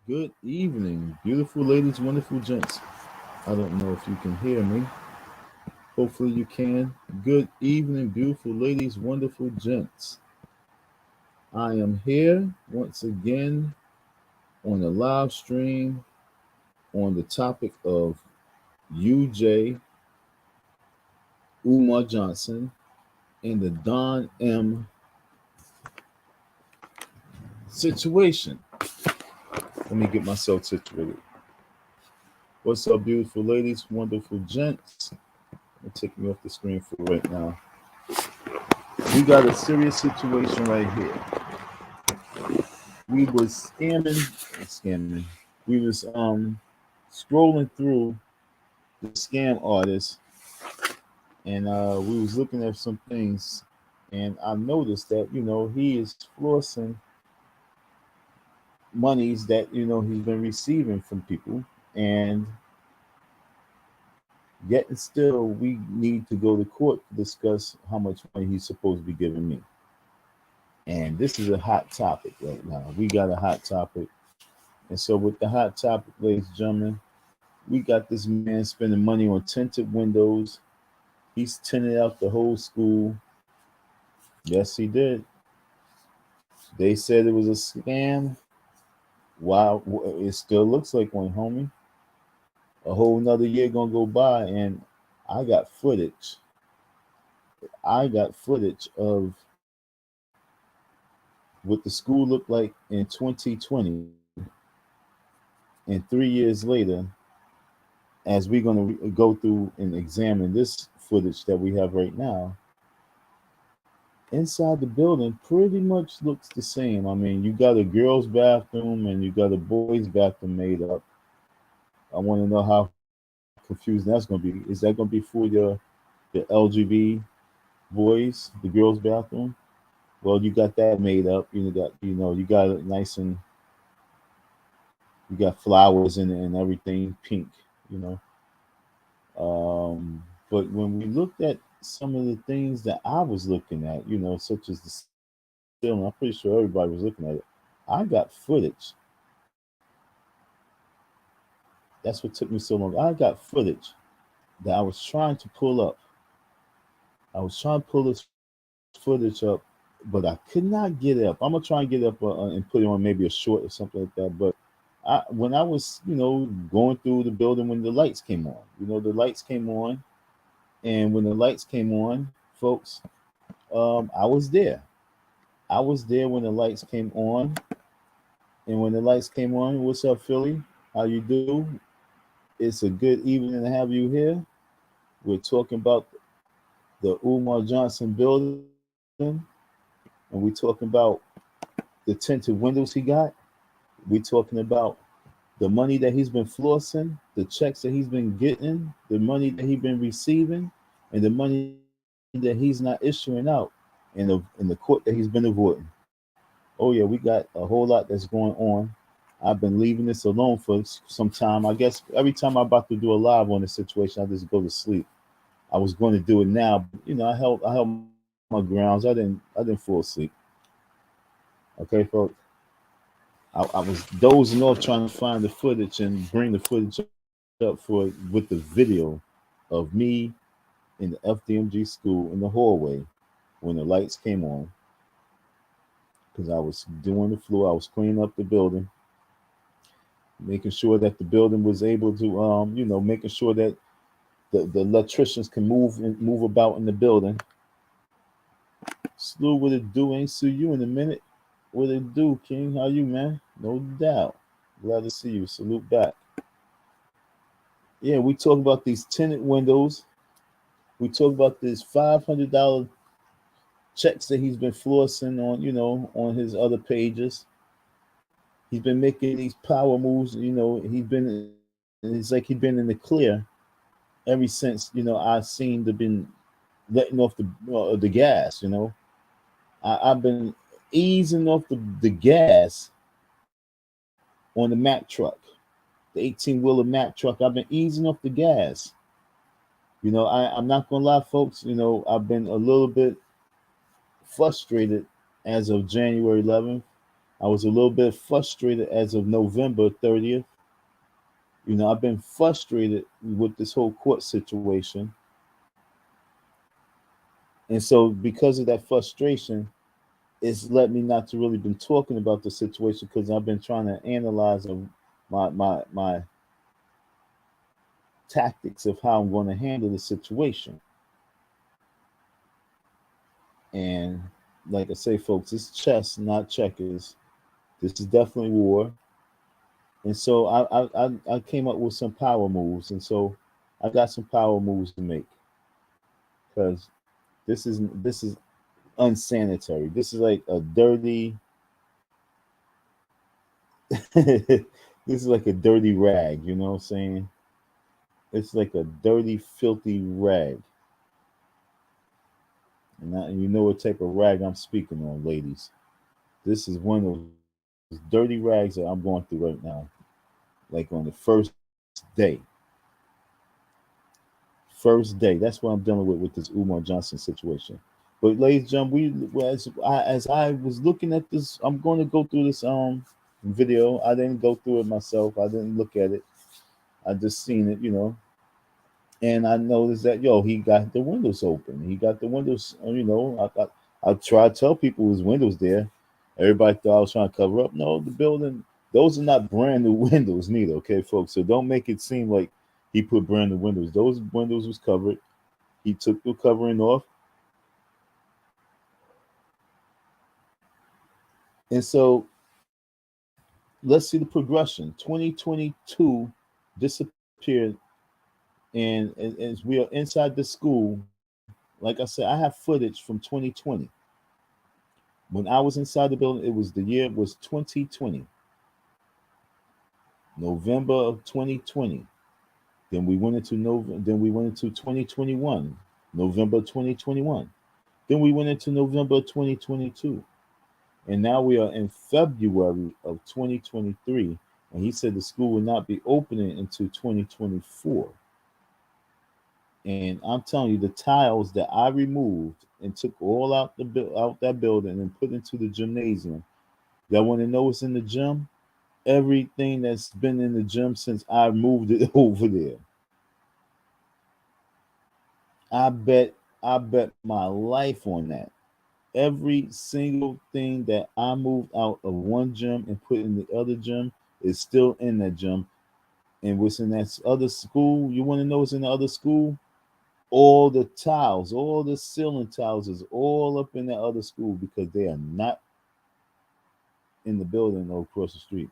Good evening, beautiful ladies, wonderful gents. I don't know if you can hear me. Hopefully, you can. Good evening, beautiful ladies, wonderful gents. I am here once again on a live stream on the topic of UJ Umar Johnson and the Don M situation. Let me get myself situated. What's up, beautiful ladies, wonderful gents? I'm taking me off the screen for right now. We got a serious situation right here. We was scamming. We was scrolling through the scam artist, and we was looking at some things, and I noticed that he is flossing monies that he's been receiving from people, and yet and still we need to go to court to discuss how much money he's supposed to be giving me. And this is a hot topic right now. We got a hot topic. And so with the hot topic, ladies and gentlemen, we got this man spending money on tinted windows. He's tinted out the whole school. Yes, he did. They said it was a scam. Wow, it still looks like one, homie. A whole nother year gonna go by, and I got footage. I got footage of what the school looked like in 2020, and 3 years later, as we're going to go through and examine this footage that we have right now, inside the building pretty much looks the same. I mean, you got a girl's bathroom and you got a boy's bathroom made up. I want to know how confusing that's going to be. Is that going to be for your LGB boys, the girls' bathroom? Well, you got that made up. You got it nice, and you got flowers in it and everything pink. You know, but when we looked at some of the things that I was looking at, such as the ceiling, I'm pretty sure everybody was looking at it. I got footage. That's what took me so long. I got footage that I was trying to pull up. I was trying to pull this footage up, but I could not get it up. I'm gonna try and get it up and put it on maybe a short or something like that. But when I was, going through the building when the lights came on, the lights came on, and when the lights came on, folks, I was there. I was there when the lights came on, and when the lights came on, what's up, Philly? How you do? It's a good evening to have you here. We're talking about the Umar Johnson building, and we're talking about the tinted windows he got. We're talking about the money that he's been flossing, the checks that he's been getting, the money that he's been receiving, and the money that he's not issuing out in the court that he's been avoiding. Oh yeah, we got a whole lot that's going on. I've been leaving this alone for some time. I guess every time I'm about to do a live on the situation, I just go to sleep. I was going to do it now, but I held my grounds. I didn't fall asleep. Okay, folks. I was dozing off trying to find the footage and bring the footage up with the video of me in the FDMG school in the hallway when the lights came on, because I was doing the floor. I was cleaning up the building, making sure that the building was able to, making sure that the electricians can move about in the building. Slew, what it do? Ain't see you in a minute. What it do, King? How you, man? No doubt. Glad to see you. Salute back. Yeah, we talk about these tenant windows. We talk about this $500 checks that he's been flossing on, on his other pages. He's been making these power moves. It's like he's been in the clear ever since, I seen the been letting off the gas. I've been easing off the gas on the Mack truck, the 18-wheeler Mack truck. I've been easing off the gas. I'm not gonna lie, folks. I've been a little bit frustrated as of January 11th. I was a little bit frustrated as of November 30th. I've been frustrated with this whole court situation. And so because of that frustration, it's led me not to really been talking about the situation because I've been trying to analyze my tactics of how I'm going to handle the situation. And like I say, folks, it's chess, not checkers. This is definitely war. And so I came up with some power moves, and so I got some power moves to make because this is unsanitary. This is like a dirty. This is like a dirty rag. You know what I'm saying? It's like a dirty, filthy rag. And you know what type of rag I'm speaking on, ladies. This is one of those dirty rags that I'm going through right now. Like on the day. First day. That's what I'm dealing with this Umar Johnson situation. But ladies and gentlemen, as I was looking at this, I'm going to go through this video. I didn't go through it myself. I didn't look at it. I just seen it. And I noticed that he got the windows open. He got the windows. I try to tell people his windows there. Everybody thought I was trying to cover up. No, the building. Those are not brand new windows neither. Okay, folks. So don't make it seem like he put brand new windows. Those windows was covered. He took the covering off. And so let's see the progression. 2022 disappeared, and as we are inside the school, like I said, I have footage from 2020. When I was inside the building, the year was 2020, November of 2020. Then we went into November. Then we went into 2021, November 2021. Then we went into November 2022. And now we are in February of 2023, and he said the school will not be opening until 2024. And I'm telling you, the tiles that I removed and took all out that building and put into the gymnasium. Y'all want to know what's in the gym? Everything that's been in the gym since I moved it over there. I bet my life on that. Every single thing that I moved out of one gym and put in the other gym is still in that gym. And what's in that other school? You want to know what's in the other school? All the tiles, all the ceiling tiles is all up in that other school because they are not in the building across the street.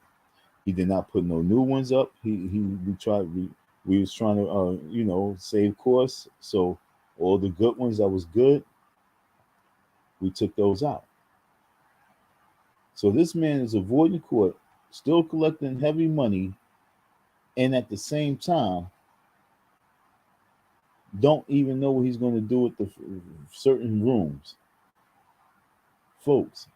He did not put no new ones up. We was trying to save costs. So all the good ones that was good, we took those out. So this man is avoiding court, still collecting heavy money, and at the same time, don't even know what he's going to do with the certain rooms. Folks,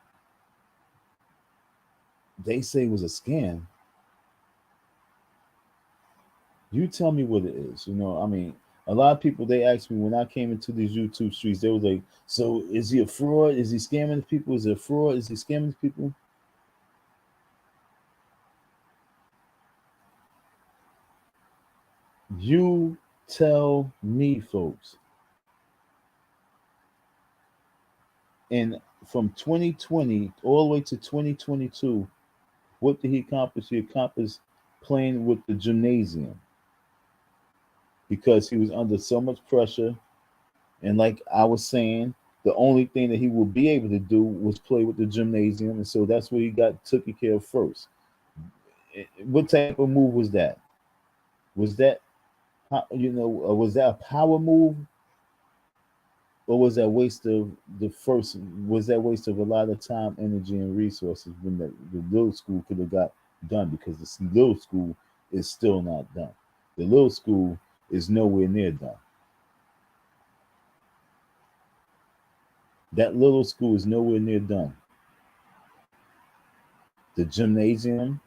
they say it was a scam. You tell me what it is. I mean, a lot of people, they asked me when I came into these YouTube streets, they was like, so is he a fraud? Is he scamming people? Is it a fraud? Is he scamming people? You tell me, folks. And from 2020 all the way to 2022, what did he accomplish? He accomplished playing with the gymnasium because he was under so much pressure. And like I was saying, the only thing that he would be able to do was play with the gymnasium. And so that's what he got taken care of first. What type of move was that? Was that, was that a power move? Or was that waste of was that waste of a lot of time, energy, and resources when the little school could have got done because the little school is still not done. The little school is nowhere near done. That little school is nowhere near done. The gymnasium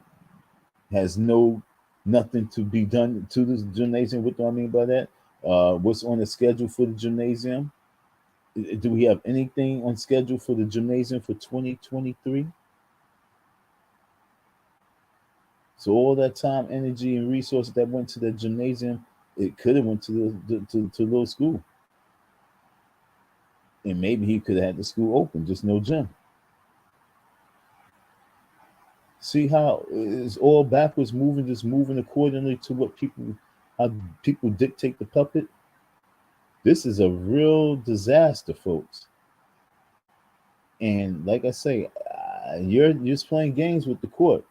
has nothing to be done to this gymnasium. What do I mean by that? What's on the schedule for the gymnasium? Do we have anything on schedule for the gymnasium for 2023? So all that time, energy, and resources that went to the gymnasium, it could have went to to little school, and maybe he could have had the school open, just no gym. See how it's all backwards moving, just moving accordingly to what people, how people dictate the puppet. This is a real disaster, folks. And like I say, you're just playing games with the court.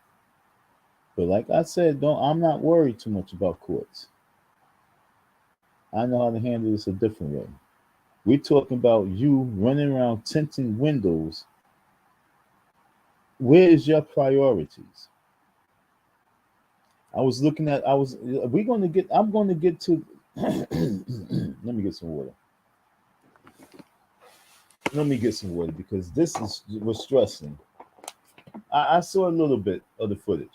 But like I said, don't I'm not worried too much about courts. I know how to handle this a different way. We're talking about you running around tinting windows. Where is your priorities? I was looking at. I was. We're going to get. I'm going to get to. Let me get some water. Let me get some water because this is was stressing. I saw a little bit of the footage.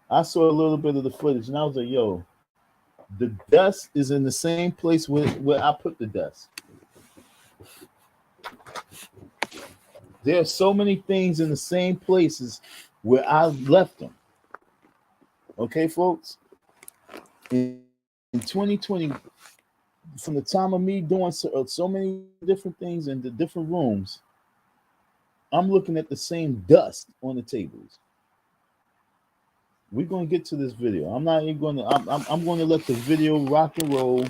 I saw a little bit of the footage, and I was like, "Yo, the desk is in the same place where I put the desk." There are so many things in the same places where I left them. Okay, folks. In 2020, from the time of me doing so many different things in the different rooms, I'm looking at the same dust on the tables. We're going to get to this video. I'm not even going to. I'm going to let the video rock and roll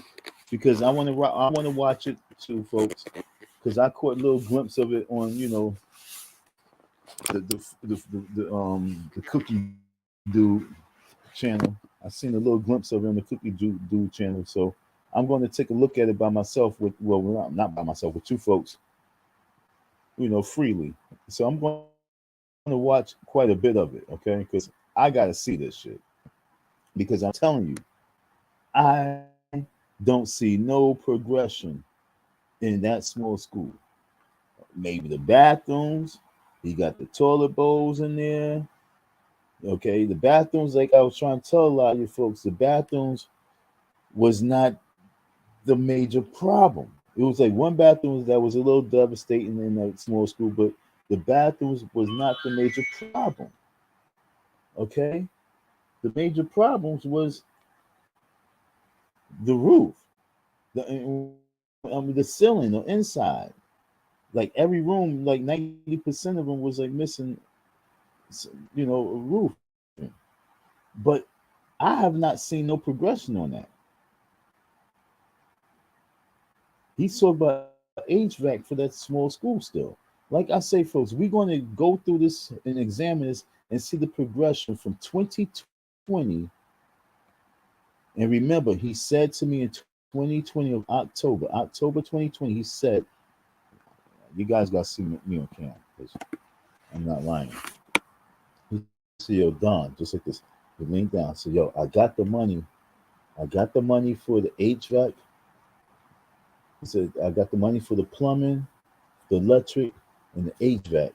because I want to. I want to watch it too, folks. Because I caught a little glimpse of it on, the cookie dude channel. I seen a little glimpse of it on the cookie dude channel. So I'm going to take a look at it by myself with, well, not by myself, with you folks, freely. So I'm going to watch quite a bit of it, okay? Because I got to see this shit. Because I'm telling you, I don't see no progression in that small school. Maybe the bathrooms, he got the toilet bowls in there. Okay, the bathrooms, like I was trying to tell a lot of you folks, the bathrooms was not the major problem. It was like one bathroom that was a little devastating in that small school, but the bathrooms was not the major problem. Okay, the major problems was the roof, the ceiling, the inside. Like every room, like 90% of them was like missing, a roof. But I have not seen no progression on that. He's talking about HVAC for that small school still. Like I say, folks, we're going to go through this and examine this and see the progression from 2020. And remember, he said to me in 2020 of October 2020, he said, you guys got to see me on camera because I'm not lying. He said, yo, Don, just like this, he leaned down, said, yo, I got the money. I got the money for the HVAC. He said, I got the money for the plumbing, the electric, and the HVAC.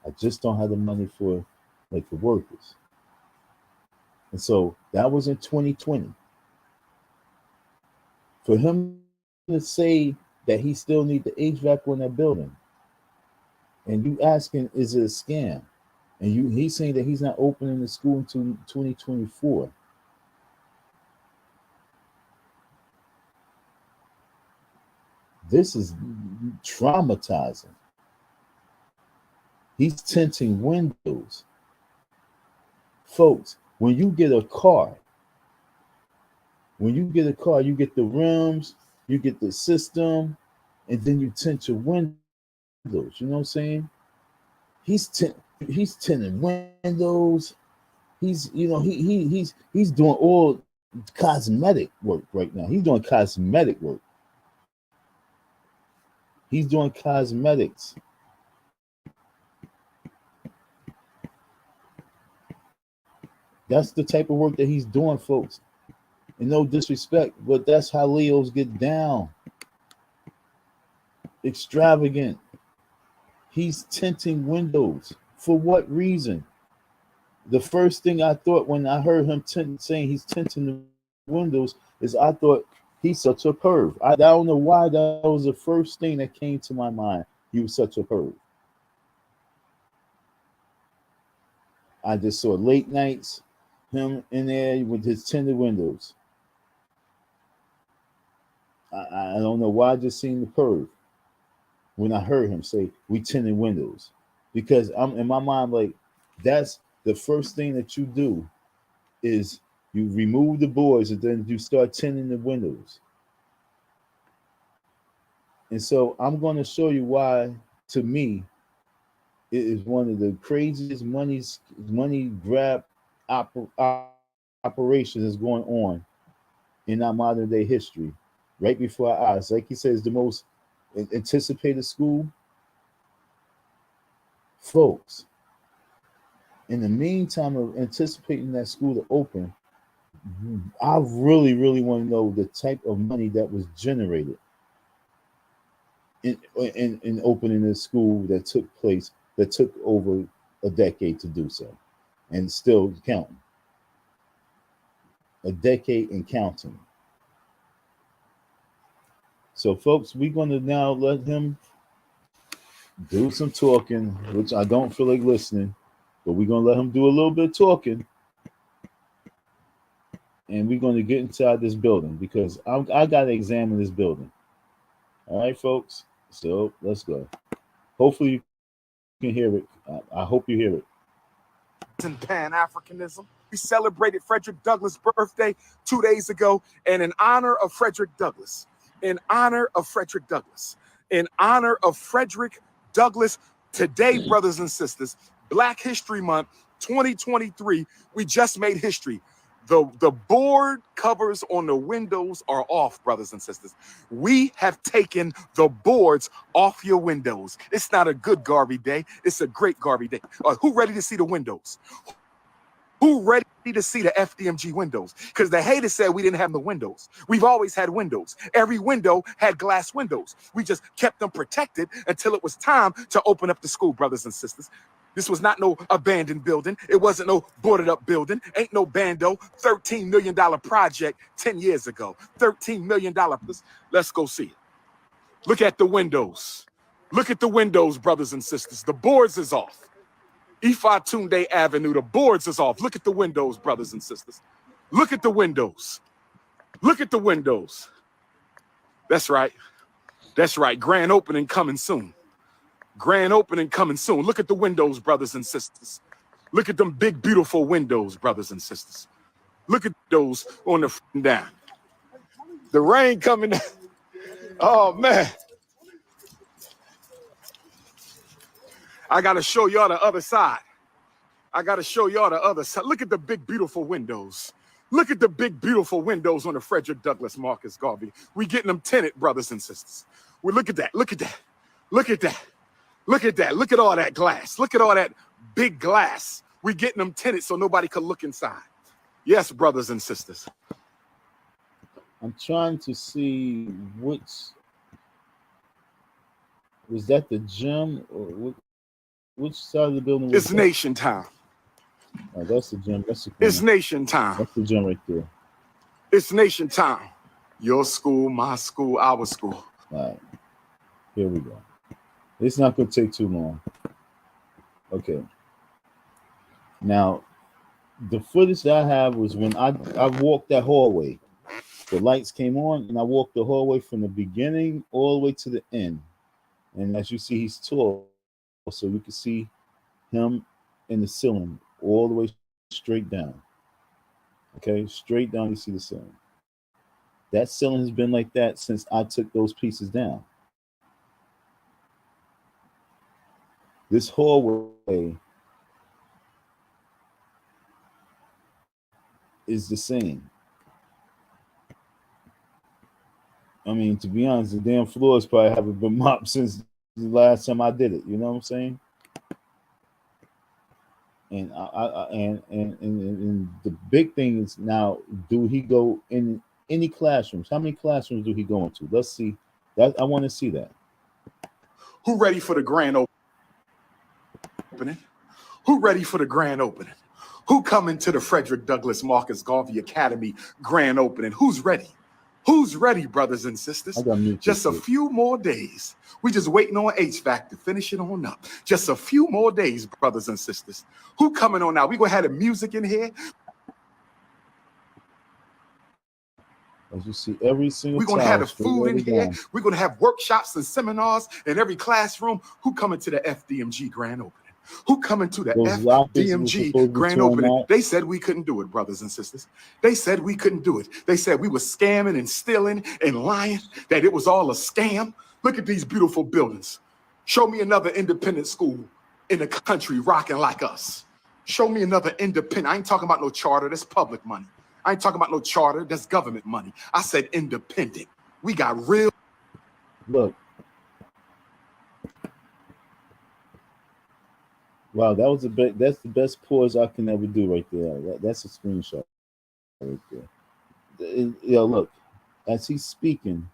I just don't have the money for like the workers. And so that was in 2020. For him to say that he still need the HVAC on that building, and you asking, is it a scam? And he's saying that he's not opening the school until 2024. This is traumatizing. He's tinting windows. Folks, when you get a car, you get the rims, you get the system, and then you tint your windows. You know what I'm saying? He's tinting windows. He's doing all cosmetic work right now. He's doing cosmetic work. He's doing cosmetics. That's the type of work that he's doing, folks. And no disrespect, but that's how Leos get down. Extravagant. He's tinting windows. For what reason? The first thing I thought when I heard him saying he's tinting the windows is I thought he's such a perv. I don't know why that was the first thing that came to my mind. He was such a perv. I just saw late nights, him in there with his tinted windows. I don't know why I just seen the perv when I heard him say we tinted windows, because I'm in my mind like that's the first thing that you do is you remove the boards and then you start tinting the windows. And so I'm going to show you why, to me, it is one of the craziest money grab operations that's going on in our modern day history, right before our eyes. Like he says, the most anticipated school, folks. In the meantime of anticipating that school to open, I really, really want to know the type of money that was generated in opening this school that took over a decade to do so, and still counting. A decade and counting. So, folks, we're going to now let him do some talking, which I don't feel like listening, but we're going to let him do a little bit of talking, and we're going to get inside this building because I got to examine this building. All right, folks. So let's go. Hopefully you can hear it. I hope you hear it. In Pan-Africanism, we celebrated Frederick Douglass' birthday 2 days ago, and in honor of Frederick Douglass, today, brothers and sisters, Black History Month 2023, we just made history. The board covers on the windows are off, brothers and sisters. We have taken the boards off your windows. It's not a good Garvey day. It's a great Garvey day. Who ready to see the windows? Who ready to see the FDMG windows? Because the haters said we didn't have the windows. We've always had windows. Every window had glass windows. We just kept them protected until it was time to open up the school, brothers and sisters. This was not no abandoned building. It wasn't no boarded up building. Ain't no bando. $13 million project 10 years ago. $13 million. Let's go see it. Look at the windows. Look at the windows, brothers and sisters. The boards is off. Ifatunde Avenue, the boards is off. Look at the windows, brothers and sisters. Look at the windows. Look at the windows. That's right. That's right. Grand opening coming soon. Grand opening coming soon. Look at the windows, brothers and sisters. Look at them big, beautiful windows, brothers and sisters. Look at those on the front down. The rain coming down. Oh, man. I got to show y'all the other side. I got to show y'all the other side. Look at the big, beautiful windows. Look at the big, beautiful windows on the Frederick Douglass Marcus Garvey. We getting them tinted, brothers and sisters. Well, look at that. Look at that. Look at that. Look at that. Look at all that glass. Look at all that big glass. We getting them tinted so nobody could look inside. Yes, brothers and sisters. I'm trying to see which was that the gym or which side of the building was It's that? Nation Time. Oh, that's the gym. That's the It's Nation Time. That's the gym right there. It's Nation Time. Your school, my school, our school. All right. Here we go. It's not going to take too long. Okay. Now, the footage that I have was when I walked that hallway. The lights came on, and I walked the hallway from the beginning all the way to the end. And as you see, he's tall, so you can see him in the ceiling all the way straight down. Okay, straight down, you see the ceiling. That ceiling has been like that since I took those pieces down. This hallway is the same. I mean, to be honest, the damn floors probably haven't been mopped since the last time I did it. You know what I'm saying? And and the big thing is now, do he go in any classrooms? How many classrooms do he go into? Let's see. That I want to see that. Who ready for the grand opening? Who ready for the grand opening? Who coming to the Frederick Douglass Marcus Garvey Academy grand opening? Who's ready? Who's ready, brothers and I sisters? got mute Just a few more days. We just waiting on HVAC to finish it on up. Just a few more days, brothers and sisters. Who coming on now? We gonna have the music in here. As you see, every single We're gonna time, have the food in here. We're gonna have workshops and seminars in every classroom. Who coming to the FDMG grand opening? Who coming to the FDMG grand opening? They said we couldn't do it, brothers and sisters. They said we couldn't do it. They said we were scamming and stealing and lying, that it was all a scam. Look at these beautiful buildings. Show me another independent school in the country rocking like us. Show me another independent. I ain't talking about no charter. That's public money. I ain't talking about no charter. That's government money. I said independent. We got real. Look. Wow, that was that's the best pause I can ever do right there. That's a screenshot right there. Look, as he's speaking,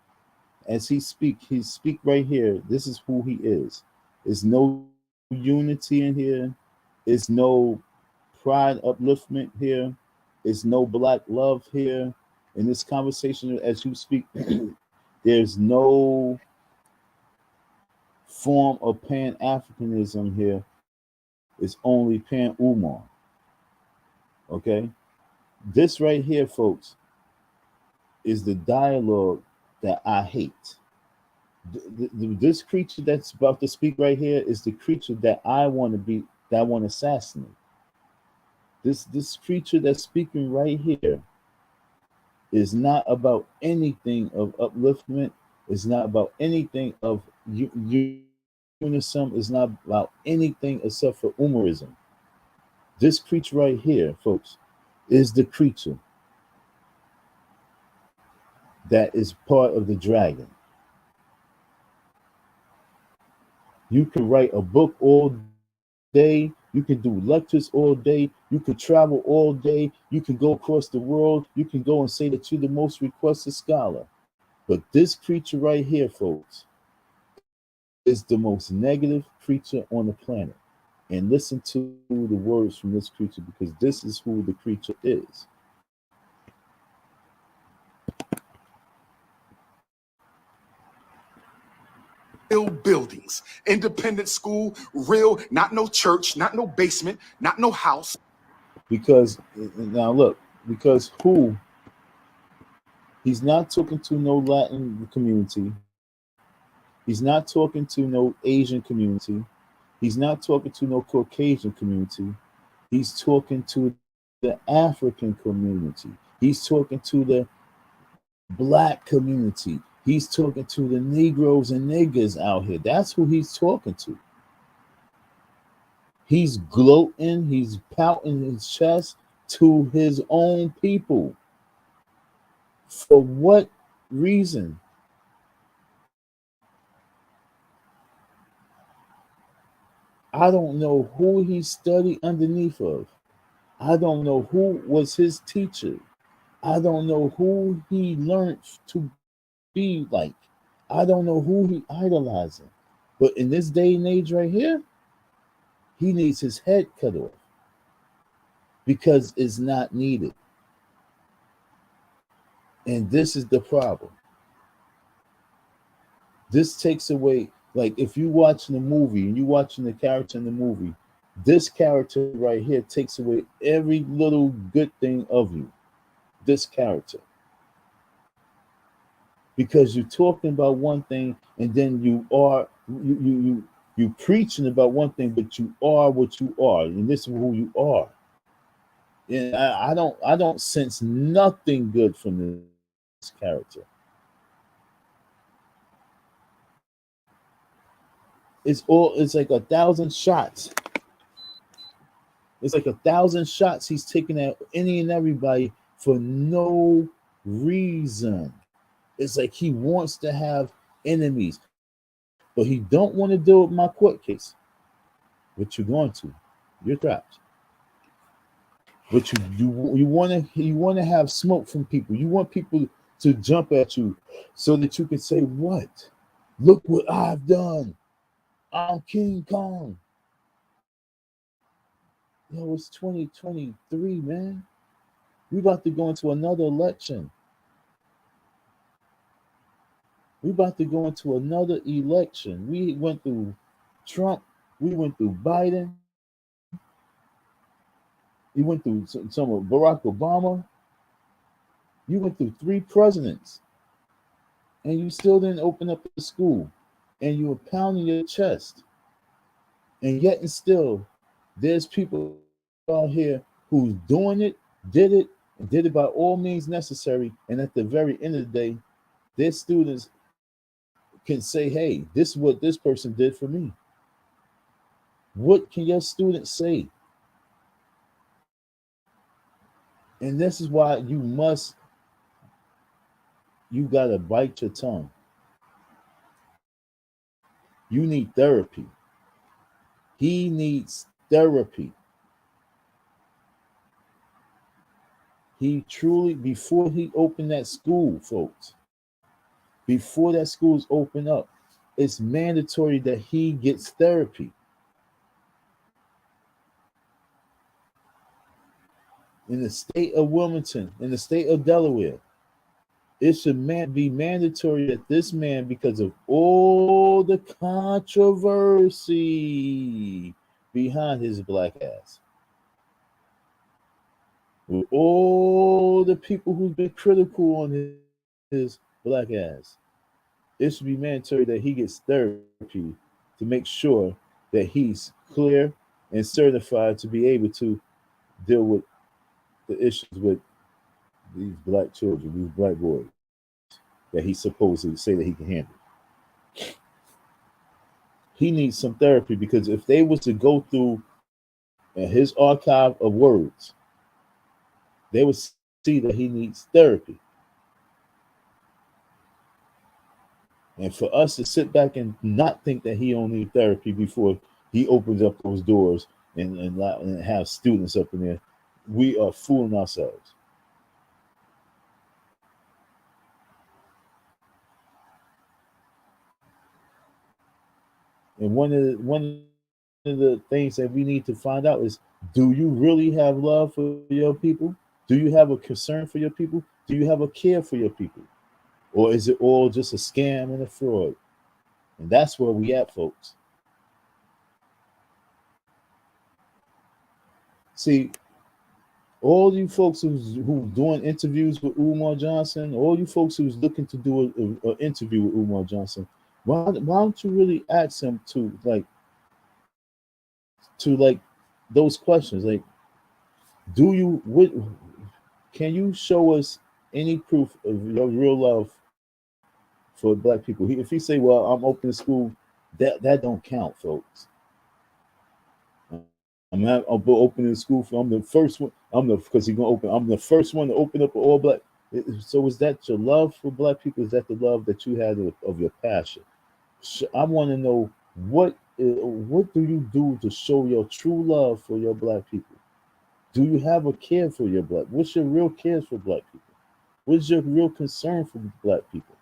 he speak right here. This is who he is. There's no unity in here. There's no pride upliftment here. There's no black love here. In this conversation, as you speak, there's no form of Pan-Africanism here. It's only Umar. Okay? This right here, folks, is the dialogue that I hate. This creature that's about to speak right here is the creature that I want to assassinate. This creature that's speaking right here is not about anything of upliftment. It's not about anything of unism. It's not about anything except for Umarism. This creature right here, folks, is the creature that is part of the dragon. You can write a book all day. You can do lectures all day. You can travel all day. You can go across the world. You can go and say that you're the most requested scholar. But this creature right here, folks, is the most negative creature on the planet. And listen to the words from this creature, because this is who the creature is. Real buildings, independent school, real, not no church, not no basement, not no house. Because now look, because who? He's not talking to no Latin community. He's not talking to no Asian community. He's not talking to no Caucasian community. He's talking to the African community. He's talking to the Black community. He's talking to the Negroes and niggers out here. That's who he's talking to. He's gloating, he's pouting his chest to his own people. For what reason? I don't know who he studied underneath of. I don't know who was his teacher. I don't know who he learned to be like. I don't know who he idolizing. But in this day and age right here, he needs his head cut off because it's not needed. And this is the problem. This takes away, like if you're watching a movie and you're watching the character in the movie, this character right here takes away every little good thing of you. This character. Because you're talking about one thing and then you preaching about one thing, but you are what you are, and this is who you are. And I don't sense nothing good from this character. It's like 1,000 shots. It's like 1,000 shots he's taking at any and everybody for no reason. It's like he wants to have enemies, but he don't want to deal with my court case. What you're going to, you're trapped. But you want to have smoke from people. You want people to jump at you so that you can say, "What? Look what I've done. I'm King Kong." Yo, it's 2023, man. We about to go into another election. We about to go into another election. We went through Trump. We went through Biden. You went through some of Barack Obama. You went through 3 presidents, and you still didn't open up the school, and you were pounding your chest. And yet and still, there's people out here who's doing it, and did it by all means necessary. And at the very end of the day, their students can say, hey, this is what this person did for me. What can your students say? And this is why you gotta bite your tongue. You need therapy. He needs therapy. He truly, before he opened that school, folks, before that school's open up, it's mandatory that he gets therapy. In the state of Wilmington, in the state of Delaware, it should be mandatory that this man, because of all the controversy behind his black ass, with all the people who've been critical on his black ass, it should be mandatory that he gets therapy to make sure that he's clear and certified to be able to deal with the issues with these black children, these black boys, that he's supposed to say that he can handle. He needs some therapy, because if they was to go through his archive of words, they would see that he needs therapy. And for us to sit back and not think that he don't need therapy before he opens up those doors and have students up in there, we are fooling ourselves. And one of the things that we need to find out is, do you really have love for your people? Do you have a concern for your people? Do you have a care for your people? Or is it all just a scam and a fraud? And that's where we at, folks. See, all you folks who's doing interviews with Umar Johnson, all you folks who's looking to do an interview with Umar Johnson, why don't you really ask him to those questions? Like, can you show us any proof of your real love for black people? If he say, well, I'm opening school, that don't count, folks. I'm opening school I'm the first one. Because he's gonna open. I'm the first one to open up all black. So is that your love for black people? Is that the love that you had of your passion? I want to know what do you do to show your true love for your black people? Do you have a care for your black? What's your real care for black people? What's your real concern for black people?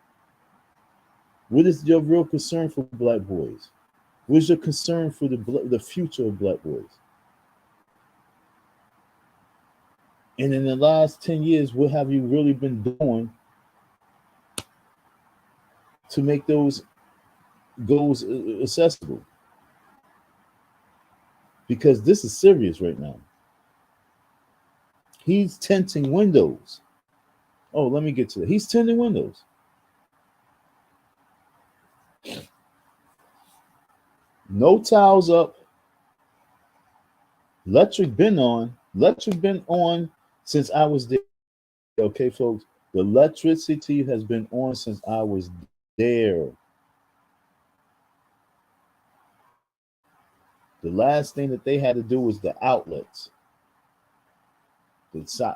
What is your real concern for black boys? What's your concern for the future of black boys? And in the last 10 years, what have you really been doing to make those goals accessible? Because this is serious right now. He's tinting windows. Oh, let me get to that. He's tinting windows. No towels up. Electric been on. Electric been on since I was there. Okay, folks. The electricity has been on since I was there. The last thing that they had to do was the outlets.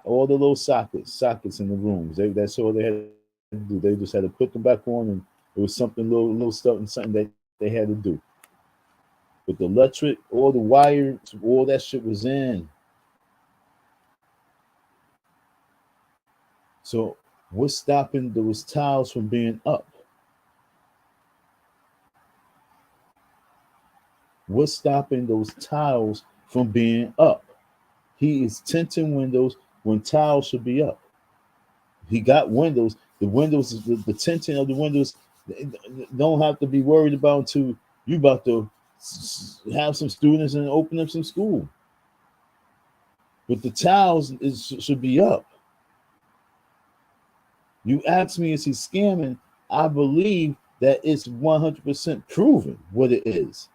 All the little sockets in the rooms. That's all they had to do. They just had to put them back on, and it was something little stuff and something that they had to do. But the electric, all the wires, all that shit was in. So what's stopping those tiles from being up? What's stopping those tiles from being up? He is tinting windows when tiles should be up. He got windows. The windows, the tinting of the windows Don't have to be worried about to you about to have some students and open up some school. But the towels should be up. You ask me, is he scamming? I believe that it's 100% proven what it is.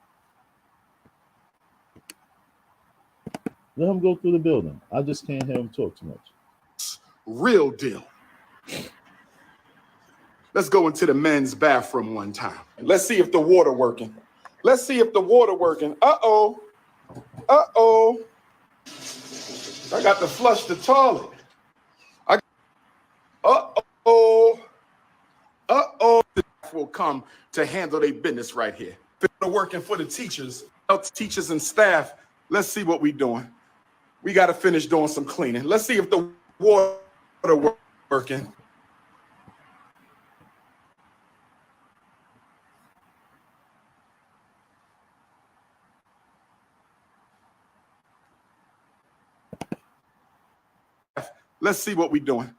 Let him go through the building. I just can't hear him talk too much. Real deal. Let's go into the men's bathroom one time. Let's see if the water working. Let's see if the water working. Uh-oh. Uh-oh. I got to flush the toilet. Uh-oh. Uh-oh. Will come to handle their business right here. They're working for the teachers, teachers and staff. Let's see what we're doing. We got to finish doing some cleaning. Let's see if the water working. Let's see what we're doing.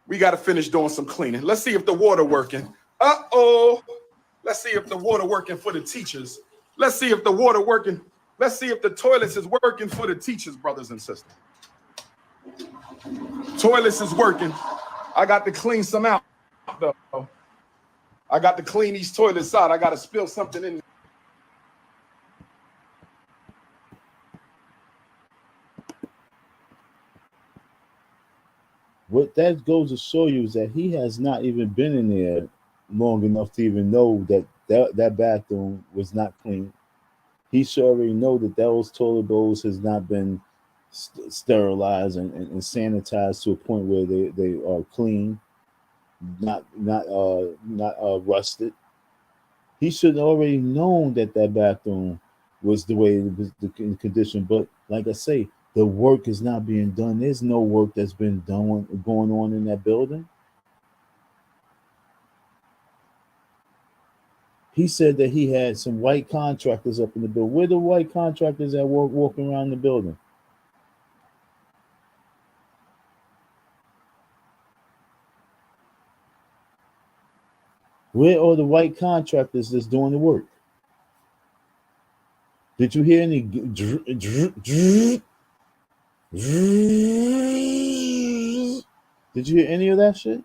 We got to finish doing some cleaning. Let's see if the water working. Uh-oh. Let's see if the water working for the teachers. Let's see if the water working. Let's see if the toilets is working for the teachers, brothers and sisters. Toilets is working. I got to clean some out, though. I got to clean these toilets out. I got to spill something in. What that goes to show you is that he has not even been in there long enough to even know that bathroom was not clean. He should already know that those toilet bowls has not been sterilized and sanitized to a point where they are clean, not rusted. He should have already known that bathroom was the way it was the condition. But like I say, the work is not being done. There's no work that's been done going on in that building. He said that he had some white contractors up in the building. Where the white contractors that walking around the building? Where are the white contractors that's doing the work? Did you hear any? Did you hear any of that shit?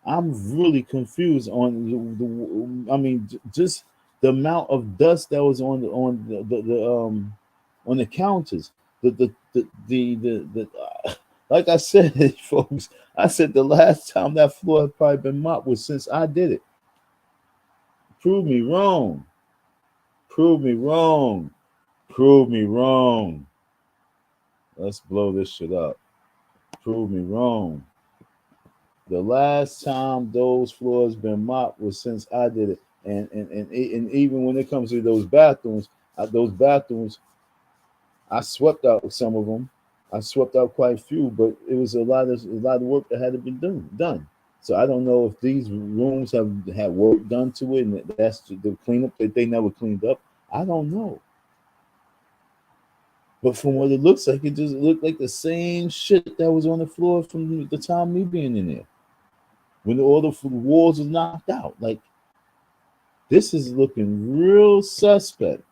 I'm really confused on I mean, just the amount of dust that was on the counters. The like I said, folks. I said the last time that floor had probably been mopped was since I did it. Prove me wrong. Prove me wrong. Prove me wrong. Let's blow this shit up. Prove me wrong. The last time those floors been mopped was since I did it, and even when it comes to those bathrooms, I swept out some of them. I swept out quite a few, but it was a lot of work that had to be done. So I don't know if these rooms have had work done to it, and that's the cleanup that they never cleaned up. I don't know. But from what it looks like, it just looked like the same shit that was on the floor from the time me being in there. When all the walls was knocked out. Like, this is looking real suspect.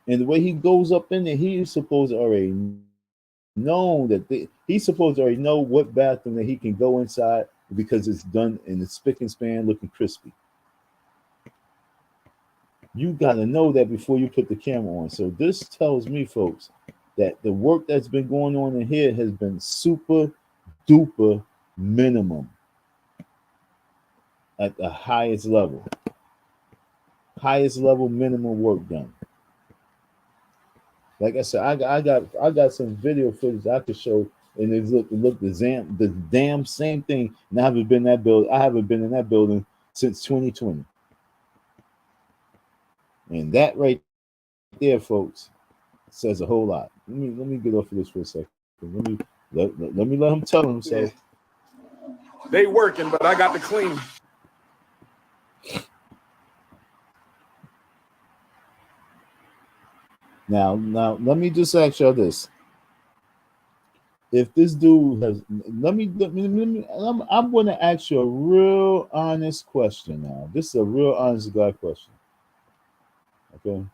And the way he goes up in there, he's supposed to already know he's supposed to already know what bathroom that he can go inside because it's done in the spick and span looking crispy. You got to know that before you put the camera on. So this tells me, folks, that the work that's been going on in here has been super duper minimum at the highest level minimum work done. Like I said, I got some video footage I could show, and it look the damn same thing. And I haven't been in that building since 2020. And that right there, folks, says a whole lot. Let me get off of this for a second. Let me let him tell himself. Yeah. They working, but I got to clean. Now, let me just ask y'all this: if this dude has, I'm going to ask you a real honest question. Now, this is a real honest guy question. Okay,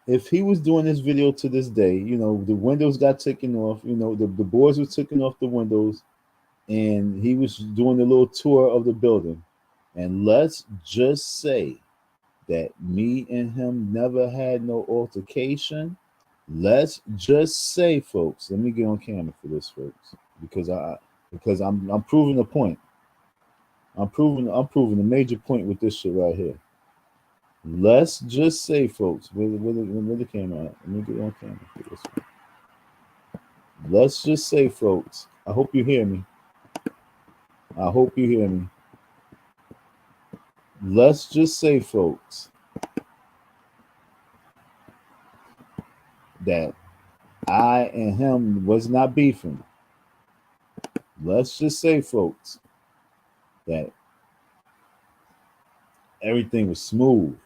if he was doing this video to this day, you know, the windows got taken off, you know, the boards were taken off the windows, and he was doing a little tour of the building. And let's just say that me and him never had no altercation. Let's just say, folks, let me get on camera for this, folks, because I'm proving a point. I'm proving a major point with this shit right here. Let's just say, folks, where the camera at? Let me get on camera for this one. Let's just say, folks, I hope you hear me. I hope you hear me. Let's just say, folks, that I and him was not beefing. Let's just say, folks, that everything was smooth.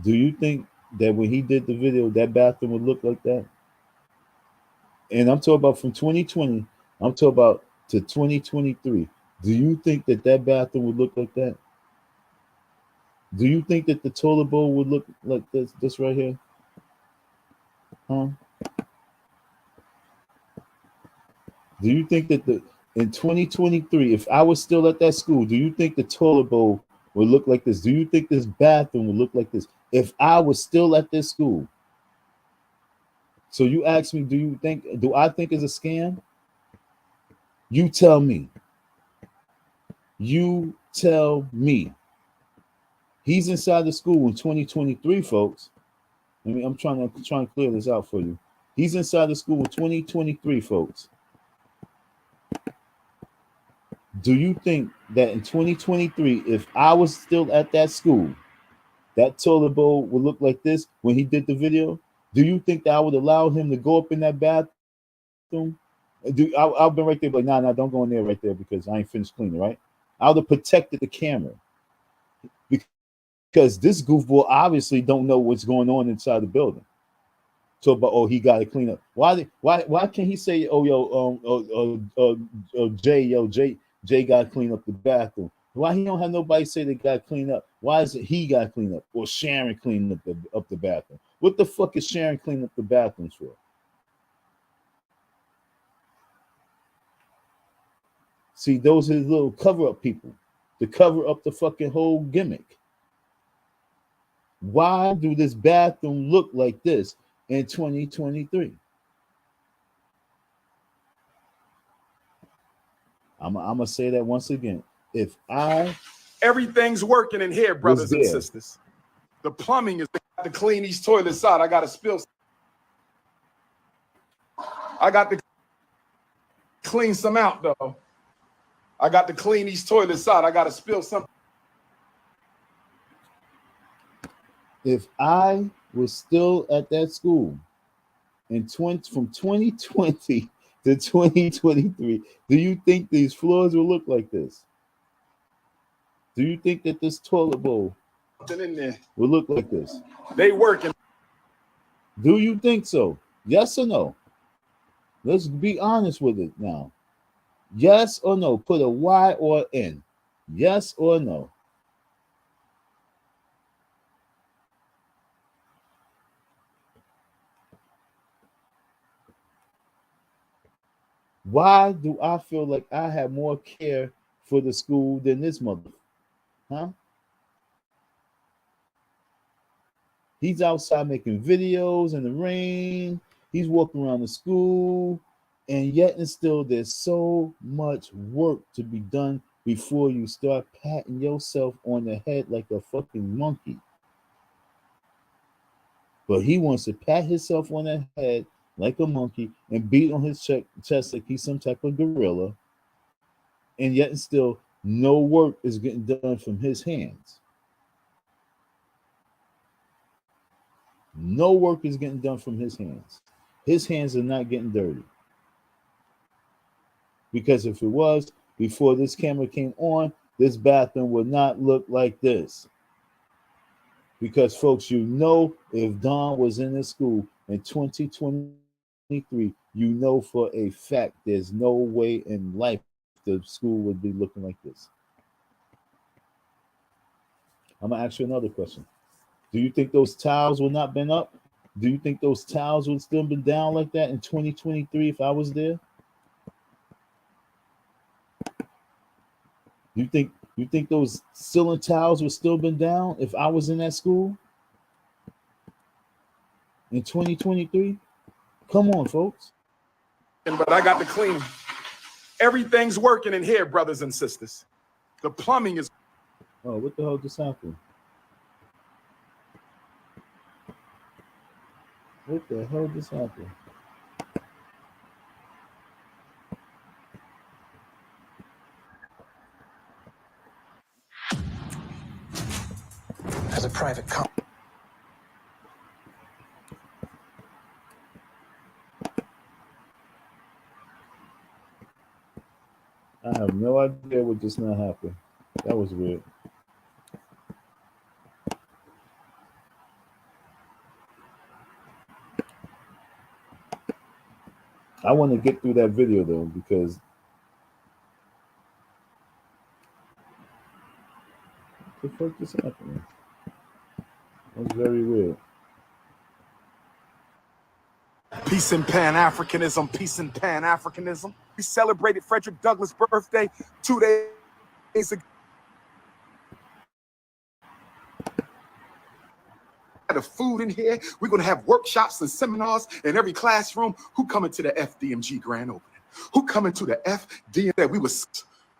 Do you think that when he did the video, that bathroom would look like that? And I'm talking about from 2020, I'm talking about to 2023. Do you think that that bathroom would look like that? Do you think that the toilet bowl would look like this right here? Huh? Do you think that in 2023, if I was still at that school, do you think the toilet bowl would look like this? Do you think this bathroom would look like this if I was still at this school? So you ask me, do I think it's a scam? You tell me. You tell me. He's inside the school in 2023, folks. I'm trying to clear this out for you. He's inside the school in 2023, folks. Do you think that in 2023, if I was still at that school, that toilet bowl would look like this when he did the video? Do you think that I would allow him to go up in that bathroom? I'll be right there, but nah, don't go in there right there because I ain't finished cleaning, right? I would have protected the camera because this goofball obviously don't know what's going on inside the building. So, but he got to clean up. Why can't he say, Jay got to clean up the bathroom? Why he don't have nobody say they got to clean up? Why is it he got to clean up or Sharon cleaning up the bathroom? What the fuck is Sharon cleaning up the bathrooms for? See, those are little cover-up people to cover up the fucking whole gimmick. Why do this bathroom look like this in 2023? I'm gonna say that once again. If everything's working in here, brothers and sisters. The plumbing is to clean these toilets out. I got to spill. I got to clean some out, though. I got to clean these toilets out. I got to spill some. If I was still at that school from 2020 to 2023, do you think these floors will look like this? Do you think that this toilet bowl in there will look like this? They working. Do you think so? Yes or no? Let's be honest with it now. Yes or no? Put a Y or N. Yes or no? Why do I feel like I have more care for the school than this mother? Huh? He's outside making videos in the rain. He's walking around the school. And yet and still, there's so much work to be done before you start patting yourself on the head like a fucking monkey. But he wants to pat himself on the head like a monkey and beat on his chest like he's some type of gorilla. And yet and still, no work is getting done from his hands. No work is getting done from his hands. His hands are not getting dirty. Because if it was, before this camera came on, this bathroom would not look like this. Because, folks, you know, if Don was in the school in 2023, you know for a fact there's no way in life the school would be looking like this. I'm gonna ask you another question. Do you think those tiles would not been up? Do you think those tiles would still been down like that in 2023 if I was there? You think those ceiling tiles would still been down if I was in that school in 2023? Come on, folks. But I got to clean. Everything's working in here, brothers and sisters. The plumbing is. Oh, what the hell just happened? What the hell just happened? As a private company. I have no idea what just now happened. That was weird. I want to get through that video though because what the fuck just happened? That's very weird. Peace and Pan-Africanism, peace and Pan-Africanism. We celebrated Frederick Douglass' birthday 2 days ago. The food in here. We're going to have workshops and seminars in every classroom. Who coming to the FDMG grand opening? Who coming to the FDM that we was?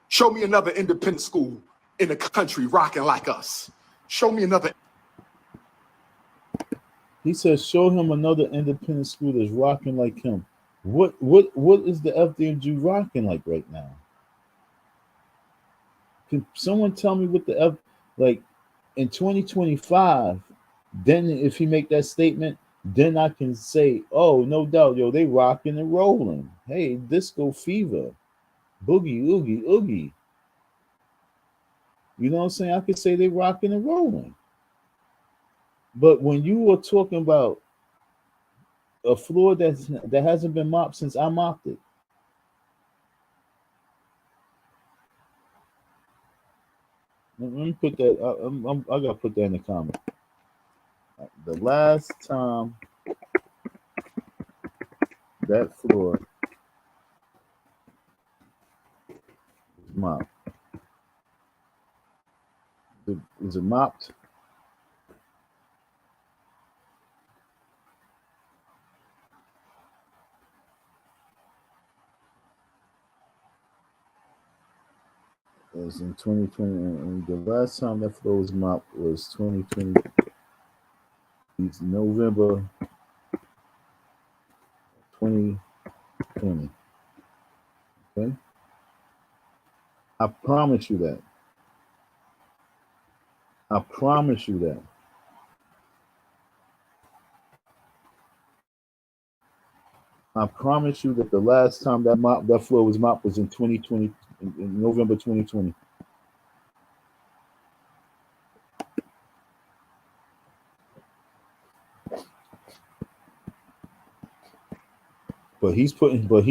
Show me another independent school in the country rocking like us. Show me another. He says, show him another independent school that's rocking like him. What is the FDMG rocking like right now? Can someone tell me what the F like in 2025? Then if he make that statement, then I can say, oh, no doubt, yo, they rocking and rolling. Hey, disco fever, boogie, oogie, oogie. You know what I'm saying? I could say they rocking and rolling. But when you were talking about a floor that hasn't been mopped since I mopped it, let me put that. I gotta put that in the comment. The last time that floor was mopped, is it mopped? It was in 2020, and the last time that floor was mopped was 2020. It's November 2020. Okay, I promise you that. I promise you that. I promise you that the last time that floor was mopped was in 2020, in November 2020. But he's putting what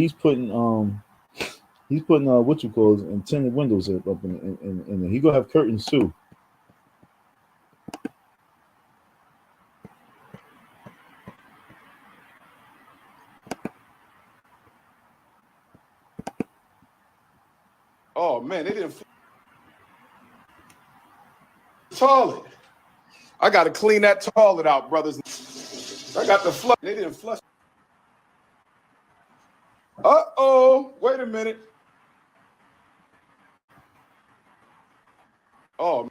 you call it, tinted windows up in he gonna have curtains too. Oh man, they didn't toilet. I got to clean that toilet out, brothers. I got the flush. They didn't flush. Uh-oh, wait a minute. Oh.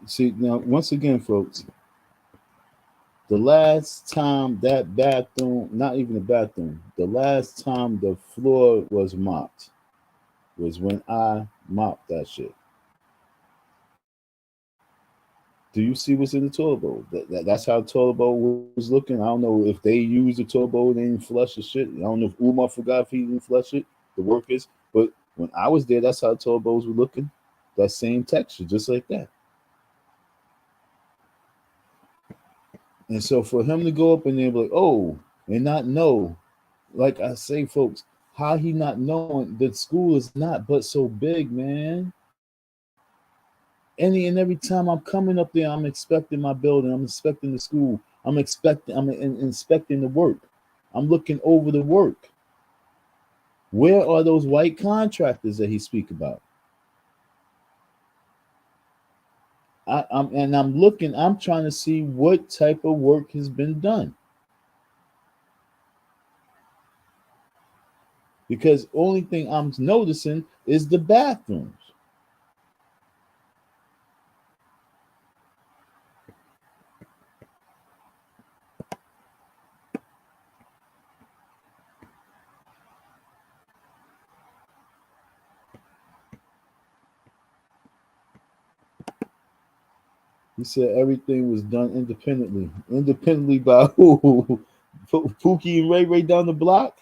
See, now once again, folks, the last time that bathroom, not even the bathroom, the last time the floor was mopped was when I mopped that shit. Do you see what's in the toilet bowl? That's how the toilet bowl was looking. I don't know if they used the toilet bowl, they didn't flush the shit. I don't know if Umar forgot if he didn't flush it, the workers. But when I was there, that's how the toilet bowls were looking. That same texture, just like that. And so for him to go up in there and be like, oh, and not know, like I say, folks, how he not knowing that school is not but so big, man. Any and every time I'm coming up there, I'm inspecting my building, I'm inspecting the school, I'm inspecting the work. I'm looking over the work. Where are those white contractors that he speak about? I'm looking, I'm trying to see what type of work has been done. Because only thing I'm noticing is the bathrooms. He said everything was done independently. Independently by who? Pookie and Ray down the block?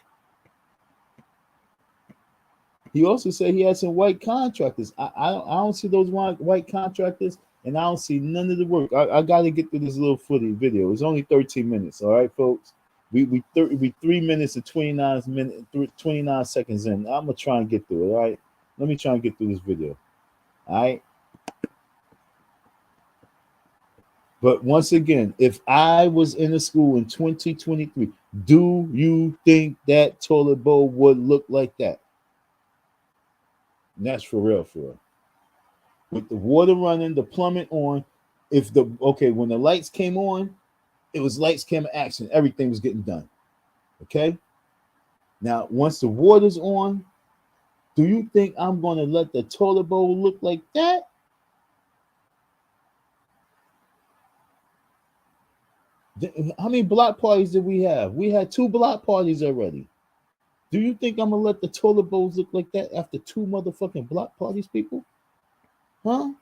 He also said he had some white contractors. I don't see those white contractors, and I don't see none of the work. I got to get through this little footy video. It's only 13 minutes. All right, folks. We 3 minutes and 29 seconds in. I'm gonna try and get through it. All right. Let me try and get through this video. All right. But once again, if I was in a school in 2023, do you think that toilet bowl would look like that? And that's for real, for real. With the water running, the plumbing on, when the lights came on, it was lights, camera, action. Everything was getting done. Okay? Now, once the water's on, do you think I'm going to let the toilet bowl look like that? How many block parties did we have? We had 2 block parties already. Do you think I'm going to let the toilet bowls look like that after 2 motherfucking block parties, people? Huh?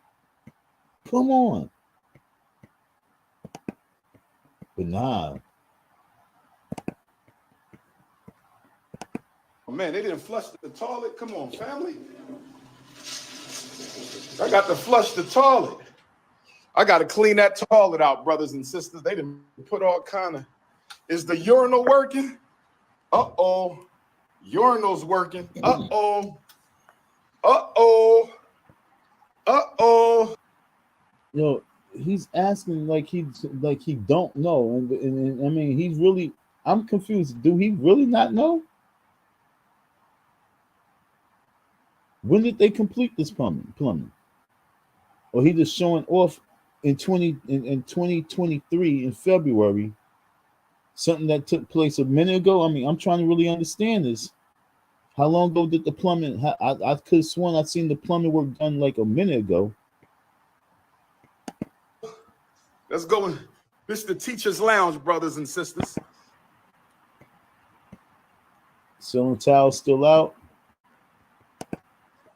Come on. But nah. Oh, man, they didn't flush the toilet. Come on, family. I got to flush the toilet. I got to clean that toilet out, brothers and sisters. They didn't put all kind of... Is the urinal working? Uh-oh. Urinal's working. Uh-oh. Uh-oh. Uh-oh. You know, he's asking like he don't know. And I mean, he's really... I'm confused. Do he really not know? When did they complete this plumbing? Or he just showing off in 2023 in February, something that took place a minute ago? I mean, I'm trying to really understand this. How long ago did the plumbing? I could have sworn I'd seen the plumbing work done like a minute ago. Let's go. This is the teacher's lounge, brothers and sisters. Ceiling towel still out.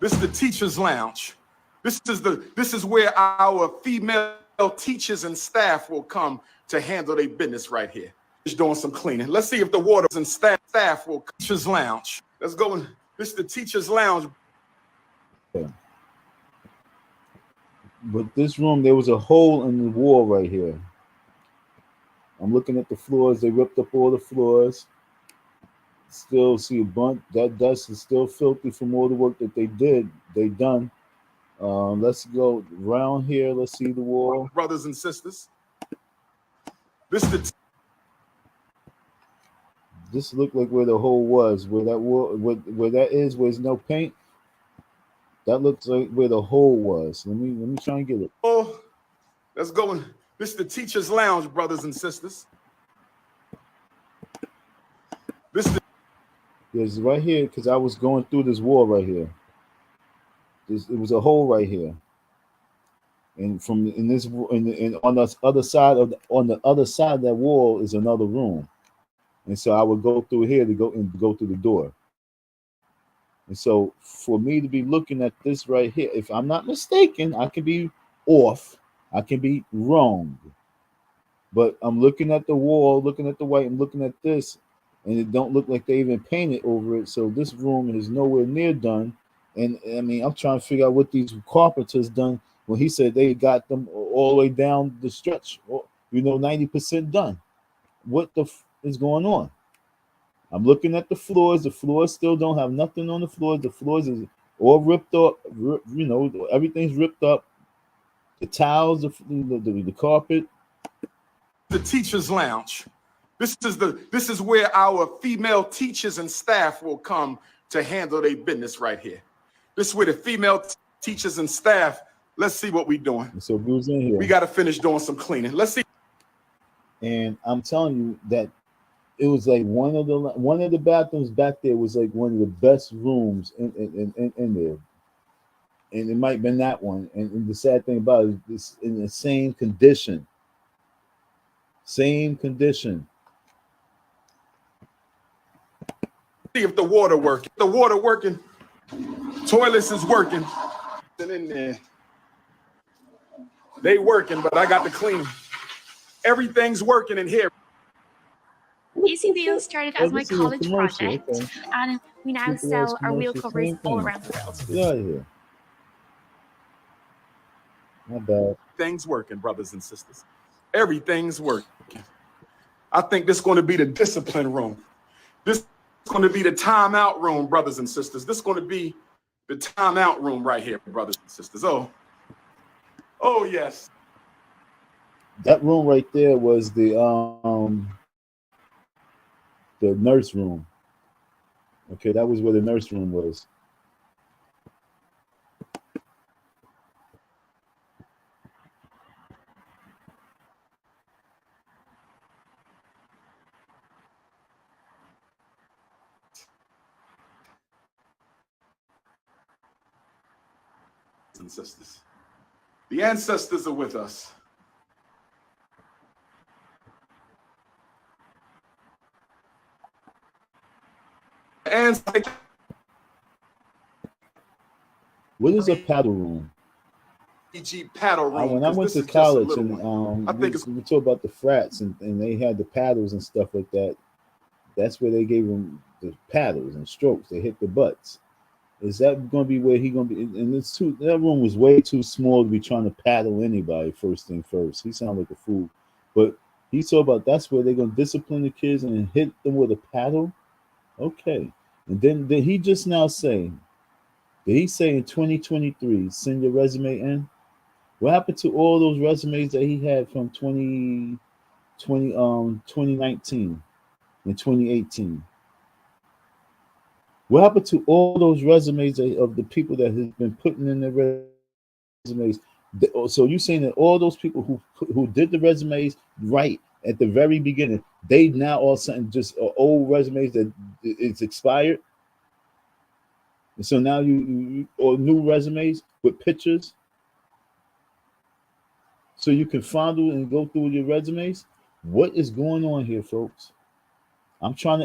This is the teacher's lounge. This is where our female teachers and staff will come to handle their business right here. Just doing some cleaning. Let's see if the waters and staff will come. Teacher's lounge. Let's go. This is the teacher's lounge. Yeah. But this room, there was a hole in the wall right here. I'm looking at the floors. They ripped up all the floors. Still see a bunch. That dust is still filthy from all the work that they done. Let's go around here. Let's see the wall. Brothers and sisters. This looked like where the hole was. Where that wall, where that is, where there's no paint. That looks like where the hole was. Let me try and get it. Oh, let's go. This is the teacher's lounge, brothers and sisters. It's right here because I was going through this wall right here. It was a hole right here, and on the other side of that wall is another room, and so I would go through here to go through the door. And so for me to be looking at this right here, if I'm not mistaken, I could be off. I can be wrong, but I'm looking at the wall, looking at the white, and looking at this, and it don't look like they even painted over it. So this room is nowhere near done. And I mean, I'm trying to figure out what these carpenters done when he said they got them all the way down the stretch, 90% done. What the is going on? I'm looking at the floors. The floors still don't have nothing on the floors. The floors is all ripped up. Everything's ripped up. The towels, the carpet. The teacher's lounge. This is where our female teachers and staff will come to handle their business right here. This is where the female teachers and staff. Let's see what we're doing. So who's in here? We got to finish doing some cleaning. Let's see. And I'm telling you that it was like one of the bathrooms back there was like one of the best rooms in there. And it might have been that one. And the sad thing about it is it's in the same condition. Same condition. See if the water working. The water working. Toilets is working. In there. They working, but I got to clean. Everything's working in here. ECVO started as my college project, and we now sell our wheel covers all around the world. Get out of here. Not bad. Things working, brothers and sisters. Everything's working. I think this is going to be the discipline room. This is going to be the timeout room, brothers and sisters. This is going to be the timeout room right here, brothers and sisters. Oh yes. That room right there was the nurse room. Okay, that was where the nurse room was. And sisters, the ancestors are with us. And what is a paddle room? Paddle room. When I went to college and I think we talked about the frats and they had the paddles and stuff like that. That's where they gave them the paddles and strokes. They hit the butts. Is that going to be where he going to be? And it's that room was way too small to be trying to paddle anybody first thing first. He sounded like a fool. But he talked about that's where they're going to discipline the kids and hit them with a paddle. Okay. And then did he just now say, did he say in 2023, send your resume in? What happened to all those resumes that he had from 2019 and 2018? What happened to all those resumes of the people that have been putting in their resumes? So you're saying that all those people who did the resumes right at the very beginning, they now all of a sudden just are old resumes that it's expired? And so now you or new resumes with pictures, so you can fondle and go through your resumes. What is going on here, folks? I'm trying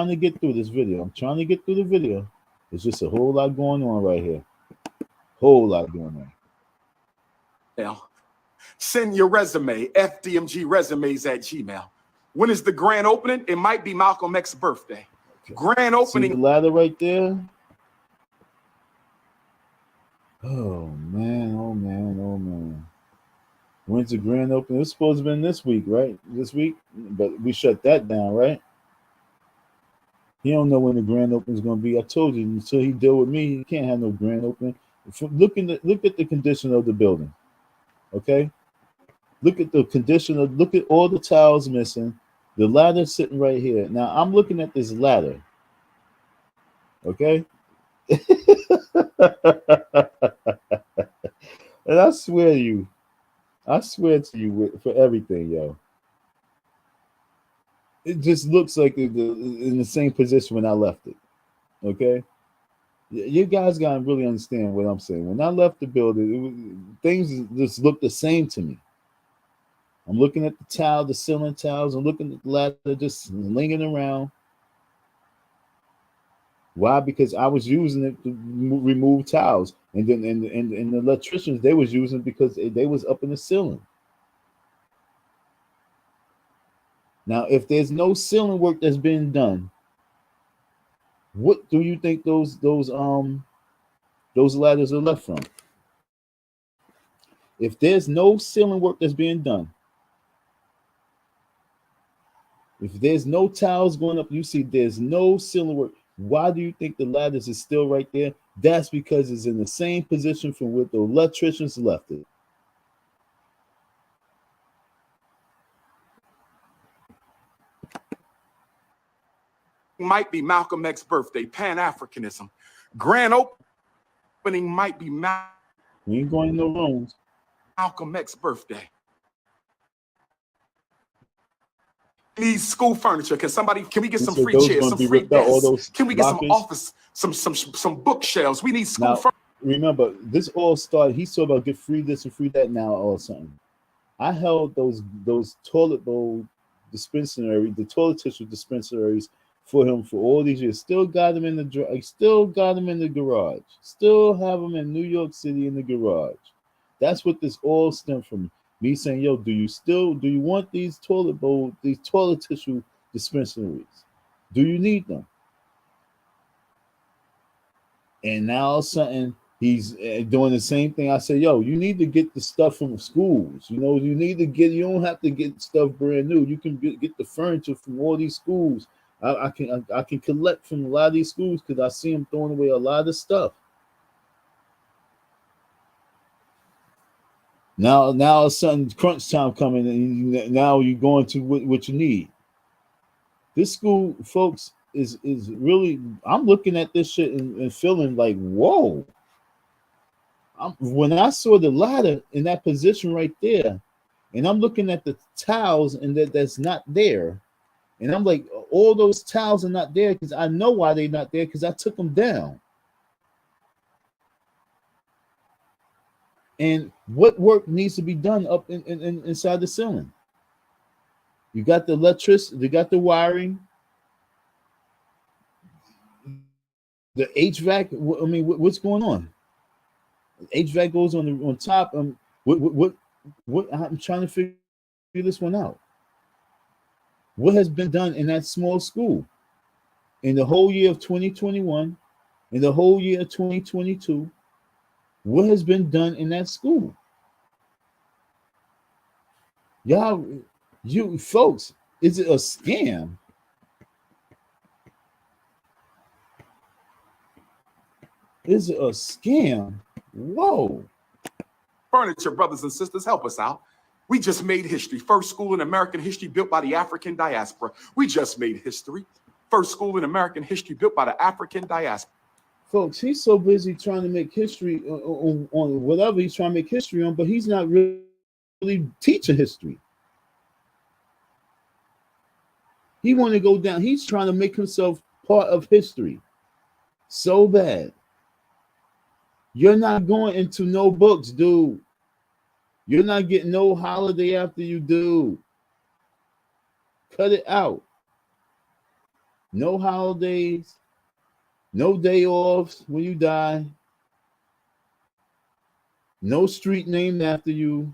to get through this video. I'm trying to get through the video. There's just a whole lot going on right here. Whole lot going on. Now, send your resume, FDMG resumes at Gmail. When is the grand opening? It might be Malcolm X's birthday. Okay. Grand opening. See the ladder right there? Oh man, oh man, oh man. When's the grand opening? It's supposed to have been this week, right? This week, but we shut that down, right? He don't know when the grand opening is going to be. I told you, until he deal with me, he can't have no grand opening. Look at the condition of the building, okay? Look at the condition of. Look at all the tiles missing. The ladder sitting right here. Now I'm looking at this ladder, okay? And I swear to you for everything, yo. It just looks like in the same position when I left it. Okay, you guys gotta really understand what I'm saying. When I left the building, things just look the same to me. I'm looking at the ceiling tiles. I'm looking at the ladder just lingering around. Why? Because I was using it to remove tiles. And then and the electricians they was using because they was up in the ceiling. Now, if there's no ceiling work that's being done, what do you think those ladders are left from? If there's no ceiling work that's being done, if there's no tiles going up, you see there's no ceiling work. Why do you think the ladders is still right there? That's because it's in the same position from where the electricians left it. Might be Malcolm X's birthday, Pan-Africanism. Grand opening might be We ain't going in no rooms. Malcolm X's birthday. Need school furniture. Can we get some free chairs, some free desks? Can we get some office, some bookshelves? We need school furniture. Remember, this all started. He saw about get free this and free that now or something. I held those toilet bowl dispensary, the toilet tissue dispensaries for him for all these years. Still got them in the garage. Still have them in New York City in the garage. That's what this all stemmed from. Me saying, yo, do you want these toilet tissue dispensaries? Do you need them? And now all of a sudden he's doing the same thing. I said, yo, you need to get the stuff from schools. You don't have to get stuff brand new. You can get the furniture from all these schools. I can collect from a lot of these schools because I see them throwing away a lot of stuff. Now all of a sudden crunch time coming, and now you're going to what you need. This school, folks, is really. I'm looking at this shit and feeling like, whoa. When I saw the ladder in that position right there, and I'm looking at the tiles and that's not there, and I'm like, all those tiles are not there because I know why they're not there because I took them down. And what work needs to be done up in inside the ceiling? You got the electricity, you got the wiring, the HVAC. I mean, what's going on? HVAC goes on top. What? I'm trying to figure this one out. What has been done in that small school in the whole year of 2021, in the whole year of 2022? What has been done in that school? Y'all, you folks, is it a scam? Is it a scam? Whoa. Furniture, brothers and sisters, help us out. We just made history. First school in American history built by the African diaspora. We just made history. First school in American history built by the African diaspora. Folks, he's so busy trying to make history on whatever he's trying to make history on, but he's not really teaching history. He want to go down. He's trying to make himself part of history so bad. You're not going into no books, dude. You're not getting no holiday after you do. Cut it out. No holidays. No day offs when you die. No street named after you.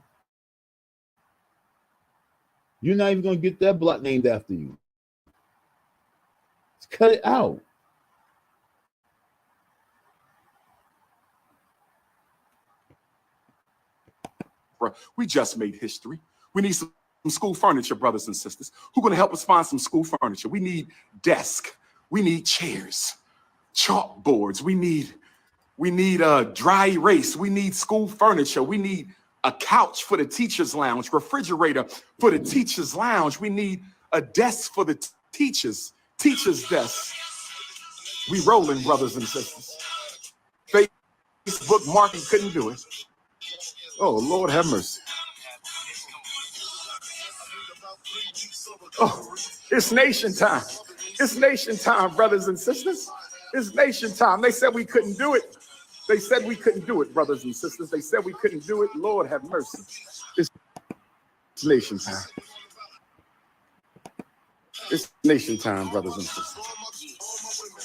You're not even going to get that block named after you. Cut it out. We just made history. We need some school furniture, brothers and sisters. Who's going to help us find some school furniture? We need desks. We need chairs, chalkboards. We need a dry erase. We need school furniture. We need a couch for the teacher's lounge, refrigerator for the teacher's lounge. We need a desk for the teacher's desk. We rolling, brothers and sisters. Facebook marketing couldn't do it. Oh, Lord have mercy. Oh, it's nation time. It's nation time, brothers and sisters. It's nation time. They said we couldn't do it. They said we couldn't do it, brothers and sisters. They said we couldn't do it. Lord have mercy. It's nation time. It's nation time, brothers and sisters.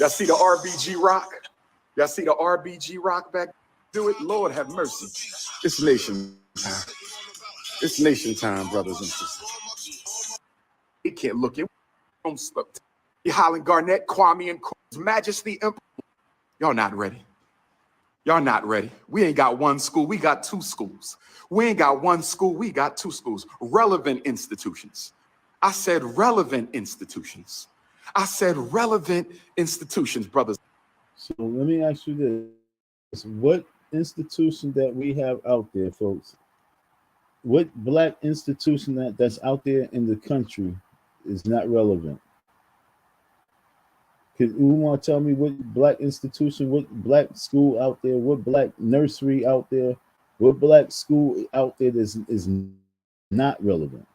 Y'all see the RBG rock? Y'all see the RBG rock back? Do it, Lord have mercy. It's nation time. It's nation time, brothers and sisters. He can't look it. You Highland Garnett, Kwame and Cole's Majesty Emperor. Y'all not ready. Y'all not ready. We ain't got one school. We got two schools. We ain't got one school. We got two schools. Relevant institutions. I said relevant institutions. I said relevant institutions, brothers. So let me ask you this. What institution that we have out there, folks? What black institution that's out there in the country is not relevant? Can Umar tell me what black institution, what black school out there, what black nursery out there, what black school out there is not relevant?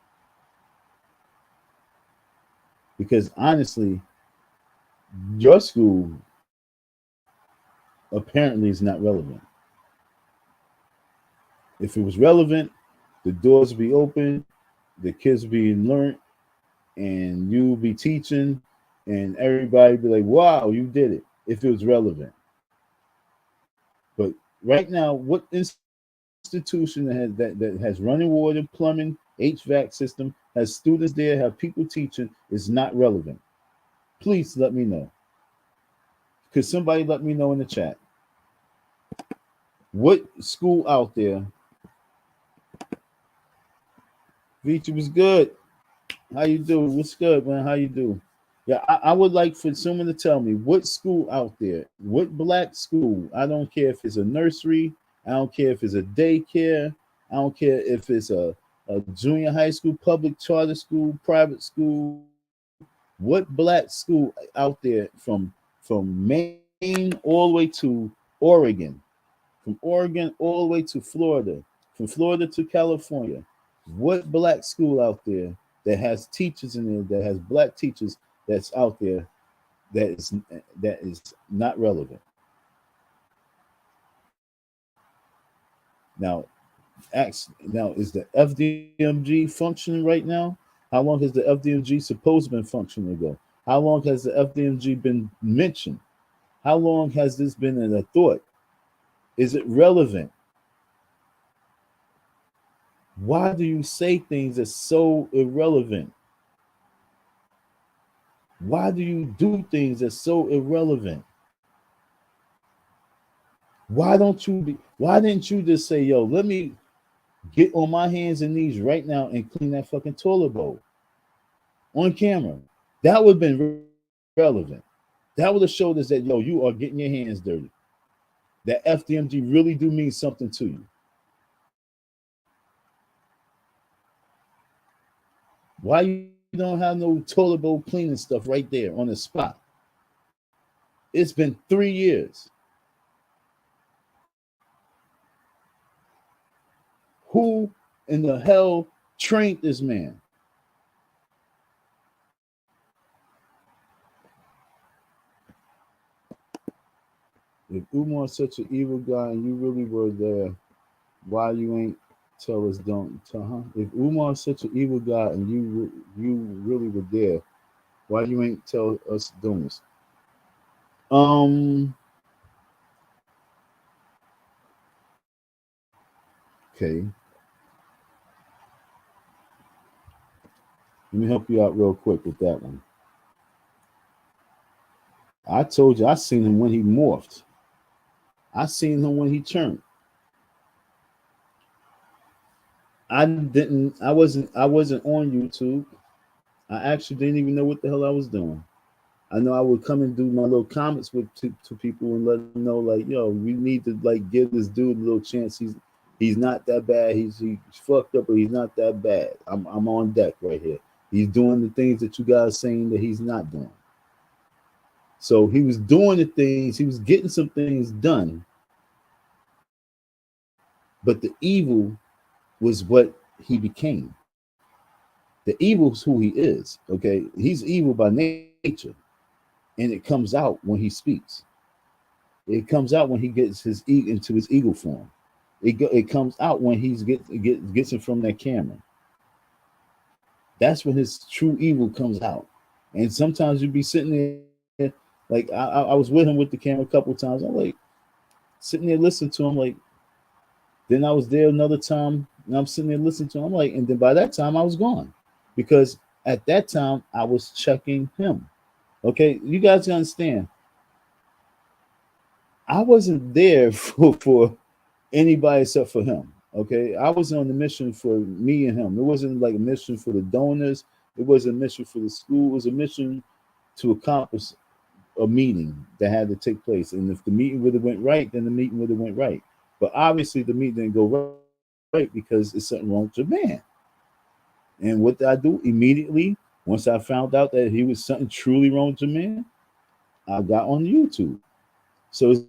Because honestly, your school apparently is not relevant. If it was relevant, the doors be open, the kids be learned, and you be teaching, and everybody be like, wow, you did it, if it was relevant. But right now, what institution that has running water, plumbing, HVAC system, has students there, have people teaching, is not relevant? Please let me know. Could somebody let me know in the chat? What school out there? Vici was good. How you do? What's good, man? How you do? Yeah, I would like for someone to tell me what school out there, what black school. I don't care if it's a nursery. I don't care if it's a daycare. I don't care if it's a junior high school, public charter school, private school. What black school out there from Maine all the way to Oregon, from Oregon all the way to Florida, from Florida to California? What black school out there that has teachers in there, that has black teachers, that's out there that is not relevant? Now, is the FDMG functioning right now? How long has the FDMG supposed been functioning ago? How long has the FDMG been mentioned? How long has this been in a thought? Is it relevant? Why do you say things that's so irrelevant? Why do you do things that's so irrelevant? Why didn't you just say, yo, let me get on my hands and knees right now and clean that fucking toilet bowl on camera? That would have been relevant. That would have showed us that, yo, you are getting your hands dirty. That FDMG really do mean something to you. Why you don't have no toilet bowl cleaning stuff right there on the spot? It's been 3 years. Who in the hell trained this man? If Umar's such an evil guy and you really were there, why you ain't tell us don't tell, huh? If Umar's such an evil guy and you really were there, why you ain't tell us doing this? Okay. Let me help you out real quick with that one. I told you I seen him when he morphed. I seen him when he turned. I wasn't on YouTube. I actually didn't even know what the hell I was doing. I know I would come and do my little comments to people and let them know, like, yo, we need to like give this dude a little chance. He's not that bad. He's fucked up, but he's not that bad. I'm on deck right here. He's doing the things that you guys saying that he's not doing. So he was doing the things, he was getting some things done, but the evil was what he became. The evil is who he is. Okay, he's evil by nature, and it comes out when he speaks. It comes out when he gets into his ego form. It comes out when he gets it from that camera. That's when his true evil comes out. And sometimes you'd be sitting there, like I was with him with the camera a couple of times. I'm like, sitting there listening to him. Like, then I was there another time, and I'm sitting there listening to him. I'm like, and then by that time I was gone, because at that time I was checking him. Okay, you guys understand? I wasn't there for anybody except for him. Okay, I was on the mission for me and him. It wasn't like a mission for the donors. It wasn't a mission for the school. It was a mission to accomplish a meeting that had to take place. And if the meeting would have went right, then the meeting would have went right. But obviously, the meeting didn't go right because it's something wrong with the man. And what did I do immediately? Once I found out that he was something truly wrong with the man, I got on YouTube. So it's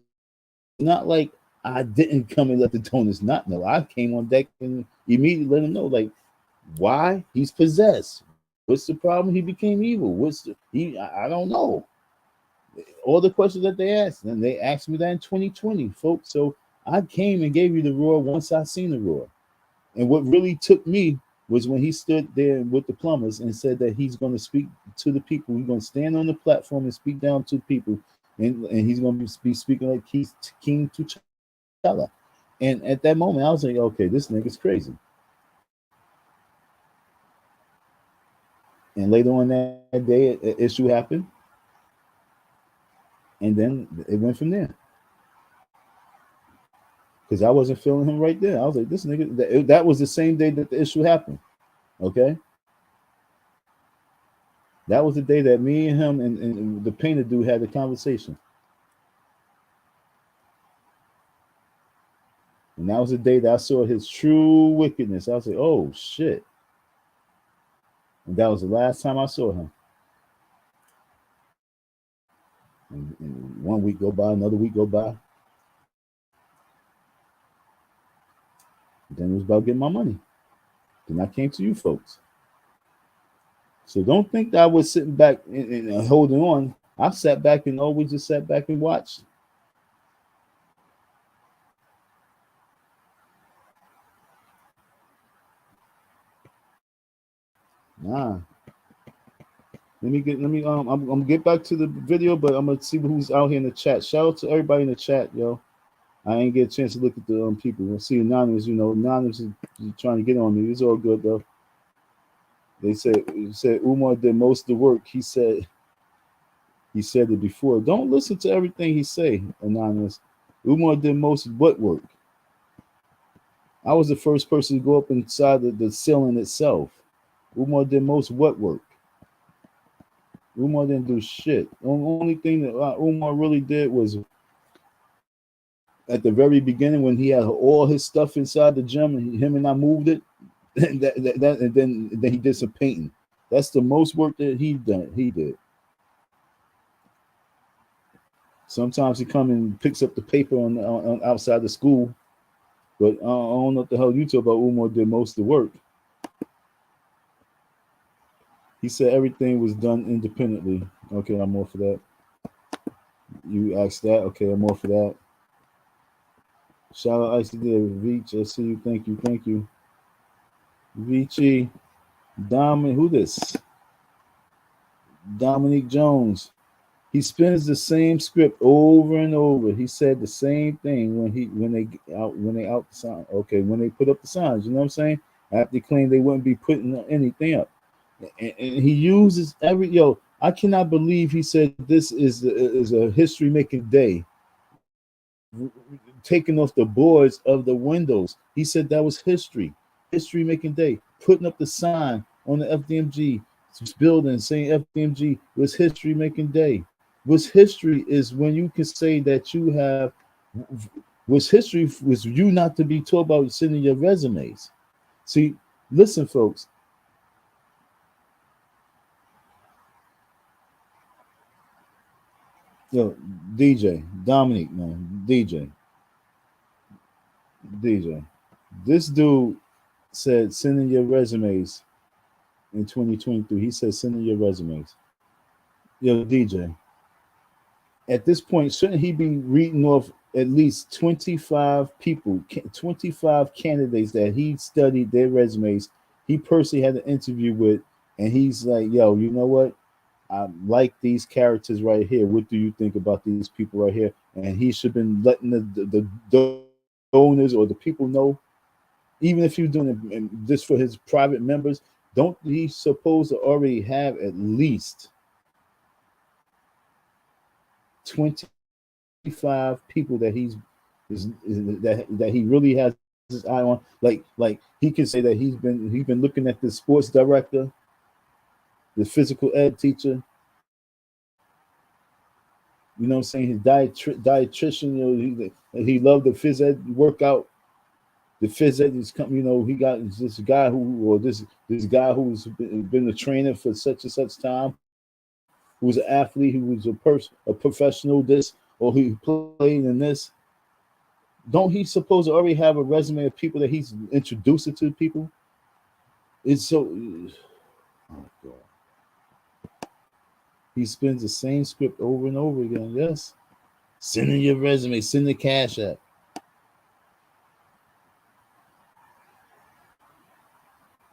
not like I didn't come and let the donors not know. I came on deck and immediately let them know, like, why he's possessed. What's the problem? He became evil. What's the I don't know. All the questions that they asked, and they asked me that in 2020, folks. So I came and gave you the roar once I seen the roar. And what really took me was when he stood there with the plumbers and said that he's going to speak to the people. He's going to stand on the platform and speak down to people, and he's going to be speaking like he's King T'Challa. And at that moment, I was like, okay, this nigga's crazy. And later on that day, an issue happened, and then it went from there. Because I wasn't feeling him right there. I was like, this nigga, that was the same day that the issue happened. Okay? That was the day that me and him and the painter dude had the conversation. And that was the day that I saw his true wickedness. I was like, oh, shit. And that was the last time I saw him. And 1 week go by, another week go by. Then it was about getting my money. Then I came to you folks. So don't think that I was sitting back and holding on. I sat back and always just sat back and watched. Nah. I'm gonna get back to the video, but I'm gonna see who's out here in the chat. Shout out to everybody in the chat, yo. I ain't get a chance to look at the people. I see Anonymous, Anonymous is trying to get on me. It's all good though. They said Umar did most of the work. He said it before. Don't listen to everything he say, Anonymous. Umar did most of what work? I was the first person to go up inside the ceiling itself. Umar did most what work? Umar didn't do shit. The only thing that Umar really did was at the very beginning when he had all his stuff inside the gym and him and I moved it, and then he did some painting. That's the most work that he did. Sometimes he come and picks up the paper on outside the school, but I don't know what the hell you talk about. Umar did most of the work. He said everything was done independently. Okay, I'm more for that. You asked that. Okay, I'm more for that. Shout out Icy there, Veach. I see you. Thank you. Vici, who this? Dominique Jones. He spins the same script over and over. He said the same thing when they out the sign. Okay, when they put up the signs, you know what I'm saying? After they claimed they wouldn't be putting anything up. And he uses I cannot believe he said this is a history making day, taking off the boards of the windows. He said that was history making day, putting up the sign on the FDMG building saying FDMG was history making day. Was history is when you can say that you have, was history was you not to be taught about sending your resumes. See, listen folks, DJ Dominique, man, DJ. This dude said sending your resumes in 2023. He said sending your resumes. DJ. At this point, shouldn't he be reading off at least 25 people, 25 candidates that he studied their resumes, he personally had an interview with, and he's like, yo, you know what? I like these characters right here. What do you think about these people right here? And he should have been letting the donors or the people know, even if he was doing it just for his private members. Don't he supposed to already have at least 25 people that that he really has his eye on? Like he can say that he's been looking at the sports director, the physical ed teacher. You know what I'm saying? His dietitian. He loved the phys ed workout. The phys ed is coming. He got this guy this guy who's been a trainer for such and such time, who was an athlete, who was a professional this, or who played in this. Don't he supposed to already have a resume of people that he's introducing to people? It's so. Oh God. He spins the same script over and over again. Yes. Send in your resume. Send the cash app.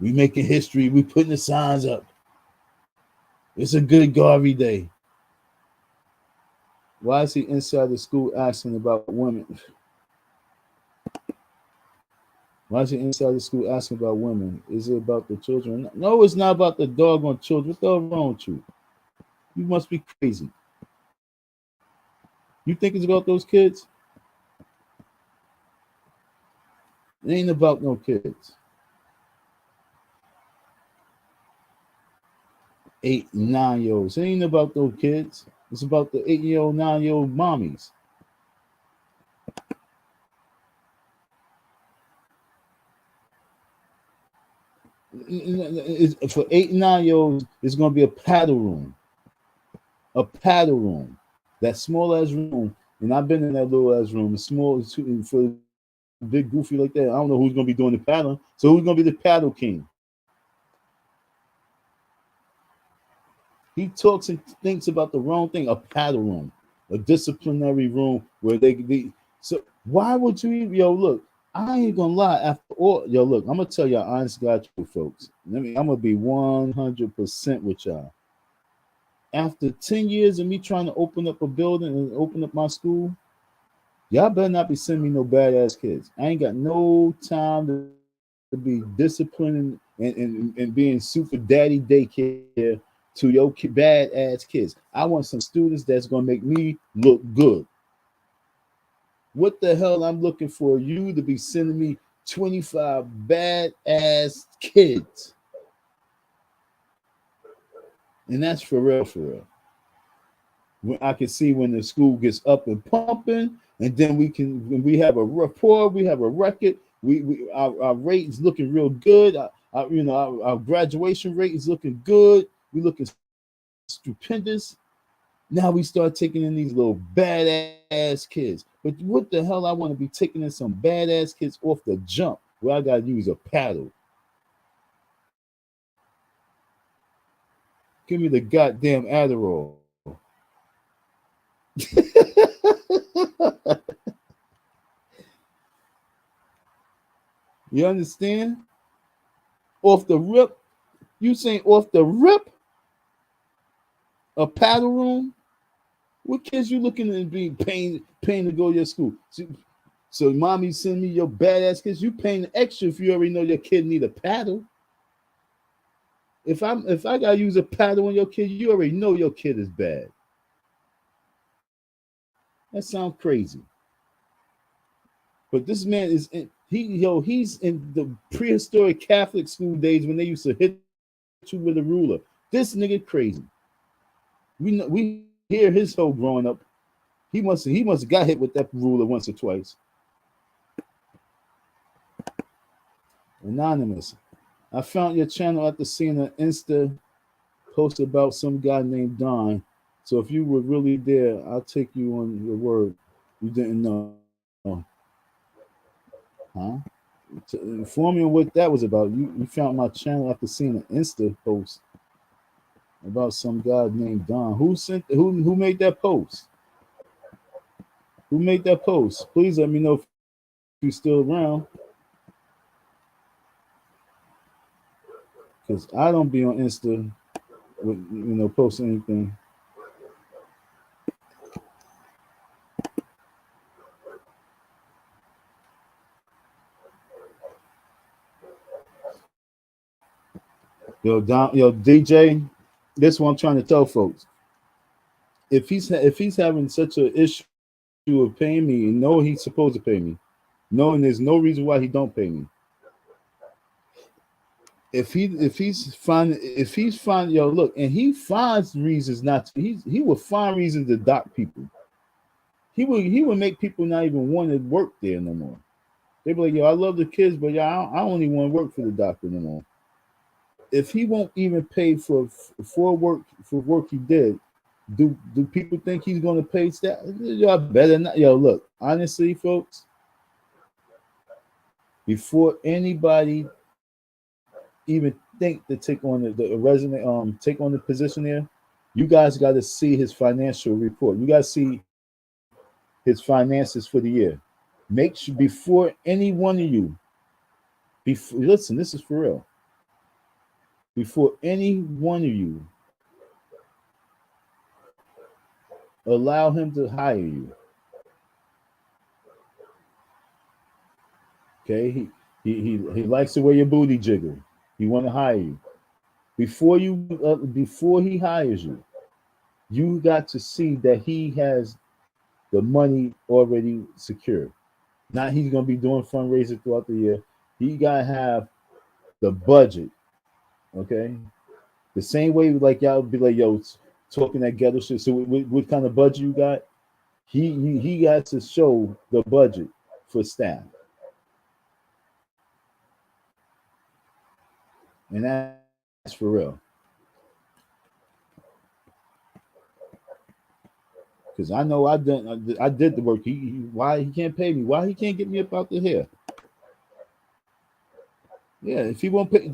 We making history. We putting the signs up. It's a good Garvey day. Why is he inside the school asking about women? Why is he inside the school asking about women? Is it about the children? No, it's not about the doggone children. What's the wrong with you? You must be crazy. You think it's about those kids? It ain't about no kids. 8 and 9-year-olds. It ain't about those kids. It's about the 8-year-old, 9-year-old mommies. For 8 and 9-year-olds, it's going to be a paddle room. A paddle room. That small ass room. And I've been in that little ass room. It's small for big goofy like that. I don't know who's going to be doing the paddling. So who's going to be the paddle king? He talks and thinks about the wrong thing. A paddle room, a disciplinary room where they so why would you even, look, I ain't gonna lie, after all, look, I'm gonna tell y'all honest God truth, folks. I'm gonna be 100% with y'all. After 10 years of me trying to open up a building and open up my school, y'all better not be sending me no badass kids. I ain't got no time to be disciplining and being super daddy daycare to your bad ass kids. I want some students that's gonna make me look good. What the hell I'm looking for you to be sending me 25 bad ass kids? And that's for real, for real. When I can see when the school gets up and pumping, and then we have a rapport, we have a record, our rate is looking real good. Our graduation rate is looking good. We looking stupendous. Now we start taking in these little badass kids. But what the hell? I want to be taking in some badass kids off the jump where I gotta use a paddle. Give me the goddamn Adderall. You understand? Off the rip. You saying off the rip? A paddle room? What kids you looking at being paying to go to your school? So mommy send me your badass kids. You paying extra if you already know your kid need a paddle. If I gotta use a paddle on your kid, you already know your kid is bad. That sounds crazy. But this man is he's in the prehistoric Catholic school days when they used to hit you with a ruler. This nigga crazy. We hear his whole growing up. He must have got hit with that ruler once or twice. Anonymous. I found your channel after seeing an Insta post about some guy named Don. So if you were really there, I'll take you on your word. You didn't know. Huh? To inform me on what that was about. You found my channel after seeing an Insta post about some guy named Don. Who made that post? Who made that post? Please let me know if you're still around. Because I don't be on Insta post anything. DJ, this is what I'm trying to tell folks. If he's having such an issue of paying me, and know he's supposed to pay me, knowing there's no reason why he don't pay me. If he's fine, look, and he finds reasons not to. He will find reasons to dock people. He would make people not even want to work there no more. They be like, I love the kids, but I don't even want to work for the doctor no more. If he won't even pay for work he did, do people think he's going to pay staff? Y'all better not. Look, honestly, folks, before anybody even think to take on the resume, take on the position there, you guys got to see his financial report. You got to see his finances for the year. Make sure before any one of you, listen, this is for real. Before any one of you allow him to hire you, okay? He likes the way your booty jiggle. He want to hire you. Before he hires you, you got to see that he has the money already secured. Not he's gonna be doing fundraising throughout the year. He gotta have the budget. Okay, the same way like y'all be like, talking that ghetto shit. So what kind of budget you got? He got to show the budget for staff, and that's for real. Because I know I did the work. Why he can't pay me? Why he can't get me up out the hair? Yeah, if he won't pay,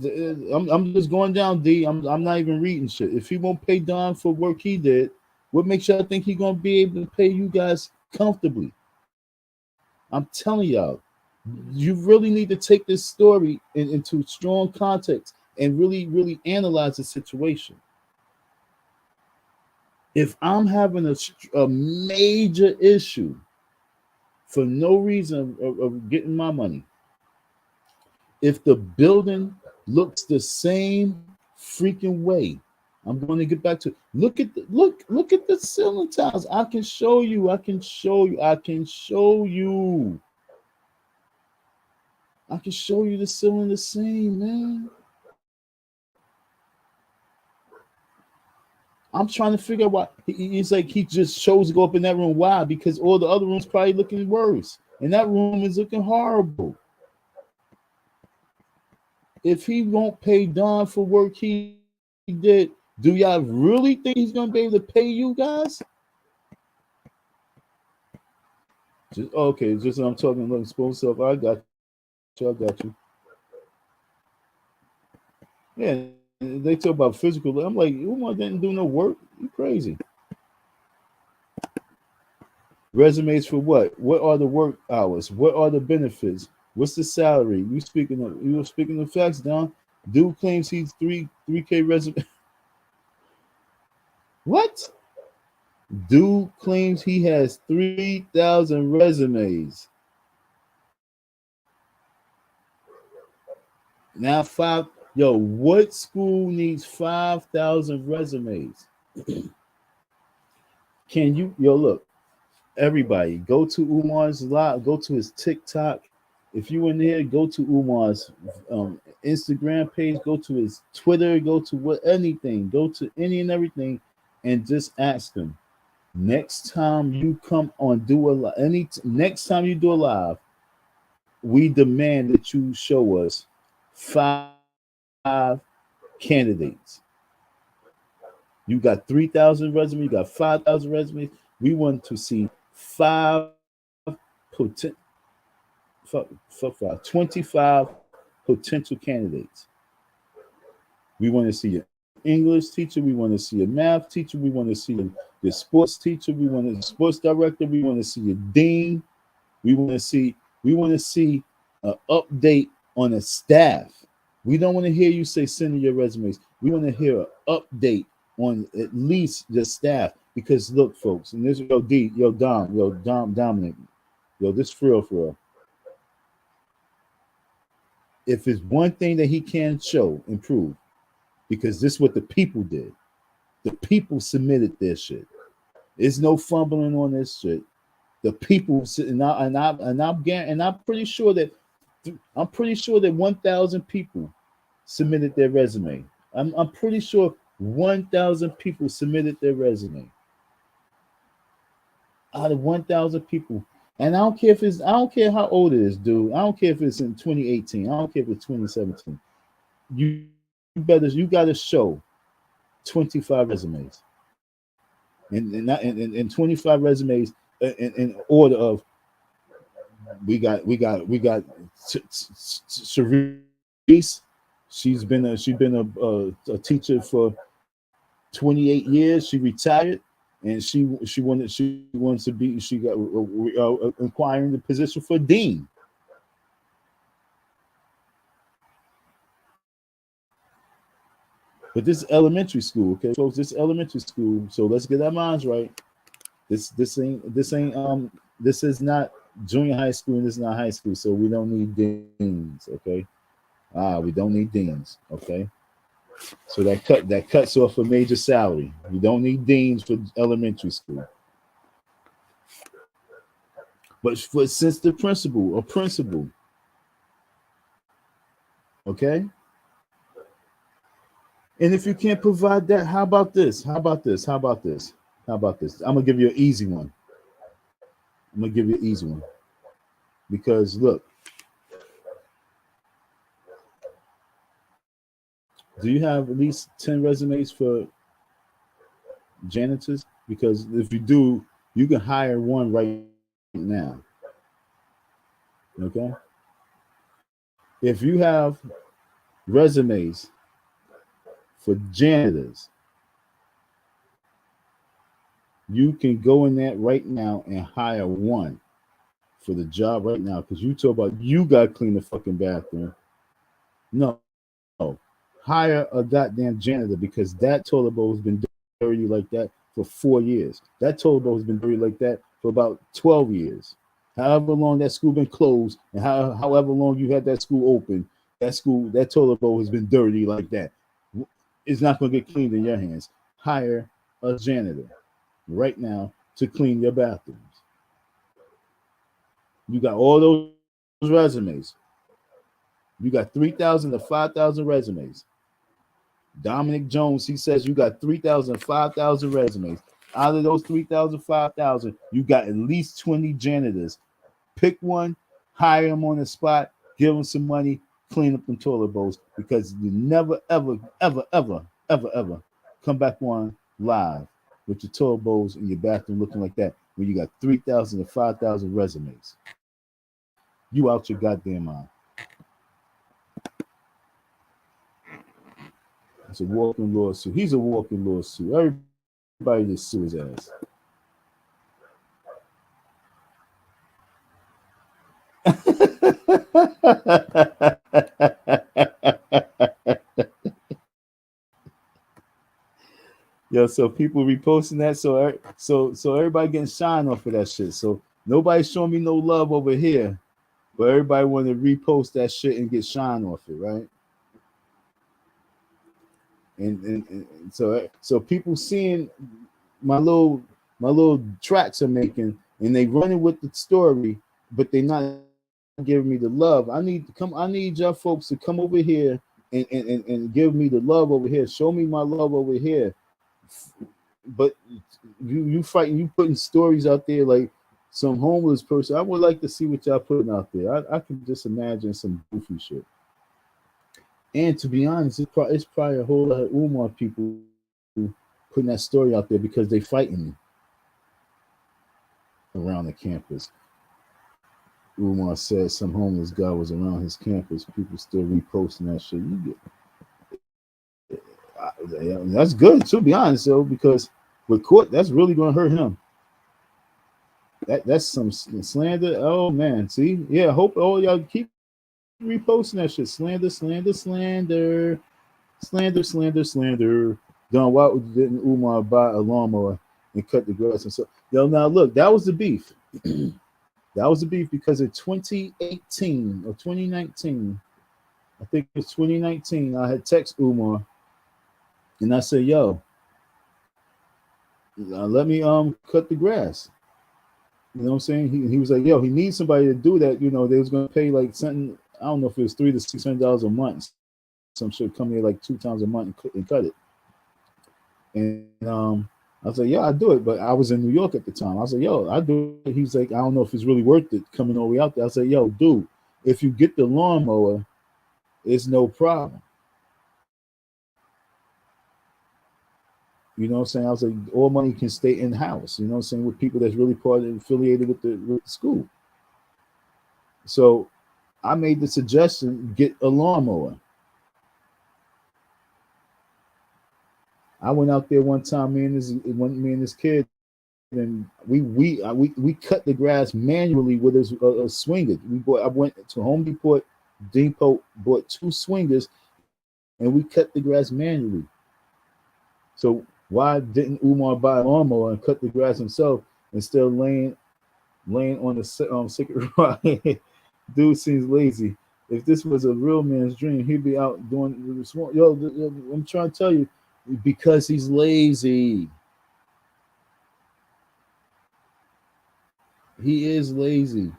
I'm just going down, D. I'm not even reading shit. If he won't pay Don for work he did, what makes y'all think he's gonna be able to pay you guys comfortably? I'm telling y'all, you really need to take this story into strong context and really, really analyze the situation. If I'm having a major issue for no reason of getting my money, if the building looks the same freaking way, I'm going to get back to look at the ceiling tiles. I can show you the ceiling the same, man. I'm trying to figure out why he's like he just chose to go up in that room. Why? Because all the other rooms probably looking worse, and that room is looking horrible. If he won't pay Don for work he did, do y'all really think he's gonna be able to pay you guys? Just I'm talking about exposed self. I got you. Yeah, they talk about physical. I'm like, Umar didn't do no work. You crazy. Resumes for what? What are the work hours? What are the benefits? What's the salary? You were speaking of facts, Don. Dude claims he's 3K resume. What? Dude claims he has 3,000 resumes. Now what school needs 5,000 resumes? Can you look? Everybody, go to Umar's live. Go to his TikTok. If you in there, go to Umar's Instagram page. Go to his Twitter. Go to anything. Go to any and everything, and just ask him. Next time you come on, next time you do a live, we demand that you show us 5 candidates. You got 3,000 resumes. You got 5,000 resumes. We want to see 25 potential candidates. We want to see an English teacher. We want to see a math teacher. We want to see the sports teacher. We want a sports director. We want to see a dean. We want to see an update on a staff. We don't want to hear you say send in your resumes. We want to hear an update on at least the staff. Because look, folks, and this Dominic, this for real. If it's one thing that he can show and prove, because this is what the people did. The people submitted their shit. There's no fumbling on this shit. The people, and I'm pretty sure that 1,000 people submitted their resume. I'm pretty sure 1,000 people submitted their resume. Out of 1,000 people, and I don't care how old it is, dude. I don't care if it's in 2018. I don't care if it's 2017. You got to show 25 resumes, and 25 resumes in order of we got Sharice. She's been a teacher for 28 years. She retired, and she wants to be. She got inquiring the position for dean. But this is elementary school, okay, folks. This is elementary school. So let's get our minds right. This is not junior high school, and this is not high school. So we don't need deans, okay? We don't need deans, okay? So that cuts off a major salary. We don't need deans for elementary school. But for assistant principal or principal, okay? And if you can't provide that, how about this? I'm gonna give you an easy one. Because look, do you have at least 10 resumes for janitors? Because if you do, you can hire one right now. Okay? If you have resumes for janitors, you can go in that right now and hire one for the job right now. Because you talk about you got to clean the fucking bathroom. No. Hire a goddamn janitor, because that toilet bowl has been dirty like that for 4 years. That toilet bowl has been dirty like that for about 12 years. However long that school been closed, and however long you had that school open, that toilet bowl has been dirty like that. It's not going to get cleaned in your hands. Hire a janitor right now to clean your bathrooms. You got all those resumes. You got 3,000 to 5,000 resumes. Dominic Jones, he says you got 3,000 to 5,000 resumes. Out of those 3,000, 5,000, you got at least 20 janitors. Pick one, hire them on the spot, give them some money, clean up them toilet bowls, because you never, ever, ever, ever, ever, ever come back on live with your toilet bowls in your bathroom looking like that when you got 3,000 to 5,000 resumes. You out your goddamn mind. It's a walking lawsuit. He's a walking lawsuit. Everybody just sue his ass. Yo, so people reposting that, so everybody getting shine off of that shit. So nobody's showing me no love over here, but everybody want to repost that shit and get shine off it, right? And so people seeing my little tracks I'm making, and they running with the story, but they not giving me the love. I need y'all folks to come over here and give me the love over here. Show me my love over here. But you fighting, you putting stories out there like some homeless person. I would like to see what y'all putting out there. I can just imagine some goofy shit. And to be honest, it's probably a whole lot of Umar people putting that story out there because they fighting me around the campus. Umar said some homeless guy was around his campus. People still reposting that shit. That's good, to be honest, though, because with court, that's really going to hurt him. That's some slander. Oh man, see, yeah. Hope all y'all keep reposting that shit. Slander. Don, why didn't Umar buy a lawnmower and cut the grass and so? Yo, now look, that was the beef. That was the beef because in 2018 or 2019, I think it was 2019, I had text Umar and I said, "Yo, let me cut the grass." You know what I'm saying? He was like, "Yo, he needs somebody to do that." You know, they was gonna pay like something. I don't know if it was $300 to $600 a month. Some shit come here like 2 times a month and cut it. And I was like, "Yeah, I do it," but I was in New York at the time. I was like, "Yo, I do it." He's like, "I don't know if it's really worth it coming all the way out there." I said, "Yo, dude, if you get the lawnmower, it's no problem." You know what I'm saying? I was like, all money can stay in house. You know what I'm saying? With people that's really part of, affiliated with the school. So I made the suggestion: get a lawnmower. I went out there one time, me and this kid, and we cut the grass manually with a swinger. I went to Home Depot, bought 2 swingers, and we cut the grass manually. So why didn't Umar buy a lawnmower and cut the grass himself instead of laying on the sacred rock? Dude seems lazy. If this was a real man's dream, he'd be out doing the small. Yo, I'm trying to tell you, because he's lazy. He is lazy.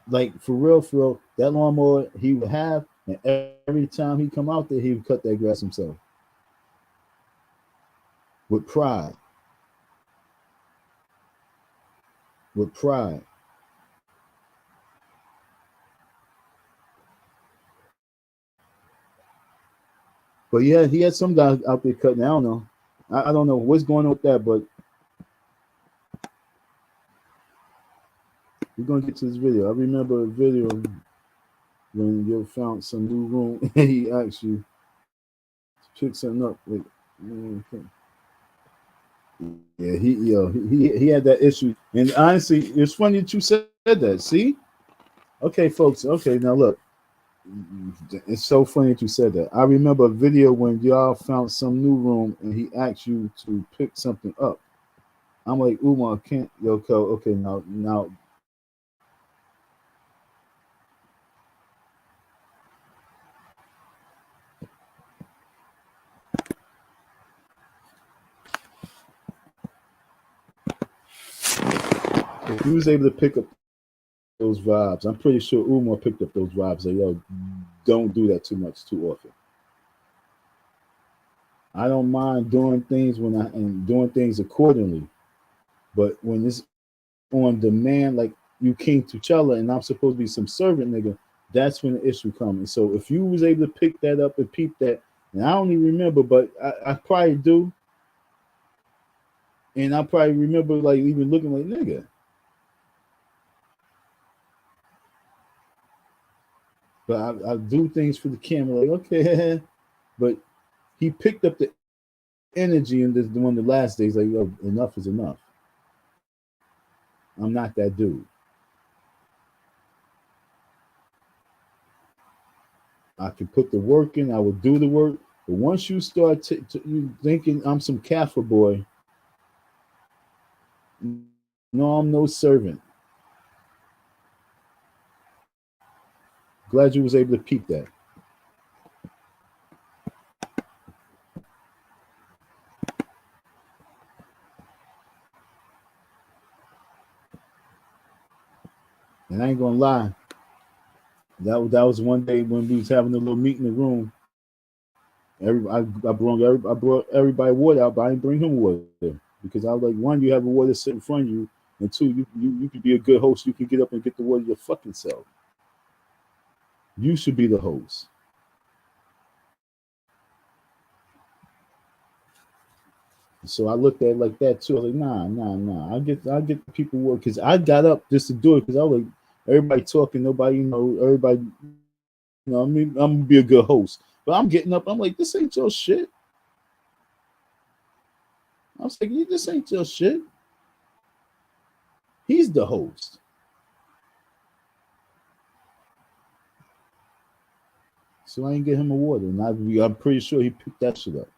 Like for real, that lawnmower he would have, and every time he come out there, he would cut that grass himself with pride. With pride. But yeah, he had some guys out there cutting. I don't know. I don't know what's going on with that, but we're gonna get to this video. I remember a video when you found some new room and he asked you to pick something up. Like, yeah, he had that issue. And honestly, it's funny that you said that. See? Okay, folks. Okay, now look. It's so funny that you said that. I remember a video when y'all found some new room and he asked you to pick something up. I'm like, Umar, can't okay, now if you was able to pick up those vibes, I'm pretty sure Umar picked up those vibes. Like, yo, don't do that too often. I don't mind doing things and doing things accordingly, but when it's on demand, like you King T'Challa and I'm supposed to be some servant nigga, that's when the issue comes. And so if you was able to pick that up and peep that, and I don't even remember, but I probably do, and I probably remember like even looking like nigga. But I do things for the camera, like okay, but he picked up the energy in this one of the last days, like yo, enough is enough. I'm not that dude. I could put the work in, I would do the work, but once you start you thinking I'm some Kaffir boy, no, I'm no servant. Glad you was able to peep that. And I ain't gonna lie, that was one day when we was having a little meet in the room. I brought everybody water out, but I didn't bring him water because I was like, one, you have a water sit in front of you, and two, you could be a good host. You can get up and get the water your fucking self. You should be the host. So I looked at it like that too. I was like, nah. I'll get the people water because I got up just to do it because I was like, everybody talking, nobody, everybody, I mean, I'm gonna be a good host. But I'm getting up, I'm like, this ain't your shit. I was like, this ain't your shit. He's the host. So I ain't get him a water. And I'm pretty sure he picked that shit up.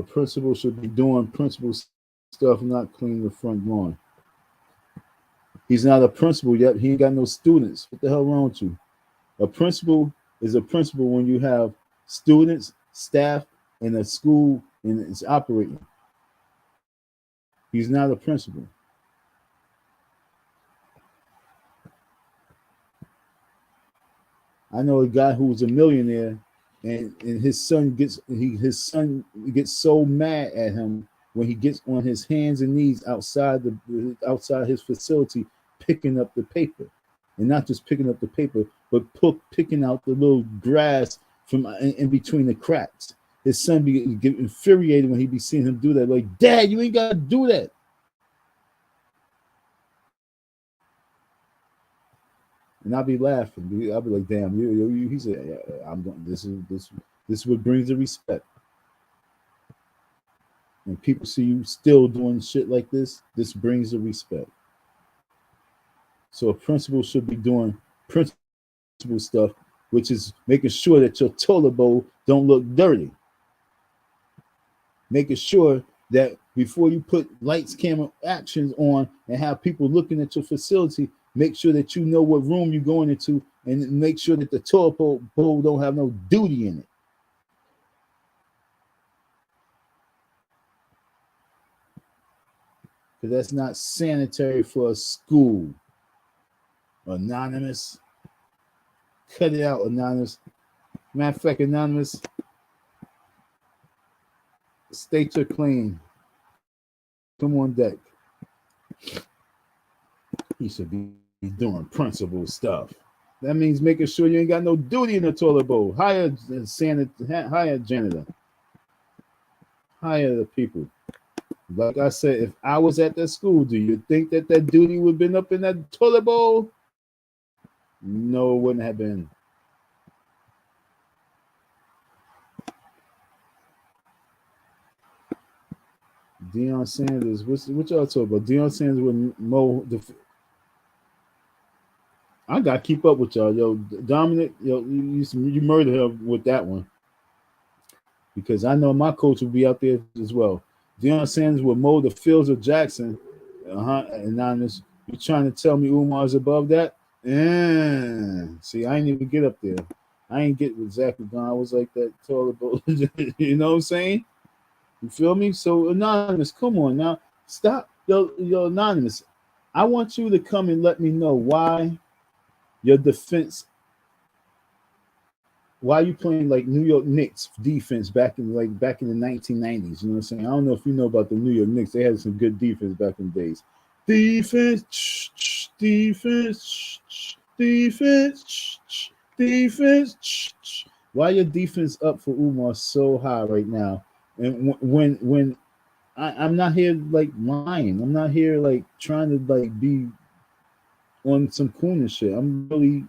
A principal should be doing principal stuff, not cleaning the front lawn. He's not a principal yet. He ain't got no students. What the hell wrong with you? A principal is a principal when you have students, staff, and a school and it's operating. He's not a principal. I know a guy who was a millionaire, and his son gets so mad at him when he gets on his hands and knees outside his facility picking up the paper, and not just picking up the paper, but picking out the little grass from in between the cracks. His son get infuriated when he be seeing him do that. Like, Dad, you ain't gotta do that. And I'll be laughing. I'll be like, damn, you. He said, I'm going. This is what brings the respect. When people see you still doing shit like this brings the respect. So a principal should be doing principal stuff, which is making sure that your toilet bowl don't look dirty. Making sure that before you put lights, camera, actions on and have people looking at your facility, make sure that you know what room you're going into and make sure that the toilet bowl don't have no duty in it. Because that's not sanitary for a school. Anonymous. Cut it out, Anonymous. Matter of fact, Anonymous, state your claim. Come on deck. He should be doing principal stuff. That means making sure you ain't got no duty in the toilet bowl. Hire janitor. Hire the people. Like I said, if I was at that school, do you think that duty would have been up in that toilet bowl? No, it wouldn't have been. Deion Sanders, what y'all talking about? Deion Sanders with Mo. I gotta keep up with y'all, yo. Dominic, yo, you murder him with that one because I know my coach will be out there as well. Deion Sanders will mow the fields of Jackson. Anonymous, you trying to tell me Umar's above that? See, I ain't even get up there. I ain't get with Zach McDonald. I was like that toilet bowl. You know what I'm saying? You feel me? So Anonymous, come on now. Stop. Yo, Anonymous, I want you to come and let me know why your defense, why you playing like New York Knicks defense back in the 1990s. You know what I'm saying? I don't know if you know about the New York Knicks. They had some good defense back in the days. Defense. Why your defense up for Umar so high right now? And when I'm not here like lying, I'm not here like trying to like be on some coon and shit. I'm really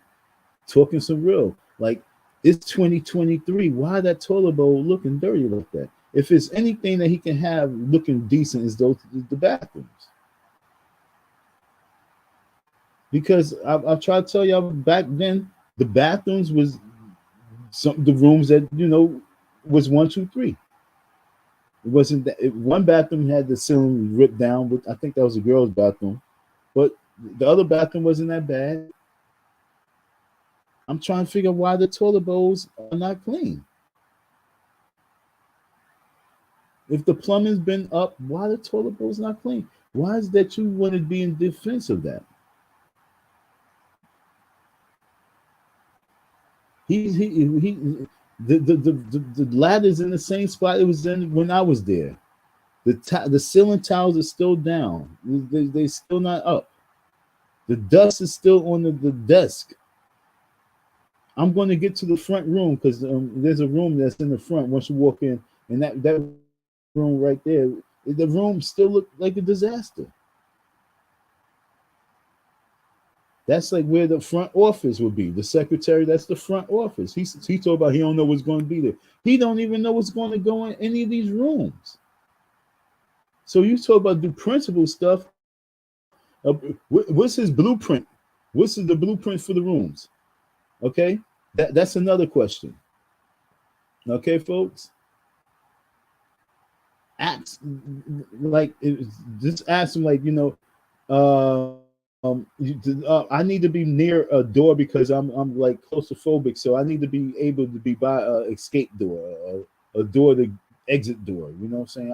talking some real. Like, it's 2023. Why that toilet bowl looking dirty like that? If it's anything that he can have looking decent, is the bathrooms. Because I've tried to tell y'all back then, the bathrooms was the rooms that was 1, 2, 3. It wasn't that one bathroom had the ceiling ripped down, but I think that was a girl's bathroom. But the other bathroom wasn't that bad. I'm trying to figure out why the toilet bowls are not clean. If the plumbing's been up, why the toilet bowl's not clean? Why is that you want to be in defense of that? The ladder's in the same spot it was in when I was there. The ceiling tiles are still down. They still not up. The dust is still on the desk. I'm going to get to the front room because there's a room that's in the front once you walk in, and that room right there, the room still looked like a disaster. That's like where the front office would be. The secretary, that's the front office. He talked about he don't know what's going to be there. He don't even know what's going to go in any of these rooms. So you talk about the principal stuff. What's his blueprint? What's the blueprint for the rooms? Okay, that's another question. Okay, folks. Ask like just ask them like, I need to be near a door because I'm like claustrophobic, so I need to be able to be by a escape door, a door to exit door. You know what I'm saying?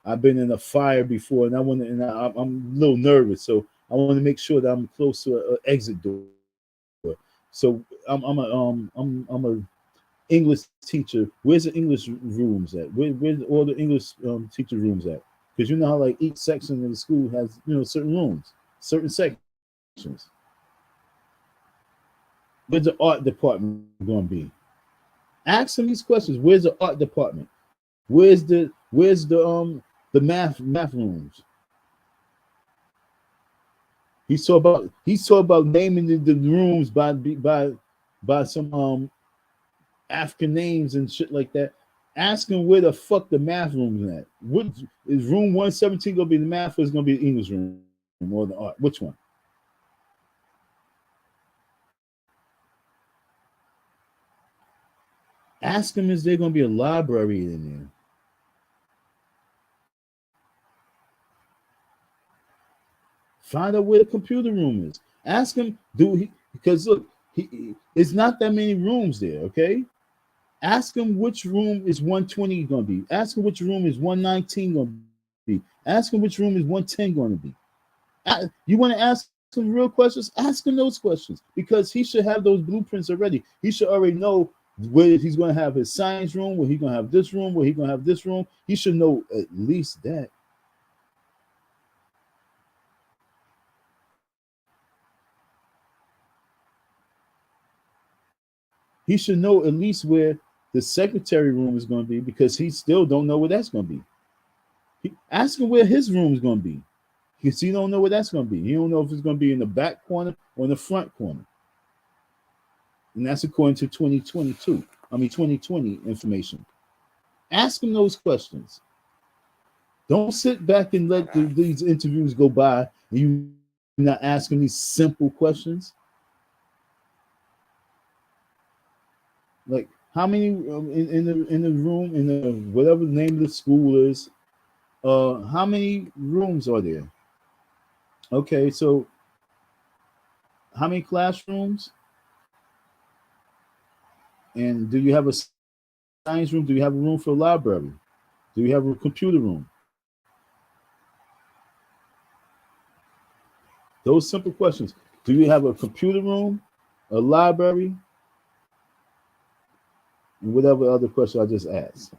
I've been in a fire before, and I want to, and I'm a little nervous, so I want to make sure that I'm close to an exit door. So I'm a English teacher. Where's the English rooms at? Where's all the English teacher rooms at? Because you know how like each section of the school has certain rooms, certain sections. Where's the art department going to be? Ask them these questions. Where's the art department? Where's the math rooms? He saw about naming the rooms by some African names and shit like that. Ask him where the fuck the math room is at. What is room 117 gonna be the math, or is gonna be the English room or the art? Which one? Ask him, is there gonna be a library in there? Find out where the computer room is. Ask him, because look, it's not that many rooms there, okay? Ask him which room is 120 going to be. Ask him which room is 119 going to be. Ask him which room is 110 going to be. You want to ask him real questions? Ask him those questions, because he should have those blueprints already. He should already know where he's going to have his science room, where he's going to have this room, where he's going to have this room. He should know at least that. He should know at least where the secretary room is going to be, because he still don't know where that's going to be. Ask him where his room is going to be, because he don't know where that's going to be. He don't know if it's going to be in the back corner or in the front corner. And that's according to 2020 information. Ask him those questions. Don't sit back and let these interviews go by and you not asking these simple questions. Like, how many in the room, in the whatever the name of the school is, how many rooms are there? Okay, so how many classrooms? And do you have a science room? Do you have a room for a library? Do you have a computer room? Those simple questions. Do you have a computer room, a library, and whatever other question I just asked?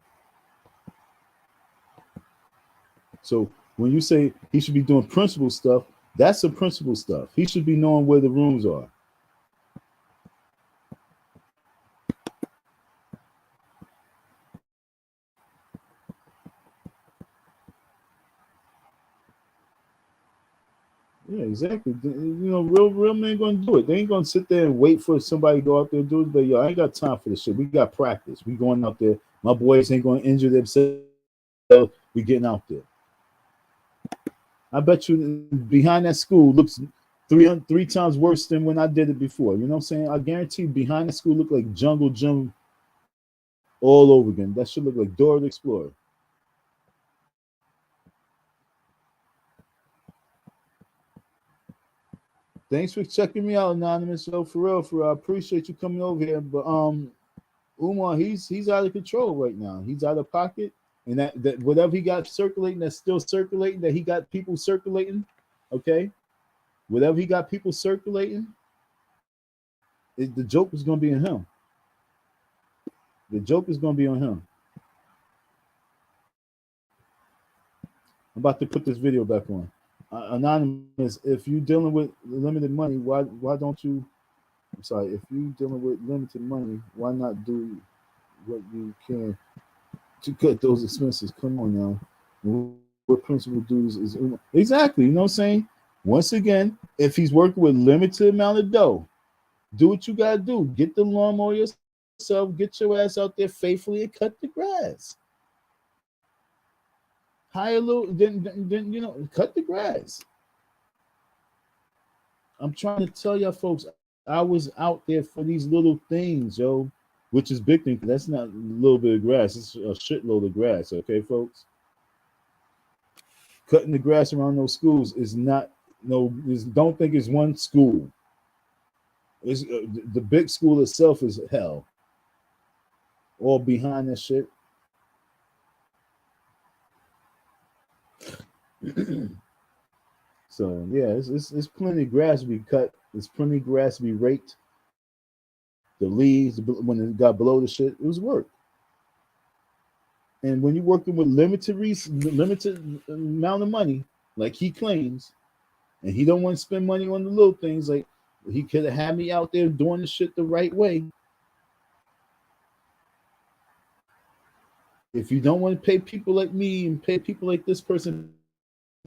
So when you say he should be doing principal stuff, that's the principal stuff. He should be knowing where the rooms are. Yeah, exactly. Real men gonna do it. They ain't gonna sit there and wait for somebody to go out there and do it. But yo, I ain't got time for this shit. We got practice. We going out there. My boys ain't gonna injure themselves. We getting out there. I bet you behind that school looks three times worse than when I did it before. You know what I'm saying? I guarantee behind the school look like jungle gym all over again. That should look like Dora the Explorer. Thanks for checking me out, Anonymous. So for real, I appreciate you coming over here. But Umar, he's out of control right now. He's out of pocket, and that whatever he got circulating, that's still circulating. That he got people circulating, okay. Whatever he got people circulating, the joke is gonna be on him. The joke is gonna be on him. I'm about to put this video back on. Anonymous, if you're dealing with limited money, why don't you? I'm sorry. If you're dealing with limited money, why not do what you can to cut those expenses? Come on now. What principal duties is exactly? You know what I'm saying? Once again, if he's working with limited amount of dough, do what you gotta do. Get the lawnmower yourself. Get your ass out there faithfully and cut the grass. Hire a little, then cut the grass. I'm trying to tell y'all folks, I was out there for these little things, yo, which is big thing. That's not a little bit of grass. It's a shitload of grass, okay, folks? cutting the grass around those schools is not don't think it's one school. It's, the big school itself is hell. All behind that shit. So yeah, it's plenty of grass to be cut. There's plenty of grass to be raked. The leaves, when it got below the shit, it was work. And when you're working with limited amount of money, like he claims, and he don't want to spend money on the little things, like he could have had me out there doing the shit the right way. If you don't want to pay people like me and pay people like this person,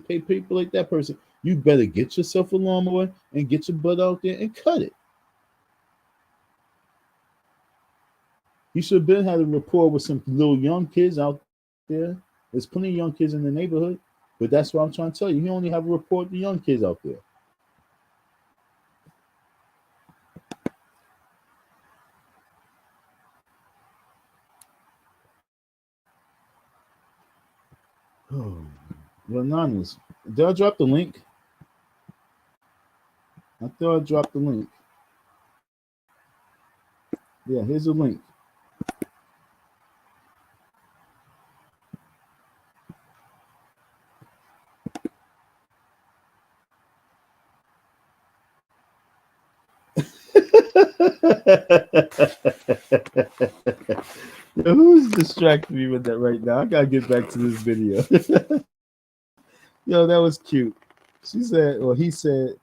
pay people like that person, you better get yourself a lawnmower and get your butt out there and cut it. You should have been had a rapport with some little young kids out there. There's plenty of young kids in the neighborhood, but that's what I'm trying to tell you. You only have a rapport with the young kids out there. Oh, anonymous. Did I drop the link? I thought I dropped the link. Yeah, here's the link. Who's distracting me with that right now? I gotta get back to this video. Yo, that was cute. She said, or he said,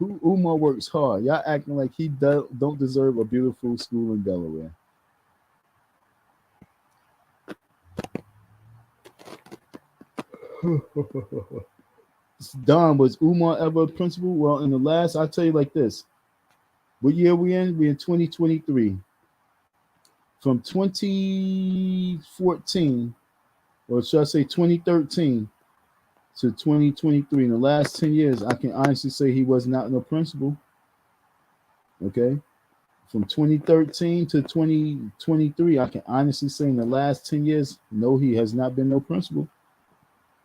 Umar works hard. Y'all acting like he don't deserve a beautiful school in Delaware. Don, was Umar ever a principal? Well, in the last, I'll tell you like this. What year we in? We in 2023. From 2014, or should I say 2013 to 2023, in the last 10 years, I can honestly say he was not no principal. Okay? From 2013 to 2023, I can honestly say in the last 10 years, no, he has not been no principal.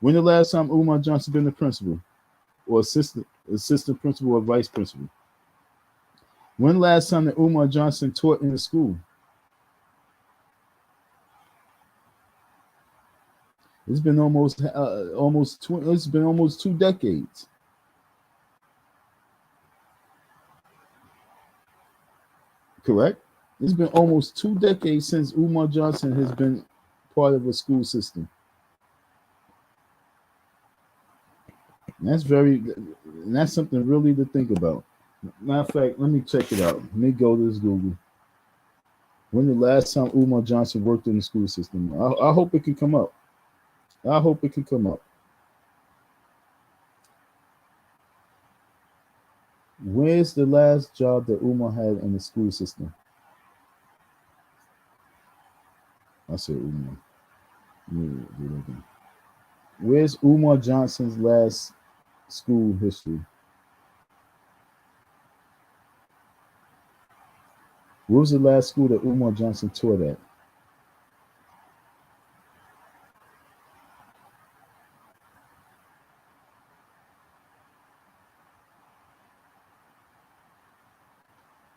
When the last time Umar Johnson been the principal? Or assistant principal or vice principal? When last time that Umar Johnson taught in the school? It's been almost 2 decades. Correct? It's been almost 2 decades since Umar Johnson has been part of a school system. And that's something really to think about. Matter of fact, let me check it out. Let me go to this Google. When the last time Umar Johnson worked in the school system? I hope it can come up. I hope it can come up. Where's the last job that Umar had in the school system? I said Umar. Where's Umar Johnson's last school history? What was the last school that Umar Johnson taught at?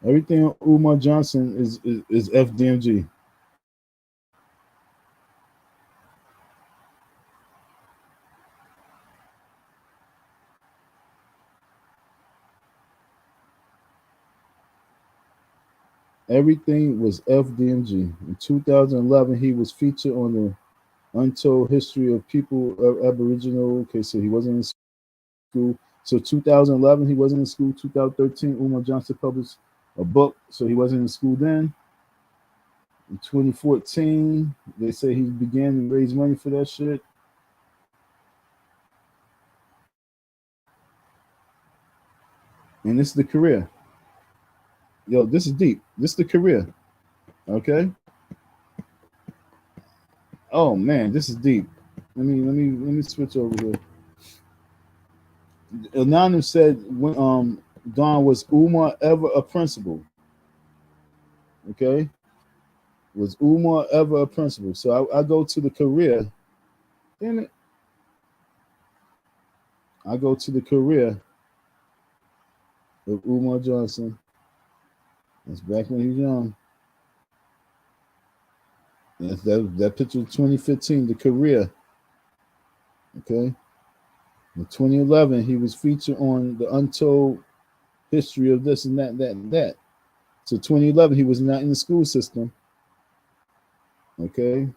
Everything on Umar Johnson is FDMG. Everything was FDMG. In 2011, he was featured on the Untold History of People of Aboriginal. Okay, so he wasn't in school. So 2011, he wasn't in school. 2013, Umar Johnson published a book, so he wasn't in school then. In 2014, they say he began to raise money for that shit. And this is the career. Yo, this is deep. This is the career. Okay. Oh man, this is deep. Let me switch over here. Anonymous said, when Don, was Umar ever a principal? Okay. Was Umar ever a principal? So I go to the career. Damn it. I go to the career of Umar Johnson. That's back when he was young. That's that picture of 2015, the career. Okay. In 2011, he was featured on the Untold History of This and That, That, and That. So 2011, he was not in the school system. Okay.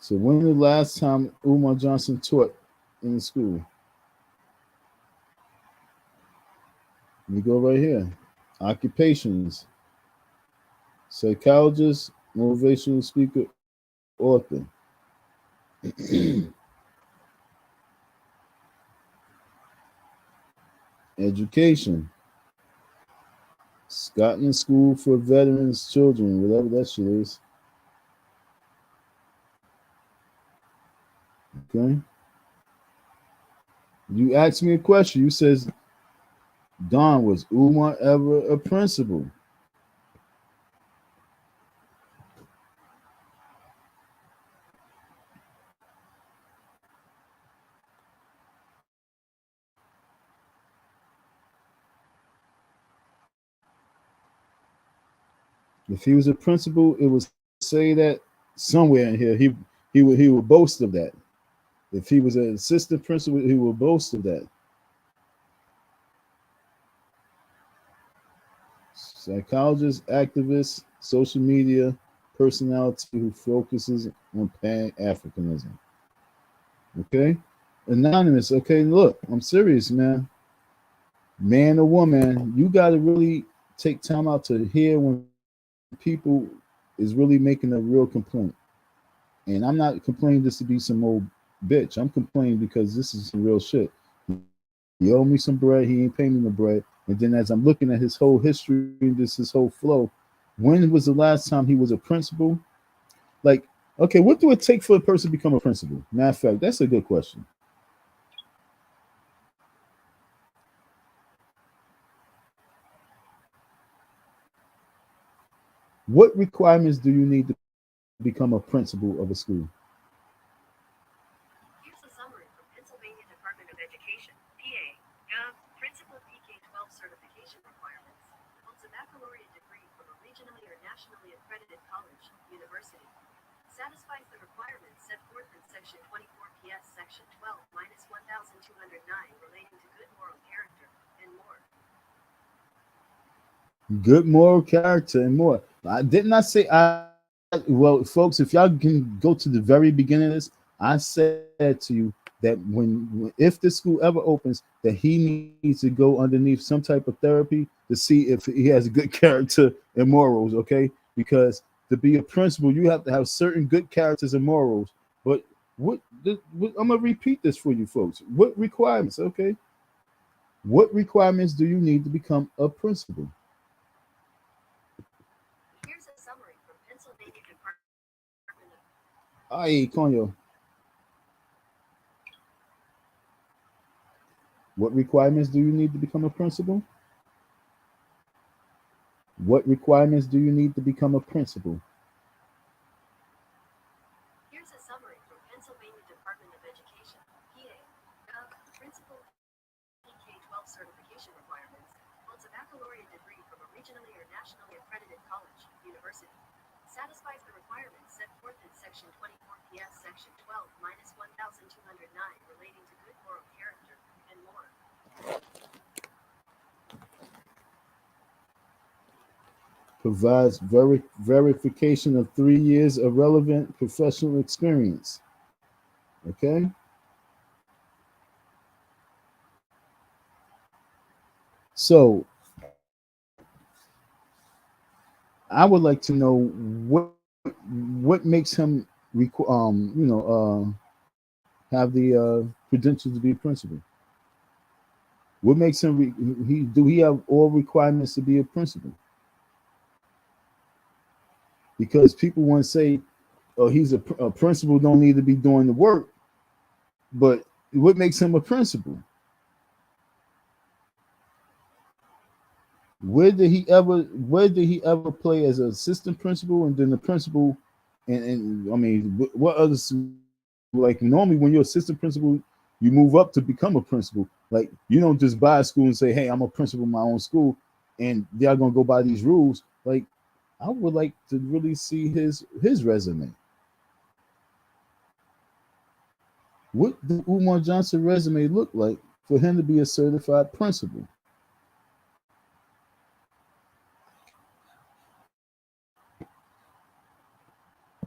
So when the last time Umar Johnson taught in the school? We go right here. Occupations. Psychologist, motivational speaker, author. Education. Scotland School for Veterans Children, whatever that shit is. Okay. You asked me a question. You says, Don, was Umar ever a principal? If he was a principal, it would say that somewhere in here. He would boast of that. If he was an assistant principal, he would boast of that. Psychologist, activist, social media personality who focuses on Pan-Africanism. Okay? Anonymous. Okay, look, I'm serious, man. Man or woman, you got to really take time out to hear when people is really making a real complaint. And I'm not complaining just to be some old bitch. I'm complaining because this is some real shit. He owed me some bread. He ain't paying me no bread. And then as I'm looking at his whole history, his whole flow, when was the last time he was a principal? Like, okay, what do it take for a person to become a principal? Matter of fact, that's a good question. What requirements do you need to become a principal of a school? Here's a summary from Pennsylvania Department of Education, PA, Gov, Principal PK-12 certification requirements. Holds a baccalaureate degree from a regionally or nationally accredited college, university. Satisfies the requirements set forth in Section 24 PS Section 12-1209 relating to good moral character, and more. Good moral character and more. I did not say well, folks, if y'all can go to the very beginning of this, I said to you that if the school ever opens, that he needs to go underneath some type of therapy to see if he has a good character and morals, okay? Because to be a principal, you have to have certain good characters and morals. But I'm gonna repeat this for you folks. What requirements, okay? What requirements do you need to become a principal? Here's a summary from Pennsylvania Department of... Ay, coño. What requirements do you need to become a principal? What requirements do you need to become a principal? Here's a summary from Pennsylvania Department of Education, PA, Gov, Principal PK-12 certification requirements. Holds a baccalaureate degree from a regionally or nationally accredited college, university. Satisfies the requirements set forth in Section 24 PS Section 12-1209 relating to good moral character, and more. Provides verification of 3 years of relevant professional experience. Okay? So, I would like to know what makes him have the credentials to be a principal. What makes him do he have all requirements to be a principal? Because people want to say, oh, he's a principal, don't need to be doing the work. But what makes him a principal? Where did he ever play as an assistant principal and then the principal And I mean, what others, like normally when you're assistant principal, you move up to become a principal. Like you don't just buy a school and say, "Hey, I'm a principal in my own school," and they're gonna go by these rules. Like I would like to really see his resume. What the Umar Johnson resume look like for him to be a certified principal?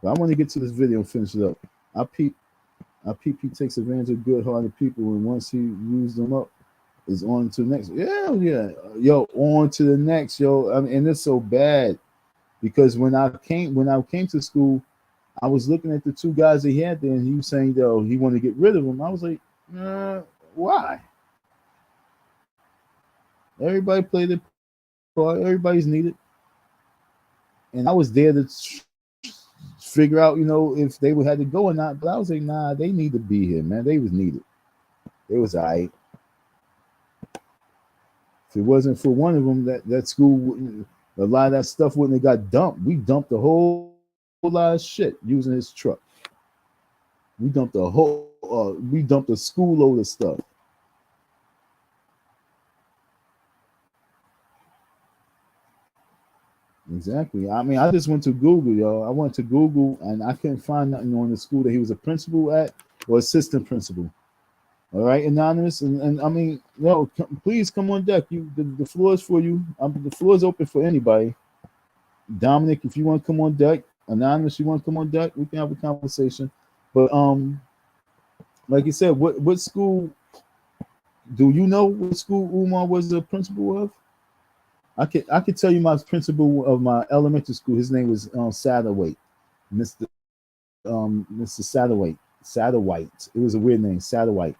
But I want to get to this video and finish it up. I peep he takes advantage of good-hearted people, and once he used them up, is on to the next. Yeah, yo, on to the next, yo. I mean, and it's so bad because when I came to school, I was looking at the two guys he had there, and he was saying, though, he wanted to get rid of them. I was like, why? Everybody played their part. Everybody's needed, and I was there to figure out, if they would have to go or not. But I was like, nah, they need to be here, man. They was needed. It was all right. If it wasn't for one of them, that school wouldn't. A lot of that stuff wouldn't have got dumped. We dumped a whole lot of shit using his truck. We dumped a school load of stuff. Exactly. I mean, I just went to Google, yo. I went to Google and I couldn't find nothing on the school that he was a principal at or assistant principal. All right, anonymous, and I mean, please come on deck. The floor is for you. The floor is open for anybody. Dominic, if you want to come on deck, anonymous, you want to come on deck, we can have a conversation. But like you said, what school do you know? What school Umar was the principal of? I could tell you my principal of my elementary school. His name was Satterwhite, Mr. Satterwhite. It was a weird name, Satterwhite.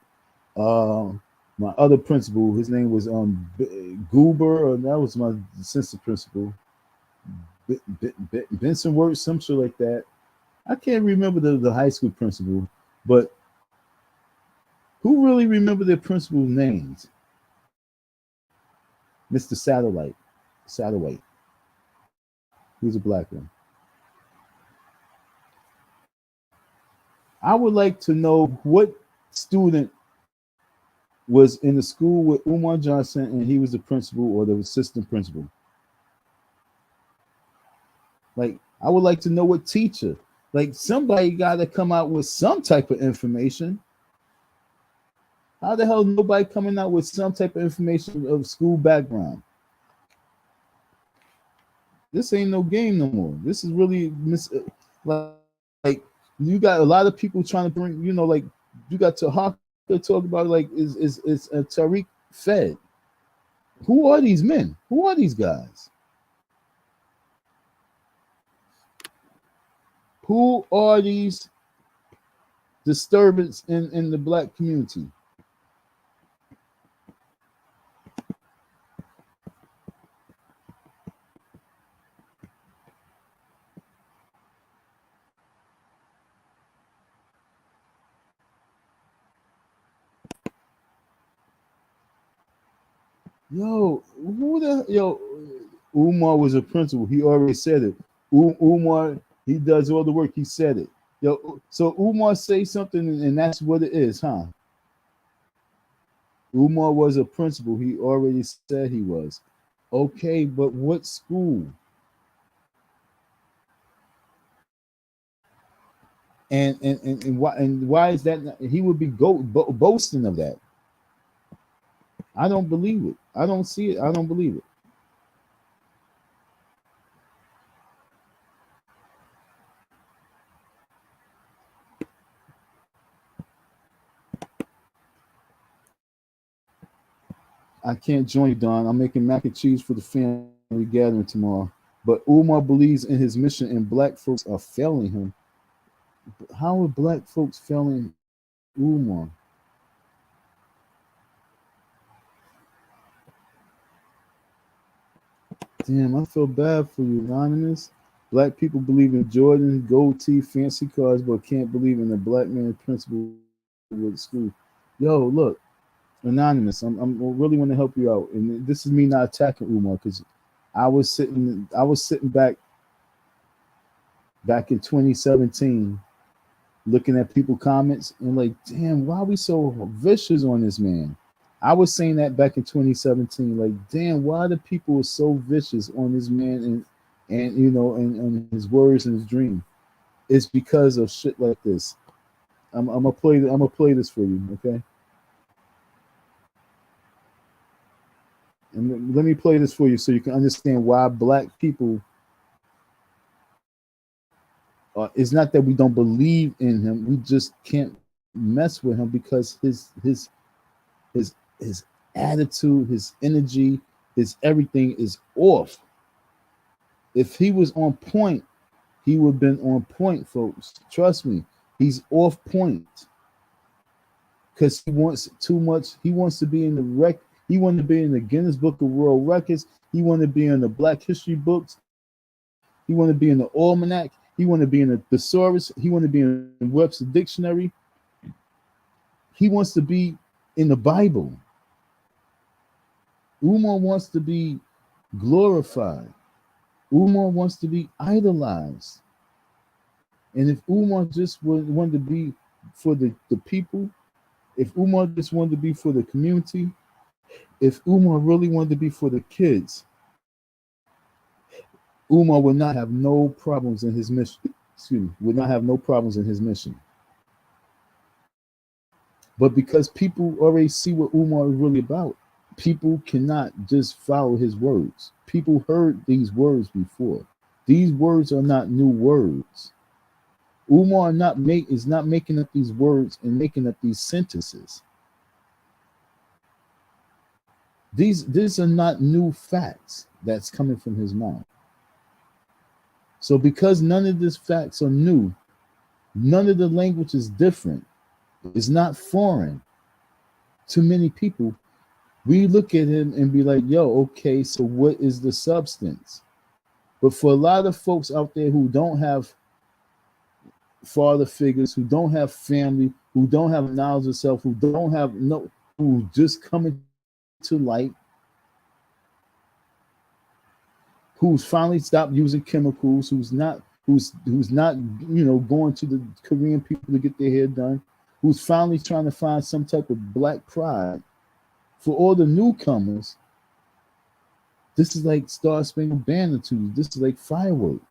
My other principal, his name was Goober, or that was my assistant principal. Benson Worth, some shit like that. I can't remember the high school principal, but who really remember their principal's names? Mr. Satterwhite. He was a black one. I would like to know what student was in the school with Umar Johnson and he was the principal or the assistant principal. Like, I would like to know what teacher. Like, somebody got to come out with some type of information. How the hell nobody coming out with some type of information of school background? This ain't no game no more. This is really like you got a lot of people trying to bring, like you got Tahaka talk about like is Tariq fed? Who are these men? Who are these guys? Who are these disturbance in the black community? Umar was a principal. He already said it. Umar, he does all the work. He said it. So Umar say something and that's what it is, huh? Umar was a principal. He already said he was. Okay, but what school? And why is that? He would be boasting of that. I don't believe it. I don't see it. I don't believe it. I can't join you, Don. I'm making mac and cheese for the family gathering tomorrow. But Umar believes in his mission and black folks are failing him. How are black folks failing Umar? Damn, I feel bad for you, Anonymous. Black people believe in Jordan, gold teeth, fancy cars, but can't believe in the black man principle with school. Yo, look, Anonymous, I'm really want to help you out, and this is me not attacking Umar because I was sitting back back in 2017, looking at people comments and like, damn, why are we so vicious on this man? I was saying that back in 2017, like, damn, why the people are so vicious on this man and you know and his words and his dream? It's because of shit like this. I'm gonna play this for you, okay? And let me play this for you so you can understand why black people. It's not that we don't believe in him; we just can't mess with him because his attitude, his energy, his everything is off. If he was on point, he would have been on point, folks. Trust me, he's off point because he wants too much. He wants to be in the rec. He wanted to be in the Guinness Book of World Records. He wanted to be in the Black History books. He wanted to be in the Almanac. He wanted to be in the thesaurus. He wanted to be in Webster Dictionary. He wants to be in the Bible. Umar wants to be glorified. Umar wants to be idolized. And if Umar just wanted to be for the people, if Umar just wanted to be for the community, if Umar really wanted to be for the kids, Umar would not have no problems in his mission. Excuse me, would not have no problems in his mission. But because people already see what Umar is really about, people cannot just follow his words. People heard these words before. These words are not new words. Umar is not making up these words and making up these sentences. These are not new facts that's coming from his mouth. So because none of these facts are new, none of the language is different, it's not foreign to many people, we look at him and be like, yo, okay, so what is the substance? But for a lot of folks out there who don't have father figures, who don't have family, who don't have knowledge of self, who just coming to light, who's finally stopped using chemicals, who's not going to the Korean people to get their hair done, who's finally trying to find some type of black pride. For all the newcomers, this is like Star Spangled Banner to you. This is like fireworks.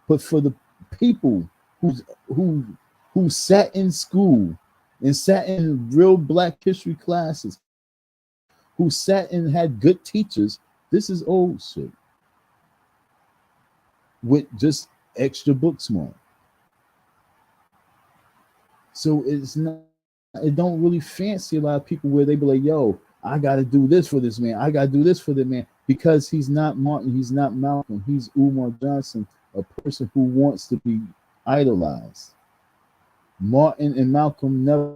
But for the people who sat in school and sat in real Black history classes, who sat and had good teachers, this is old shit with just extra book smart. So it don't really fancy a lot of people where they be like, yo, I got to do this for this man. I got to do this for the man, because he's not Martin. He's not Malcolm. He's Umar Johnson, a person who wants to be idolized. Martin and Malcolm never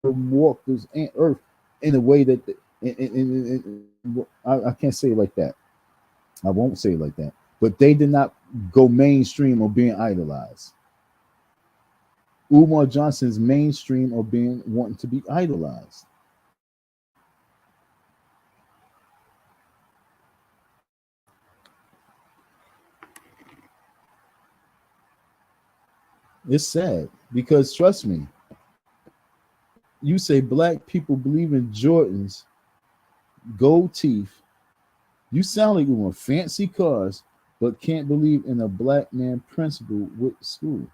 walked this earth in a way that I can't say it like that. I won't say it like that. But they did not go mainstream or being idolized. Umar Johnson's mainstream or wanting to be idolized. It's sad because, trust me, you say black people believe in Jordans, gold teeth. You sound like you want fancy cars, but can't believe in a black man principle with school.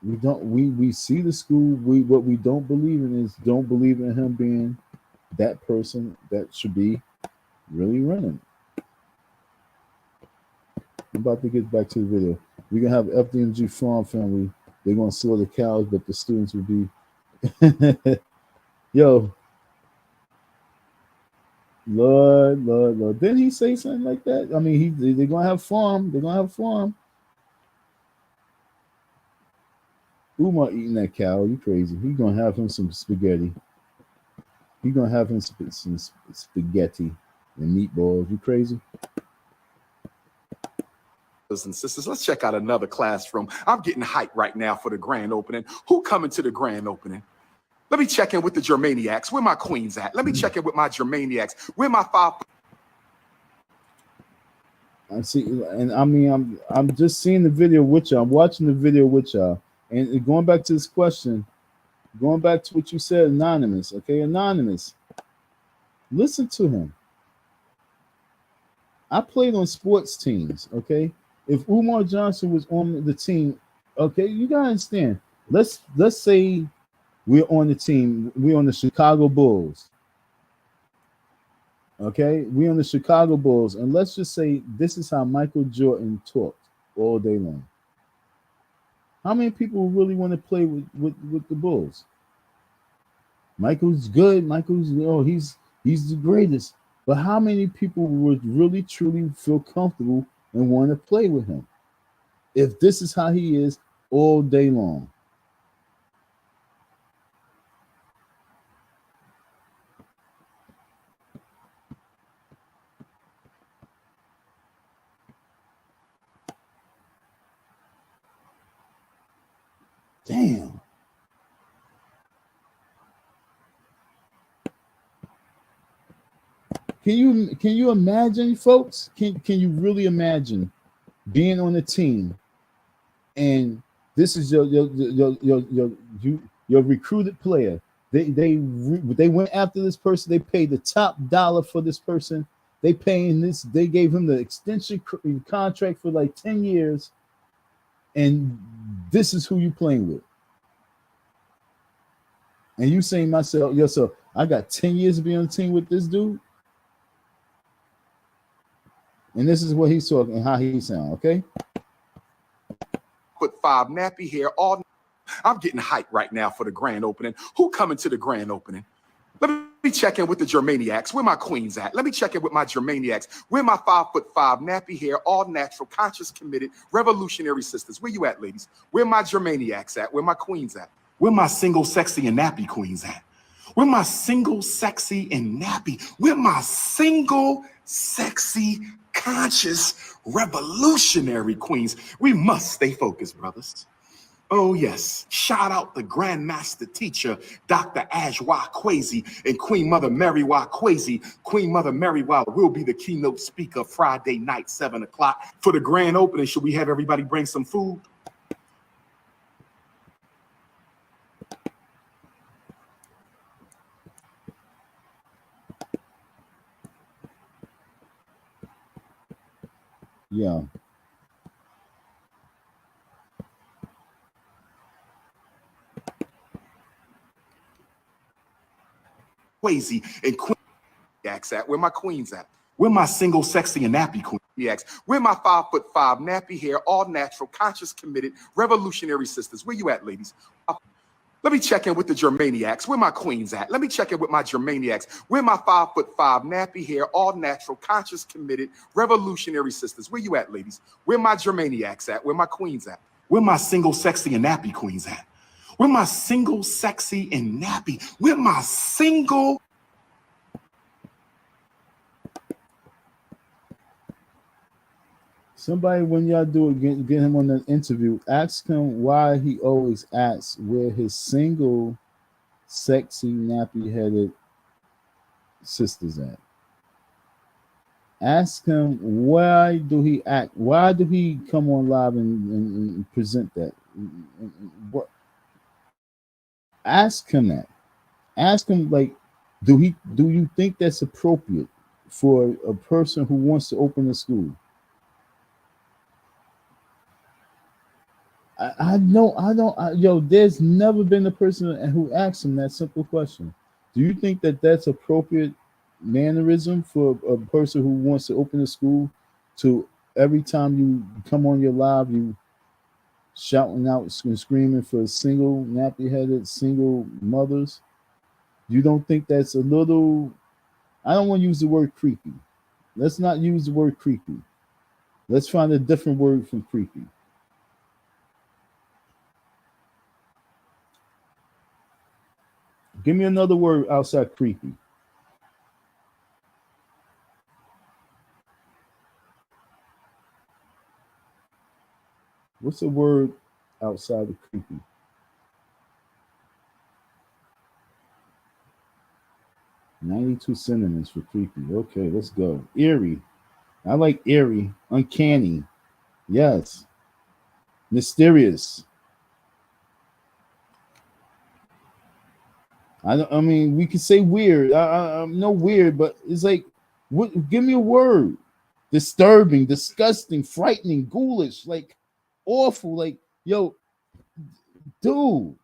We see the school. What we don't believe in is don't believe in him being that person that should be really running. I'm about to get back to the video. We're gonna have FDMG farm family. They're gonna slaughter cows, but the students will be yo. Lord. Didn't he say something like that? I mean, they're gonna have farm. They're gonna have farm. Umar eating that cow? You crazy? He's gonna have him some spaghetti. He's gonna have him some spaghetti and meatballs. You crazy? And sisters, let's check out another classroom. I'm getting hyped right now for the grand opening. Who coming to the grand opening? Let me check in with the Germaniacs. Where my queens at? Let me check in with my Germaniacs. Where my five? I see, and I mean, I'm just seeing the video with y'all. I'm watching the video with y'all, and going back to this question, going back to what you said, anonymous. Okay, anonymous. Listen to him. I played on sports teams. Okay, if Umar Johnson was on the team, okay, you gotta understand. Let's say we're on the team. We're on the Chicago Bulls. Okay, we on the Chicago Bulls, and let's just say this is how Michael Jordan talked all day long. How many people really want to play with the Bulls? Michael's good. Michael's he's the greatest. But how many people would really truly feel comfortable and want to play with him if this is how he is all day long? Damn. Can you imagine, folks? Can you really imagine being on a team and this is your recruited player? They went after this person. They paid the top dollar for this person. They paying this. They gave him the extension contract for like 10 years, and this is who you playing with. And you saying myself, yourself, I got 10 years to be on the team with this dude. And this is what he's talking and how he sound, okay? Put 5 nappy hair all. I'm getting hyped right now for the grand opening. Who coming to the grand opening? Let me check in with the Germaniacs. Where my queens at? Let me check in with my Germaniacs. Where my 5'5" nappy hair, all natural, conscious, committed, revolutionary sisters? Where you at, ladies? Where my Germaniacs at? Where my queens at? Where my single, sexy, and nappy queens at? Where my single, sexy, and nappy? Where my single, sexy, conscious, revolutionary queens? We must stay focused, brothers. Oh, yes. Shout out the Grandmaster Teacher, Dr. Ajwa Kwesi, and Queen Mother Mary Wa Kwesi. Queen Mother Mary Wa will be the keynote speaker Friday night, 7 o'clock. For the grand opening, should we have everybody bring some food? Yeah. Kwesi and Queen at. Where my queens at? Where my single, sexy, and nappy queen? Where my 5'5" nappy hair, all natural, conscious, committed, revolutionary sisters? Where you at, ladies? Let me check in with the Germaniacs. Where my queens at? Let me check in with my Germaniacs. Where my 5'5" nappy hair, all natural, conscious, committed, revolutionary sisters? Where you at, ladies? Where my Germaniacs at? Where my queens at? Where my single, sexy, and nappy queens at? Where my single, sexy, and nappy? Where my single... Somebody, when y'all do it, get him on an interview, ask him why he always asks where his single, sexy, nappy-headed sisters at. Ask him why do he act? Why do he come on live and present that? What? Ask him that. Ask him, like, do you think that's appropriate for a person who wants to open a school? I don't. There's never been a person who asked him that simple question. Do you think that that's appropriate mannerism for a person who wants to open a school to every time you come on your live, you shouting out and screaming for single nappy-headed single mothers? You don't think that's a little? I don't want to use the word creepy. Let's not use the word creepy. Let's find a different word from creepy. Give me another word outside creepy. What's a word outside of creepy? $92 synonyms for creepy. Okay, let's go. Eerie. I like eerie, uncanny. Yes. Mysterious. I mean, we could say weird. I'm no weird, but it's like, what? Give me a word. Disturbing, disgusting, frightening, ghoulish, like awful. Like, yo, dude.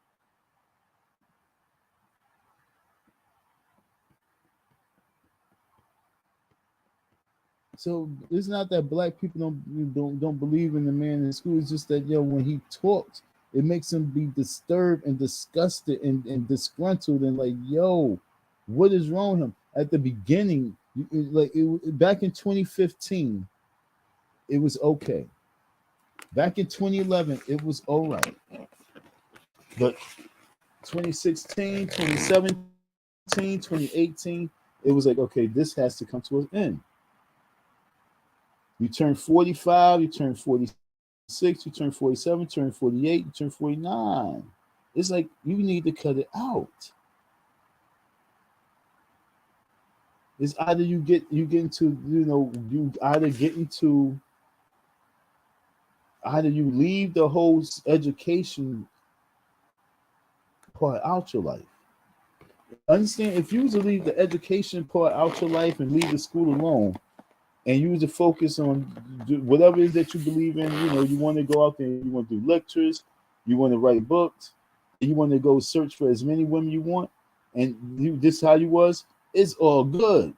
So it's not that black people don't believe in the man in school. It's just that, yo, when he talks, it makes him be disturbed and disgusted and disgruntled and like, yo, what is wrong with him? At the beginning, back in 2015, it was okay. Back in 2011, it was all right. But 2016, 2017, 2018, it was like, okay, this has to come to an end. You turn 45, you turn 46, you turn 47, you turn 48, you turn 49. It's like you need to cut it out. It's either you get into, you either get into, either you leave the whole education part out your life. Understand, if you was to leave the education part out your life and leave the school alone, and you was to focus on whatever it is that you believe in, you want to go out there, you want to do lectures, you want to write books, you want to go search for as many women you want, and this how you was, it's all good.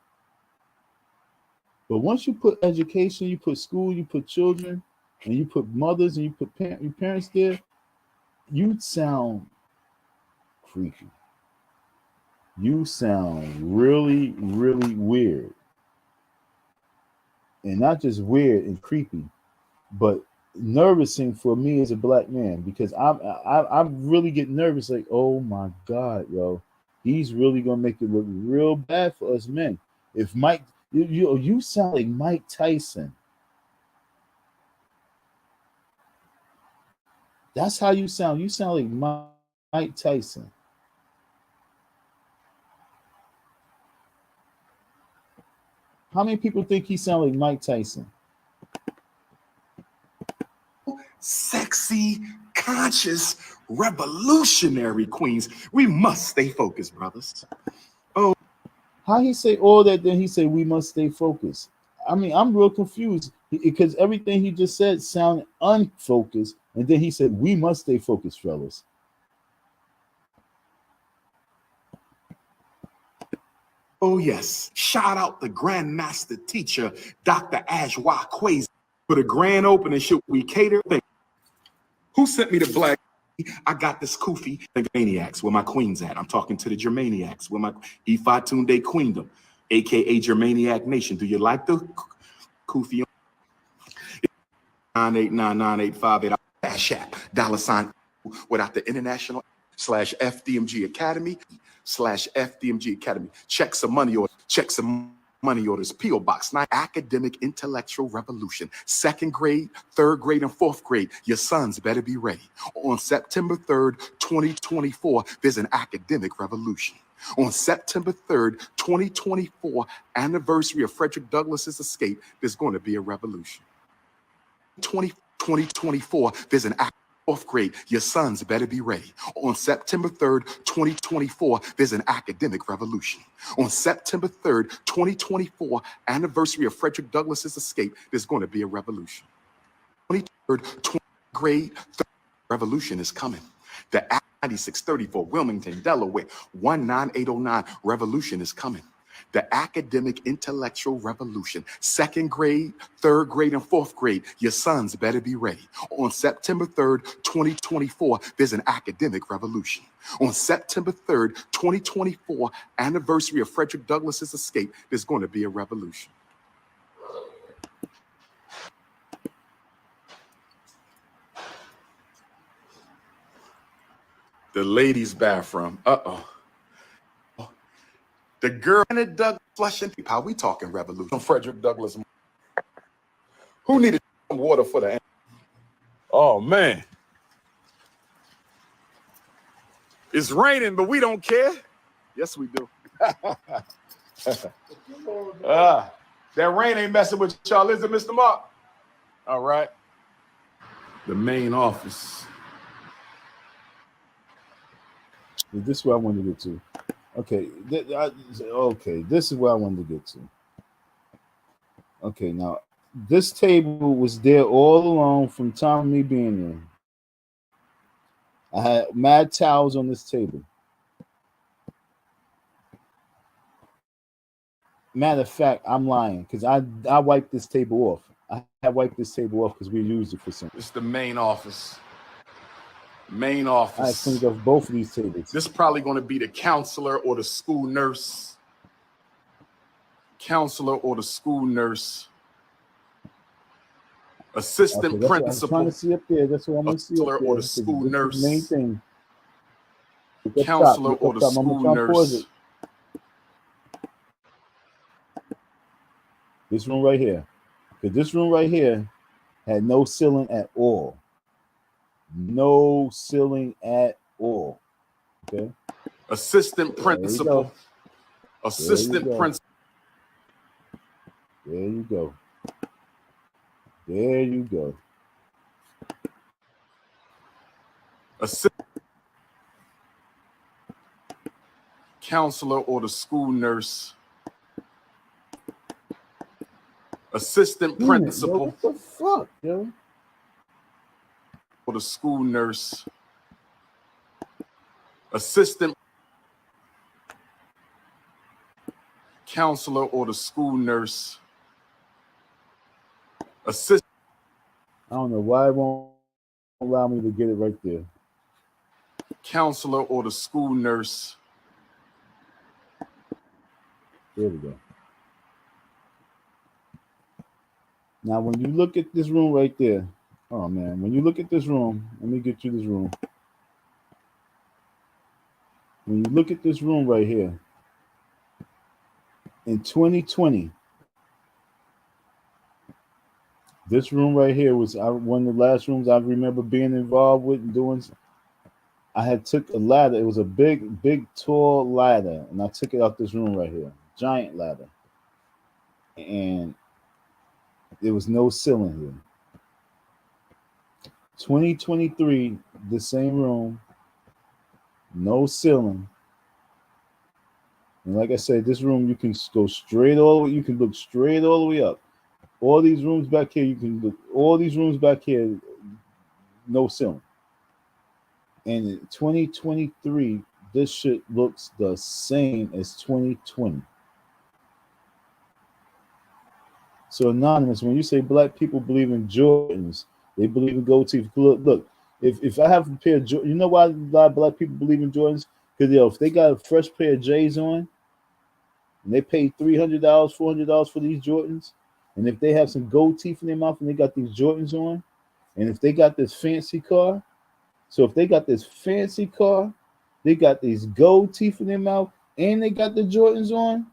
But once you put education, you put school, you put children, and you put mothers, and you put your parents there, you sound creepy. You sound really, really weird. And not just weird and creepy, but nervousing for me as a black man, because I really get nervous. Like, oh my God, yo, he's really gonna make it look real bad for us men. If Mike, you sound like Mike Tyson. That's how you sound. You sound like Mike Tyson. How many people think he sound like Mike Tyson? Sexy, conscious, revolutionary queens. We must stay focused, brothers. Oh, how he say all that? Then he say we must stay focused. I mean, I'm real confused because everything he just said sounded unfocused, and then he said we must stay focused, fellas. Oh yes, shout out the Grandmaster Teacher, Dr. Ajwa Quays, for the grand opening. Should we cater? Who sent me the black? I got this Kufi, the Germaniacs, where my queen's at. I'm talking to the Germaniacs, where my Ifatunde Queendom, aka Germaniac Nation. Do you like the Kufi? 9899858 Cash App, $ without the international /FDMG Academy /FDMG Academy. Check some money orders. P.O. Box 9, Academic Intellectual Revolution. 2nd grade, 3rd grade, and 4th grade. Your sons better be ready. On September 3rd, 2024, there's an academic revolution. On September 3rd, 2024, anniversary of Frederick Douglass's escape, there's going to be a revolution. 2024, there's an 4th grade. Your sons better be ready. On September 3rd, 2024, there's an academic revolution. On September 3rd, 2024, anniversary of Frederick Douglass's escape, there's going to be a revolution. 23rd, 20th grade, revolution is coming. The Act 9634, Wilmington, Delaware, 19809, revolution is coming. The Academic Intellectual Revolution. 2nd grade, 3rd grade, and 4th grade. Your sons better be ready. On September 3rd, 2024, there's an academic revolution. On September 3rd, 2024, anniversary of Frederick Douglass's escape, there's going to be a revolution. The ladies' bathroom. Uh-oh. The girl in the Douglas flushing. How we talking revolution? Frederick Douglass. Who needed water for the? Oh man, it's raining, but we don't care. Yes, we do. That rain ain't messing with y'all, is it, Mr. Mark? All right. The main office. This is where I wanted to get to. Okay, okay, this is where I wanted to get to. Okay, now this table was there all along from time of me being there. I had mad towels on this table. Matter of fact, I'm lying because I wiped this table off. I wiped this table off because we used it for something. It's the main office. Main office. I cleaned off both of these tables. This is probably going to be the counselor or the school nurse. Counselor or the school nurse. Assistant that's principal. What I'm trying to see up there. That's what I'm going to see up there. Or the school nurse. Main thing. Counselor or the school nurse. This room right here. Because this room right here had no ceiling at all. No ceiling at all. Okay. Assistant principal. Assistant principal. There you go. There you go. Counselor or the school nurse. Assistant principal. Yo, what the fuck, yo? Or the school nurse. Assistant counselor or the school nurse. Assistant. I don't know why it won't allow me to get it right there. Counselor or the school nurse. There we go. Now, when you look at this room right there, oh man, when you look at this room, let me get you this room. When you look at this room right here, in 2020, this room right here was one of the last rooms I remember being involved with and doing. I had took a ladder. It was a big, tall ladder, and I took it out this room right here, giant ladder, and there was no ceiling here. 2023, the same room, no ceiling. And like I said, this room you can go straight all. You can look straight all the way up. All these rooms back here, you can look. All these rooms back here, no ceiling. And in 2023, this shit looks the same as 2020. So anonymous, when you say black people believe in Jordans, they believe in gold teeth. Look, if I have a pair of Jordans, you know why a lot of black people believe in Jordans? Because if they got a fresh pair of J's on, and they paid $300, $400 for these Jordans, and if they have some gold teeth in their mouth and they got these Jordans on, and if they got this fancy car, so if they got this fancy car, they got these gold teeth in their mouth, and they got the Jordans on,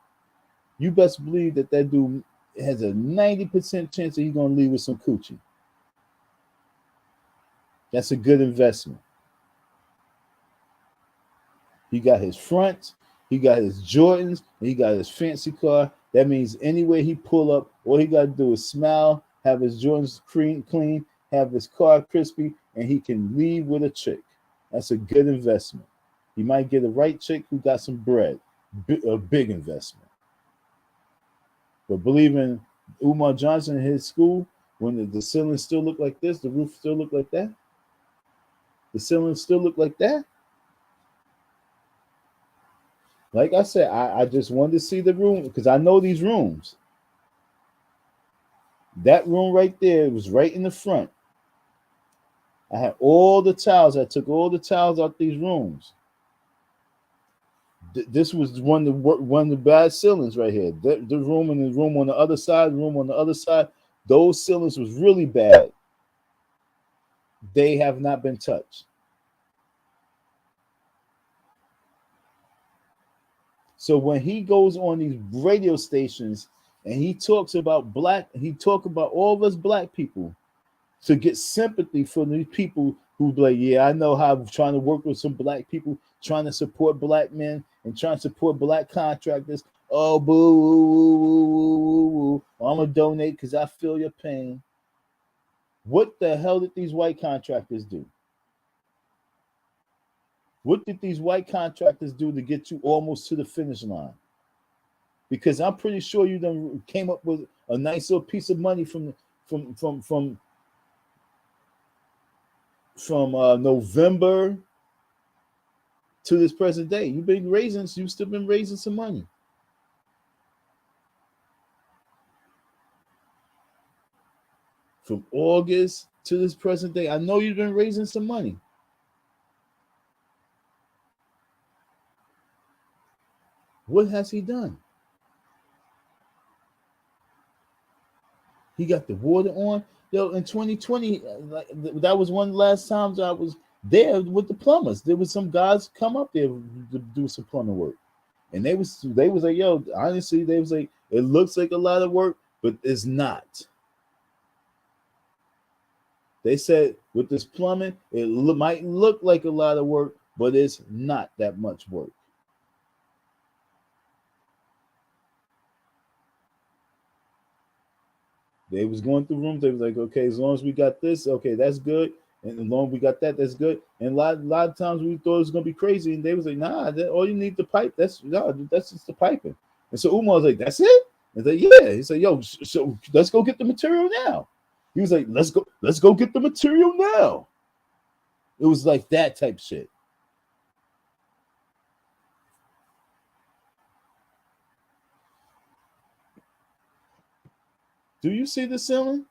you best believe that dude has a 90% chance that he's going to leave with some coochie. That's a good investment. He got his fronts, he got his Jordans, and he got his fancy car. That means anywhere he pull up, all he got to do is smile, have his Jordans clean, have his car crispy, and he can leave with a chick. That's a good investment. He might get a right chick who got some bread, a big investment. But believe in Umar Johnson in his school, when the ceiling still looked like this, the roof still looked like that, the ceiling still looked like that. Like I said, I just wanted to see the room because I know these rooms. That room right there was right in the front. I had all the towels. I took all the towels out these rooms. This was one of the bad ceilings right here. The room and the room on the other side, those ceilings was really bad. They have not been touched. So when he goes on these radio stations and he talks about all of us black people to get sympathy for these people who be like, yeah, I know how I'm trying to work with some black people, trying to support black men and trying to support black contractors. Oh, boo, woo, woo, woo, woo, woo, woo. I'm gonna donate because I feel your pain. What the hell did these white contractors do? What did these white contractors do to get you almost to the finish line? Because I'm pretty sure you done came up with a nice little piece of money from November to this present day. You've still been raising some money. From August to this present day, I know you've been raising some money. What has he done? He got the water on. Yo, in 2020, that was one of the last times I was there with the plumbers. There was some guys come up there to do some plumbing work. And they was like, yo, honestly, they was like, it looks like a lot of work, but it's not. They said with this plumbing, it might look like a lot of work, but it's not that much work. They was going through rooms. They was like, okay, as long as we got this, okay, that's good. And as long as we got that, that's good. And a lot of times we thought it was gonna be crazy, and they was like, nah, all you need the pipe. That's just the piping. And so Umar was like, that's it. And they yeah. He said, yo, so let's go get the material now. He was like, let's go get the material now. It was like that type shit. Do you see the ceiling?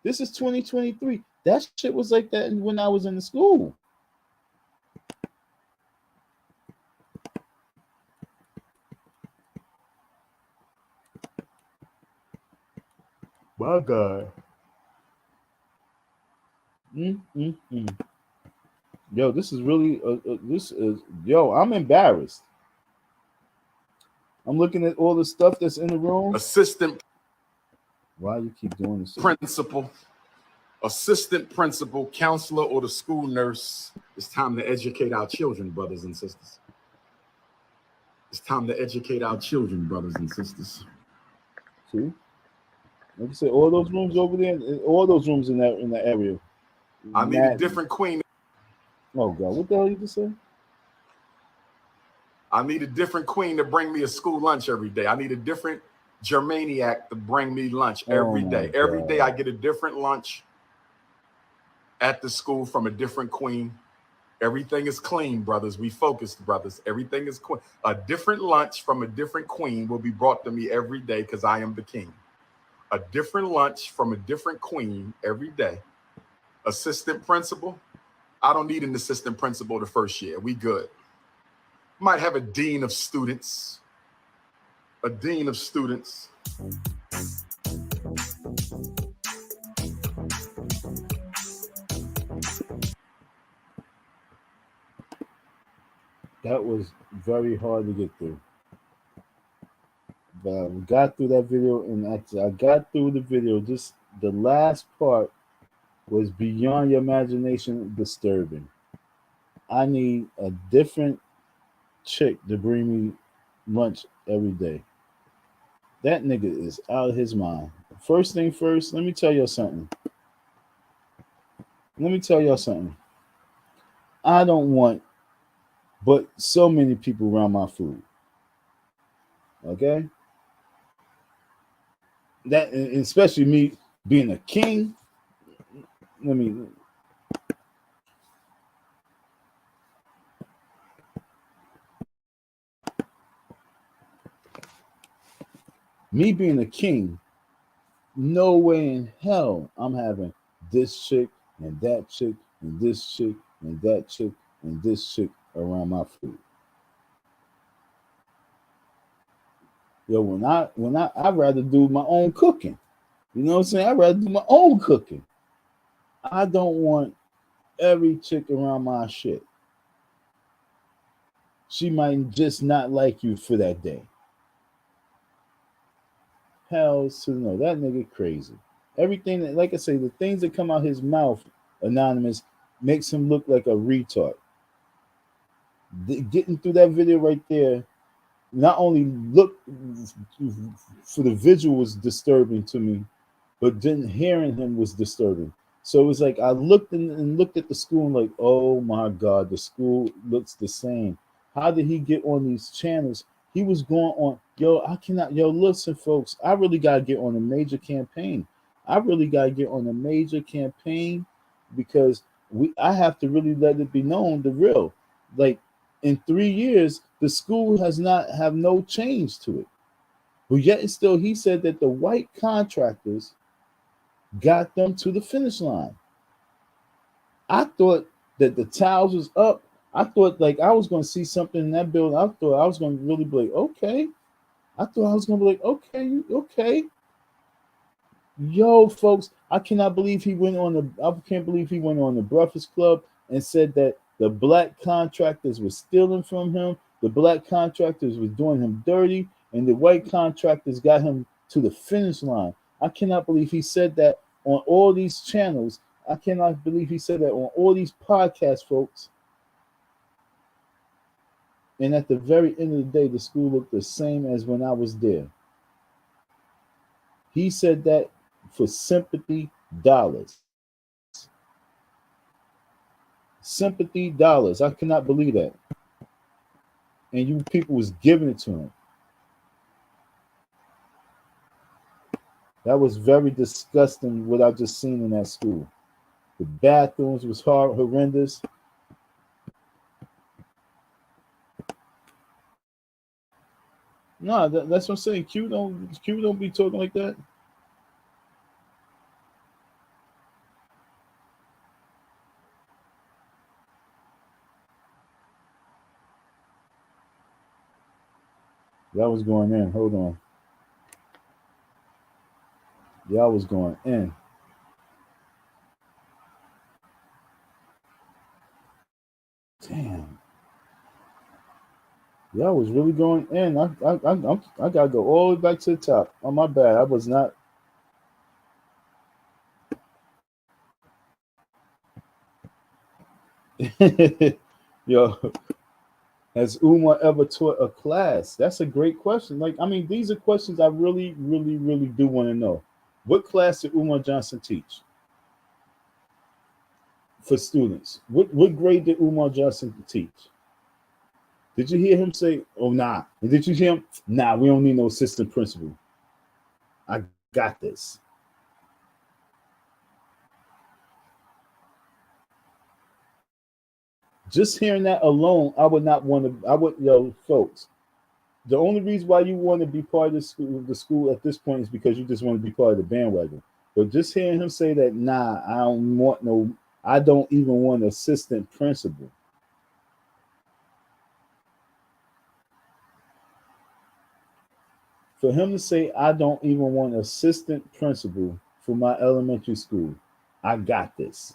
This is 2023. That shit was like that when I was in the school. My God. Yo, this is really I'm embarrassed. I'm looking at all the stuff that's in the room. Assistant. Why you keep doing this? Principal, assistant principal, counselor, or the school nurse. It's time to educate our children, brothers and sisters. It's time to educate our children, brothers and sisters. See? Like I said, all those rooms over there, all those rooms in that area. I need a different queen. Oh God, what the hell you just say? I need a different queen to bring me a school lunch every day. I need a different Germaniac to bring me lunch every day. Every day I get a different lunch at the school from a different queen. Everything is clean, brothers. We focused, brothers. Everything is clean. A different lunch from a different queen will be brought to me every day because I am the king. A different lunch from a different queen every day. Assistant principal. I don't need an assistant principal the first year. We good. Might have a dean of students. A dean of students. That was very hard to get through. But we got through that video, and I got through the video. Just the last part was beyond your imagination disturbing. I need a different chick to bring me lunch every day. That nigga is out of his mind. First thing first, let me tell y'all something. I don't want but so many people around my food. Okay? That, especially me being a king. Me being a king, no way in hell I'm having this chick and that chick and this chick and that chick and this chick around my food. Yo, when I'd rather do my own cooking. You know what I'm saying? I'd rather do my own cooking. I don't want every chick around my shit. She might just not like you for that day. Hell to no, that nigga crazy. Everything that, like I say, the things that come out his mouth, anonymous, makes him look like a retard. Getting through that video right there not only look for the visual was disturbing to me, but then hearing him was disturbing. So it was like I looked and looked at the school and like, oh my God, the school looks the same. How did he get on these channels? He was going on, yo, I cannot, yo, listen, folks, I really gotta get on a major campaign. I really gotta get on a major campaign because I have to really let it be known the real. Like in 3 years, the school has not have no change to it. But yet and still he said that the white contractors got them to the finish line. I thought that the tiles was up. I thought like I was going to see something in that building. I thought I was going to really be like, okay. I thought I was going to be like, okay, okay. Yo, folks, I cannot believe he went on the. I can't believe he went on the Breakfast Club and said that the black contractors were stealing from him. The black contractors was doing him dirty, and the white contractors got him to the finish line. I cannot believe he said that on all these channels. I cannot believe he said that on all these podcasts, folks. And at the very end of the day, the school looked the same as when I was there. He said that for sympathy dollars. Sympathy dollars. I cannot believe that. And you people was giving it to him. That was very disgusting what I just seen in that school. The bathrooms was horrendous. No, that's what I'm saying. Q don't be talking like that. Y'all was going in. Hold on. Y'all was going in. Damn. Y'all was really going in. I gotta go all the way back to the top. Oh my bad. I was not. Yo, has Umar ever taught a class? That's a great question. Like, I mean, these are questions I really, really, really do want to know. What class did Umar Johnson teach for students? What grade did Umar Johnson teach? Did you hear him say, oh, nah? And did you hear him? Nah, we don't need no assistant principal. I got this. Just hearing that alone, I would not want to. Yo, folks, the only reason why you want to be part of the school at this point is because you just want to be part of the bandwagon. But just hearing him say that, nah, I don't even want an assistant principal. For him to say, I don't even want an assistant principal for my elementary school, I got this.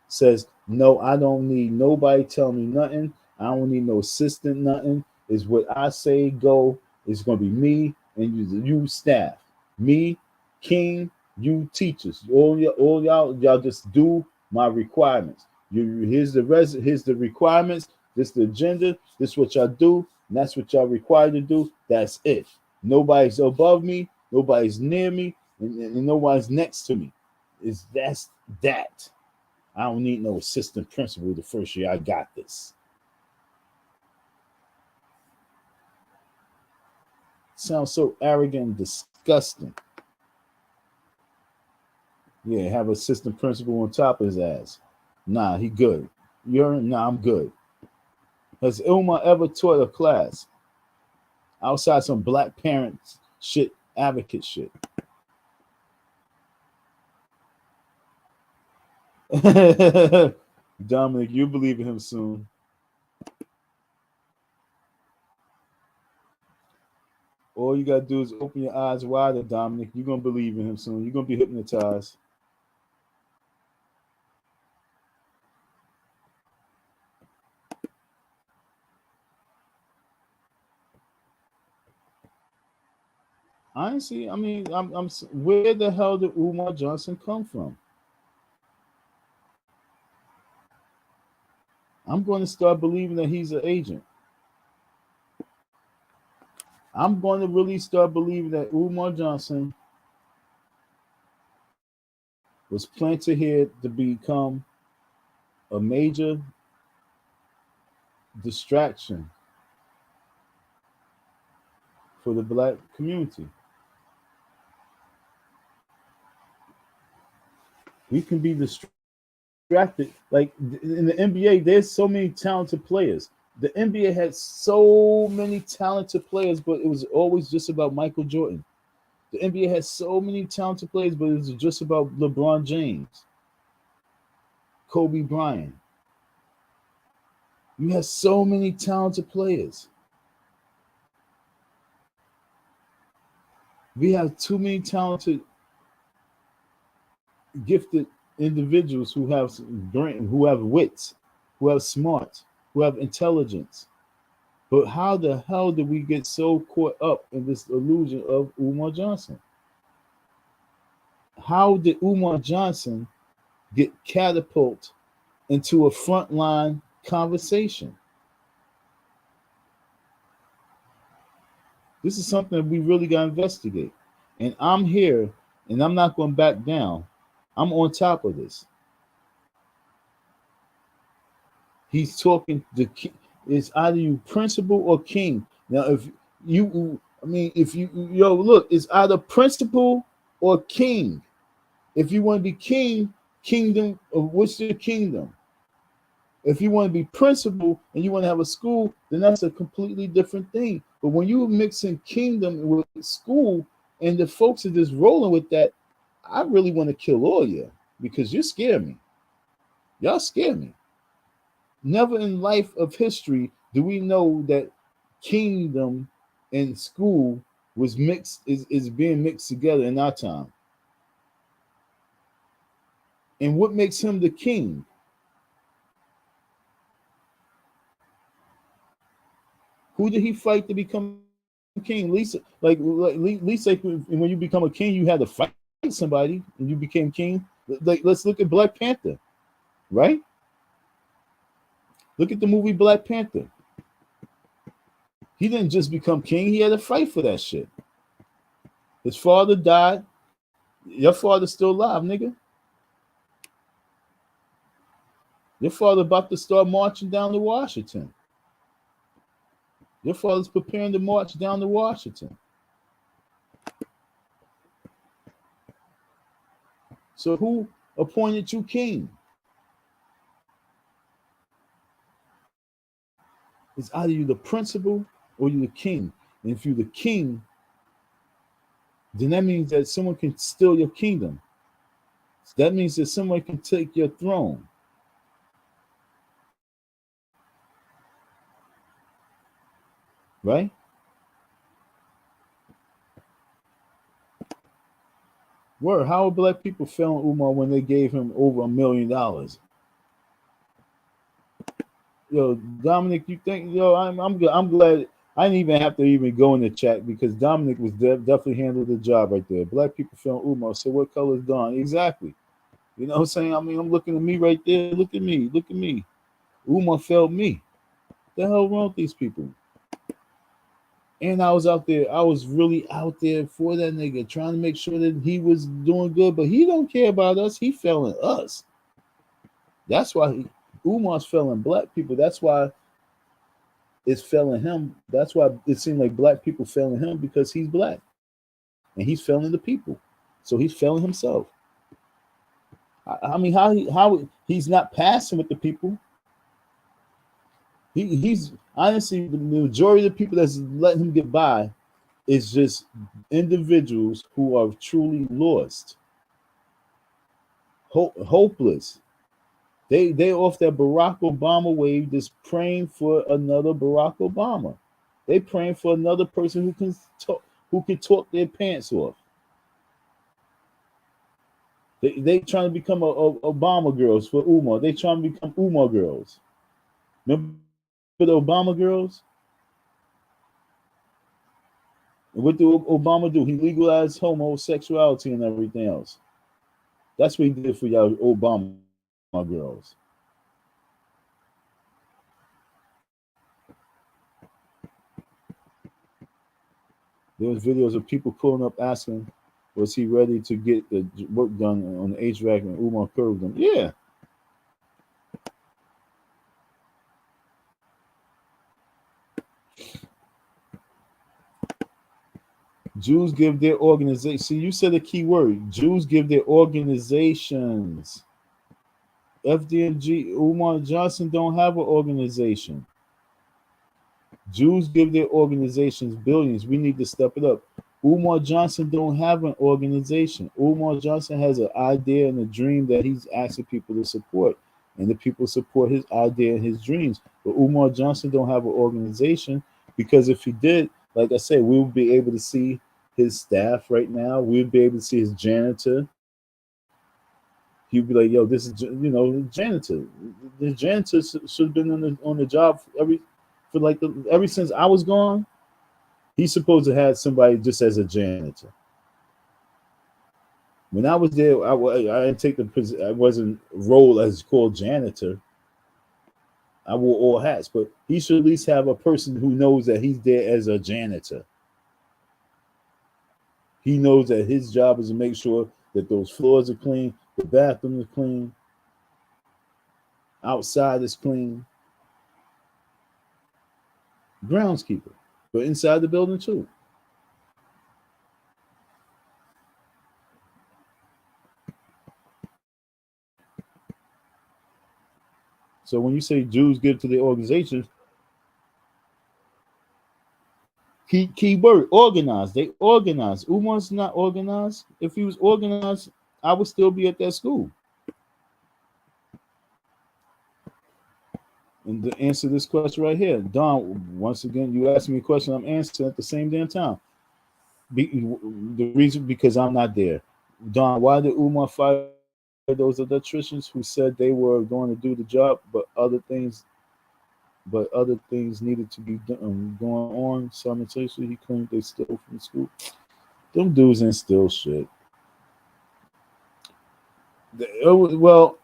Says, no, I don't need nobody tell me nothing. I don't need no assistant, nothing. Is what I say go. It's going to be me and you staff. Me, King, you teachers. All y'all just do my requirements. Here's the requirements. This the agenda. This what y'all do. And that's what y'all required to do. That's it. Nobody's above me. Nobody's near me. And nobody's next to me. That's that. I don't need no assistant principal the first year. I got this. Sounds so arrogant and disgusting. Yeah, have assistant principal on top of his ass. Nah, he good. Nah, I'm good. Has Umar ever taught a class outside some black parents shit, advocate shit? Dominic, you believe in him soon. All you gotta do is open your eyes wider, Dominic. You're gonna believe in him soon. You're gonna be hypnotized. Honestly, I mean, where the hell did Umar Johnson come from? I'm going to start believing that he's an agent. I'm going to really start believing that Umar Johnson was planted here to become a major distraction for the black community. We can be distracted. Like in the NBA, there's so many talented players. The NBA had so many talented players, but it was always just about Michael Jordan. The NBA had so many talented players, but it was just about LeBron James, Kobe Bryant. You had so many talented players. We have too many talented, gifted individuals who have brain, who have wits, who have smarts, who have intelligence. But how the hell did we get so caught up in this illusion of Umar Johnson? How did Umar Johnson get catapulted into a frontline conversation? This is something that we really got to investigate. And I'm here, and I'm not going to back down. I'm on top of this. He's talking to it's either you principal or king. Now, if you, I mean, if you, yo, look, it's either principal or king. If you want to be king, kingdom, what's your kingdom? If you want to be principal and you want to have a school, then that's a completely different thing. But when you mix in kingdom with school and the folks are just rolling with that, I really want to kill all you because you scare me. Y'all scare me. Never in life of history do we know that kingdom and school was mixed, is being mixed together in our time. And what makes him the king? Who did he fight to become king? Lisa, Lisa, when you become a king, you had to fight somebody, and you became king. Like, let's look at Black Panther, right? Look at the movie Black Panther. He didn't just become king; he had to fight for that shit. His father died. Your father's still alive, nigga. Your father about to start marching down to Washington. Your father's preparing to march down to Washington. So who appointed you king? It's either you the principal or you the king. And if you're the king, then that means that someone can steal your kingdom. So that means that someone can take your throne. Right? Word, how are black people feeling Umar when they gave him over $1 million? Yo, Dominic, you think, yo, I'm glad I didn't even have to even go in the chat because Dominic was definitely handled the job right there. Black people feeling Umar. So what color is Dawn? Exactly. You know what I'm saying? I mean, I'm looking at me right there. Look at me. Look at me. Umar failed me. What the hell wrong with these people? And I was out there. I was really out there for that nigga, trying to make sure that he was doing good. But he don't care about us. He failing us. That's why Umar's failing black people. That's why it's failing him. That's why it seemed like black people failing him because he's black. And he's failing the people. So he's failing himself. I mean, how he's not passing with the people. He's honestly the majority of the people that's letting him get by is just individuals who are truly lost, hopeless. They off that Barack Obama wave, just praying for another Barack Obama. They praying for another person who can talk their pants off. They trying to become a Obama girls for Umar. They trying to become Umar girls. Remember the Obama girls? And what did Obama do? He legalized homosexuality and everything else. That's what he did for y'all Obama girls. There was videos of people pulling up asking, was he ready to get the work done on the HVAC, and Umar curved them. Yeah. Jews give their organization. See, you said a key word. Jews give their organizations. FDMG, Umar Johnson don't have an organization. Jews give their organizations billions. We need to step it up. Umar Johnson don't have an organization. Umar Johnson has an idea and a dream that he's asking people to support, and the people support his idea and his dreams. But Umar Johnson don't have an organization, because if he did, like I said, we would be able to see his staff right now. We'd be able to see his janitor. He'd be like, "Yo, this is the janitor. The janitor should have been on the job ever since I was gone. He's supposed to have somebody just as a janitor. When I was there, I didn't take the. I wasn't rolled as called janitor. I wore all hats, but he should at least have a person who knows that he's there as a janitor. He knows that his job is to make sure that those floors are clean, the bathroom is clean, outside is clean. Groundskeeper, but inside the building too. So when you say Jews give to their organizations, key word, organized. They organized. Umar's not organized. If he was organized, I would still be at that school. And to answer this question right here, Don, once again, you asked me a question, I'm answering at the same damn time. The reason, because I'm not there. Don, why did Umar fire those electricians who said they were going to do the job, but other things needed to be going on simultaneously? He claimed they stole from school. Them dudes ain't still shit. Well,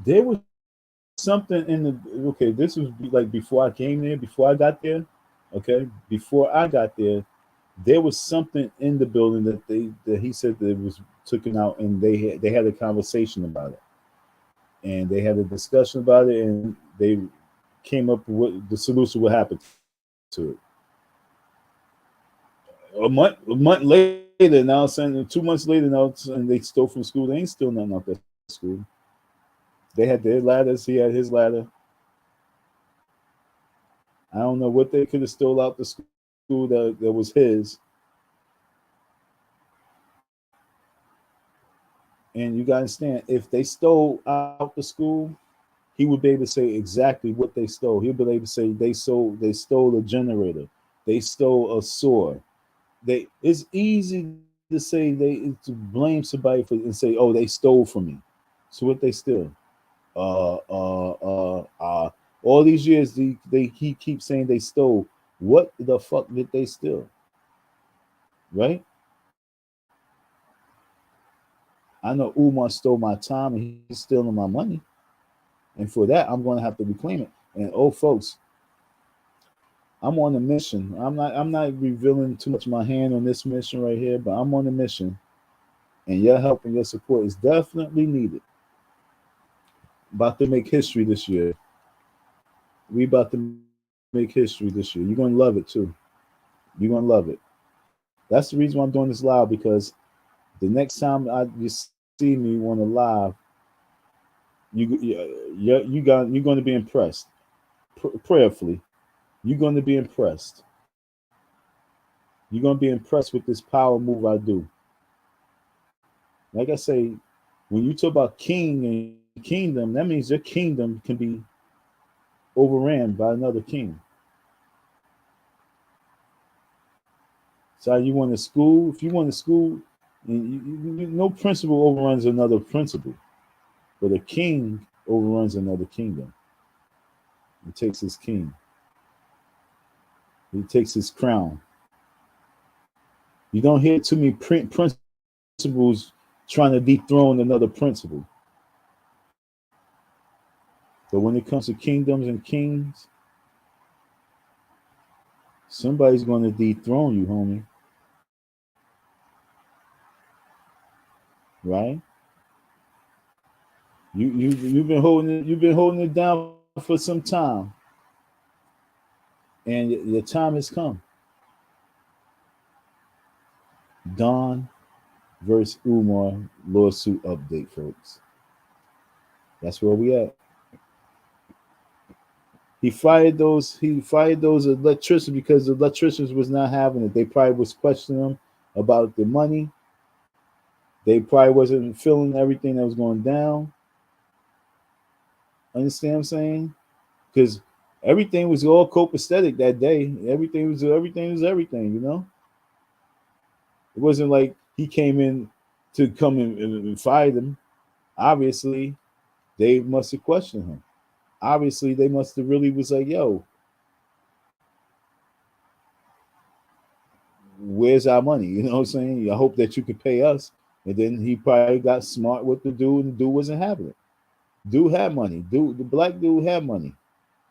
there was something in the, okay, this was like before I came there, before I got there, okay, before I got there was something in the building that he said that it was taken out, and they had a conversation about it, and they had a discussion about it, and they came up with what the solution would happen to it. A month later, now saying 2 months later, now and they stole from school. They ain't still nothing out that school. They had their ladders. He had his ladder. I don't know what they could have stole out the school that was his. And you got to understand, if they stole out the school, he would be able to say exactly what they stole. He'll be able to say they stole a generator, they stole a saw. It's easy to say to blame somebody for and say, oh, they stole from me. So what they steal? All these years he keeps saying they stole. What the fuck did they steal? Right? I know Umar stole my time and he's stealing my money. And for that, I'm going to have to reclaim it. And folks, I'm on a mission. I'm not revealing too much of my hand on this mission right here, but I'm on a mission. And your help and your support is definitely needed. About to make history this year. We about to make history this year. You're going to love it too. You're going to love it. That's the reason why I'm doing this live, because the next time you see me on a live, you're going to be impressed. Prayerfully, you're going to be impressed. You're going to be impressed with this power move I do. Like I say, when you talk about king and kingdom, that means your kingdom can be overran by another king. So you want a school? If you want a school, no principal overruns another principal, but a king overruns another kingdom. He takes his king. He takes his crown. You don't hear too many principals trying to dethrone another principle. But when it comes to kingdoms and kings, somebody's going to dethrone you, homie. Right? You've been holding it down for some time, and the time has come. Don versus Umar lawsuit update, folks. That's where we at. He fired those electricians because the electricians was not having it. They probably was questioning them about the money. They probably wasn't feeling everything that was going down. Understand what I'm saying? Because everything was all copacetic that day. Everything was everything, you know? It wasn't like he came in to come in and fire them. Obviously, they must have questioned him. Obviously, they must have really was like, yo, where's our money? You know what I'm saying? I hope that you could pay us. And then he probably got smart with the dude, and the dude wasn't having it. Dude had money. The black dude had money.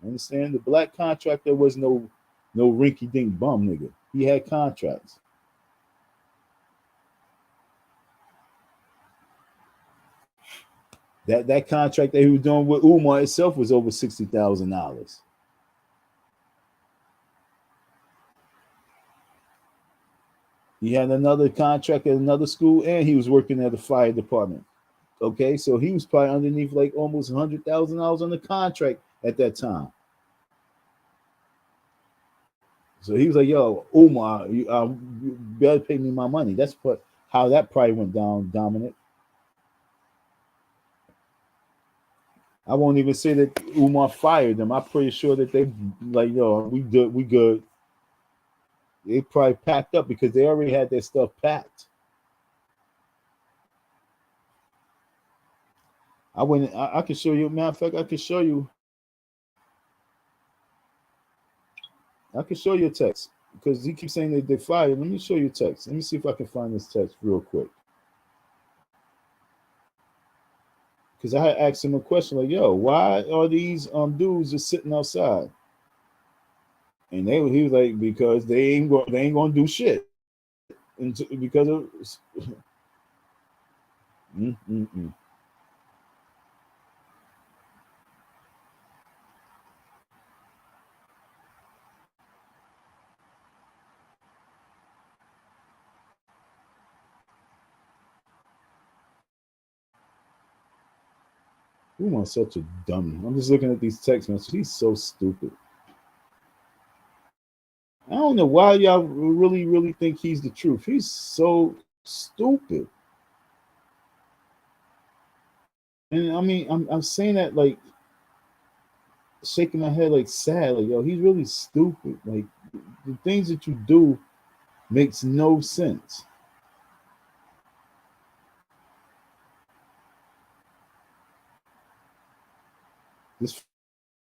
Understand? The black contractor was no rinky dink bum nigga. He had contracts. That contract that he was doing with Umar itself was over $60,000. He had another contract at another school, and he was working at the fire department. Okay, so he was probably underneath like almost $100,000 on the contract at that time. So he was like, "Yo, Umar, you better pay me my money." That's how that probably went down, Dominic. I won't even say that Umar fired them. I'm pretty sure that they like, yo, we good. They probably packed up because they already had their stuff packed. I can show you. Matter of fact, I can show you. I can show you a text because he keeps saying that they fired. Let me show you a text. Let me see if I can find this text real quick. Because I had asked him a question like, "Yo, why are these dudes just sitting outside?" And he was like, "Because they ain't gonna do shit, and because of." Mm-mm-mm. Umar's such a dummy. I'm just looking at these text messages. He's so stupid. I don't know why y'all really think he's the truth. He's so stupid. And I mean, I'm saying that like shaking my head like sad. Like, yo, he's really stupid. Like the things that you do makes no sense. This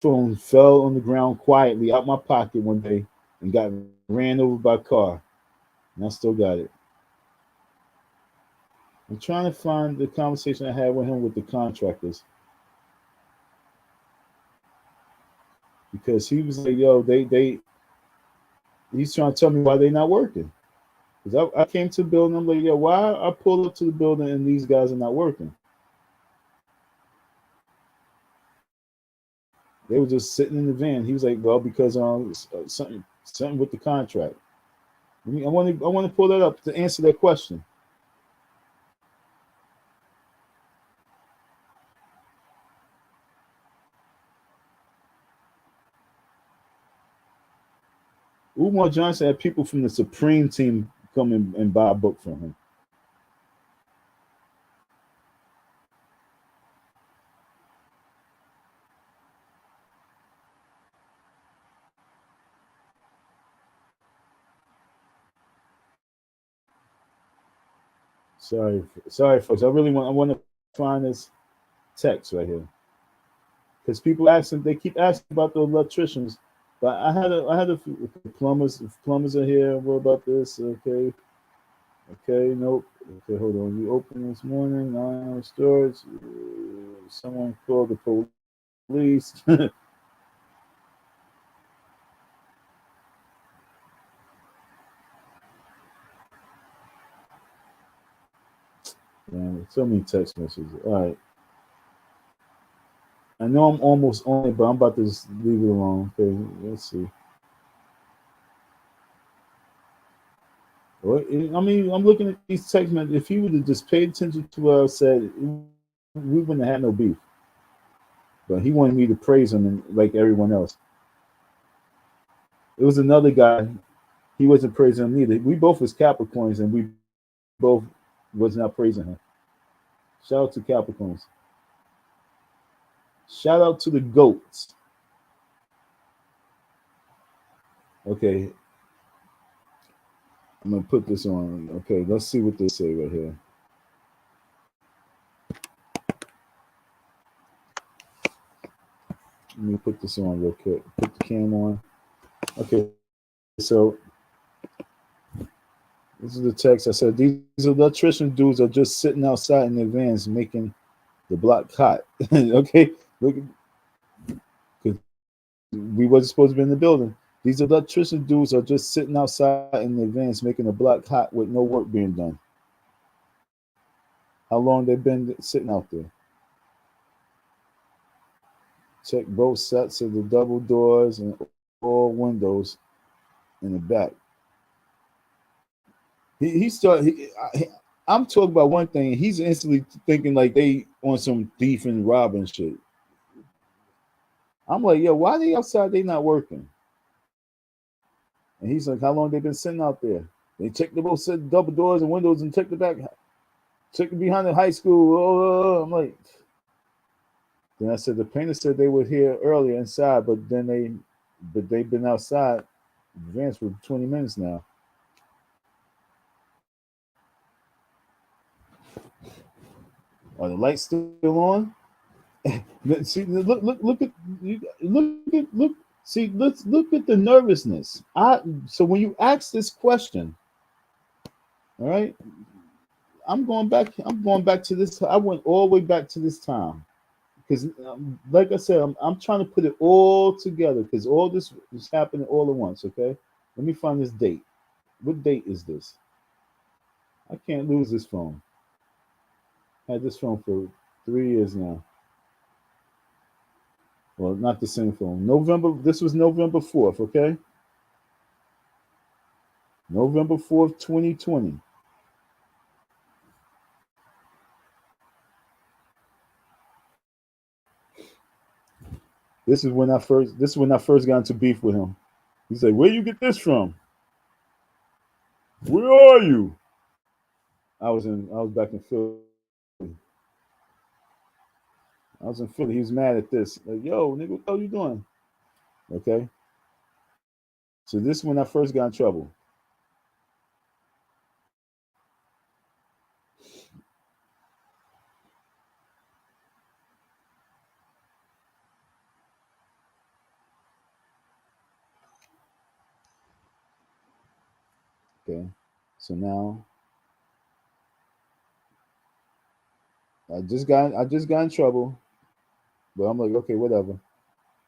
phone fell on the ground quietly out my pocket one day and got ran over by a car. And I still got it. I'm trying to find the conversation I had with him with the contractors. Because he was like, yo, he's trying to tell me why they not working. Because I came to the building, I'm like, yo, why I pulled up to the building and these guys are not working? They were just sitting in the van. He was like, well, because something with the contract. I want to pull that up to answer that question. Umar Johnson had people from the Supreme team come and buy a book from him. Sorry, folks. I want to find this text right here because people asking, they keep asking about the electricians, but I had a few plumbers. If plumbers are here, what about this? Okay, Okay, nope. Okay, hold on. We opened this morning. 9 storage. Someone called the police. Man, so many text messages. All right. I know I'm almost on it, but I'm about to just leave it alone. Okay, let's see. Well, I mean, I'm looking at these text messages. If he would have just paid attention to what I said, we wouldn't have had no beef. But he wanted me to praise him and like everyone else. It was another guy. He wasn't praising him neither. We both was Capricorns, and we both was not praising him. Shout out to Capricorns. Shout out to the goats. Okay, I'm gonna put this on. Okay, let's see what they say right here. Let me put this on real quick. Put the cam on. Okay, so this is the text. I said these electrician dudes are just sitting outside in their vans making the block hot. Okay, look, because we wasn't supposed to be in the building. These electrician dudes are just sitting outside in their vans making the block hot with no work being done. How long they've been sitting out there? Check both sets of the double doors and all windows in the back. He started. I'm talking about one thing. He's instantly thinking like they on some thief and robbing shit. I'm like, yo, why they outside? They not working. And he's like, how long they been sitting out there? They checked the both set double doors and windows and checked the back, checked behind the high school. I'm like, then I said the painter said they were here earlier inside, but they've been outside advanced for 20 minutes now. Are the lights still on? See, look at look. See, let's look at the nervousness. So when you ask this question, all right, I'm going back. I'm going back to this. I went all the way back to this time because, like I said, I'm trying to put it all together because all this is happening all at once. Okay, let me find this date. What date is this? I can't lose this phone. I had this phone for 3 years now. Well, not the same phone. November. This was November 4th. Okay, November 4th, 2020. This is when I first got into beef with him. He's like, "Where you get this from? Where are you?" I was back in Philly. I was in Philly. He was mad at this. Like, yo, nigga, what the hell you doing? Okay. So this is when I first got in trouble. Okay. So now I just got in trouble. But I'm like, okay, whatever.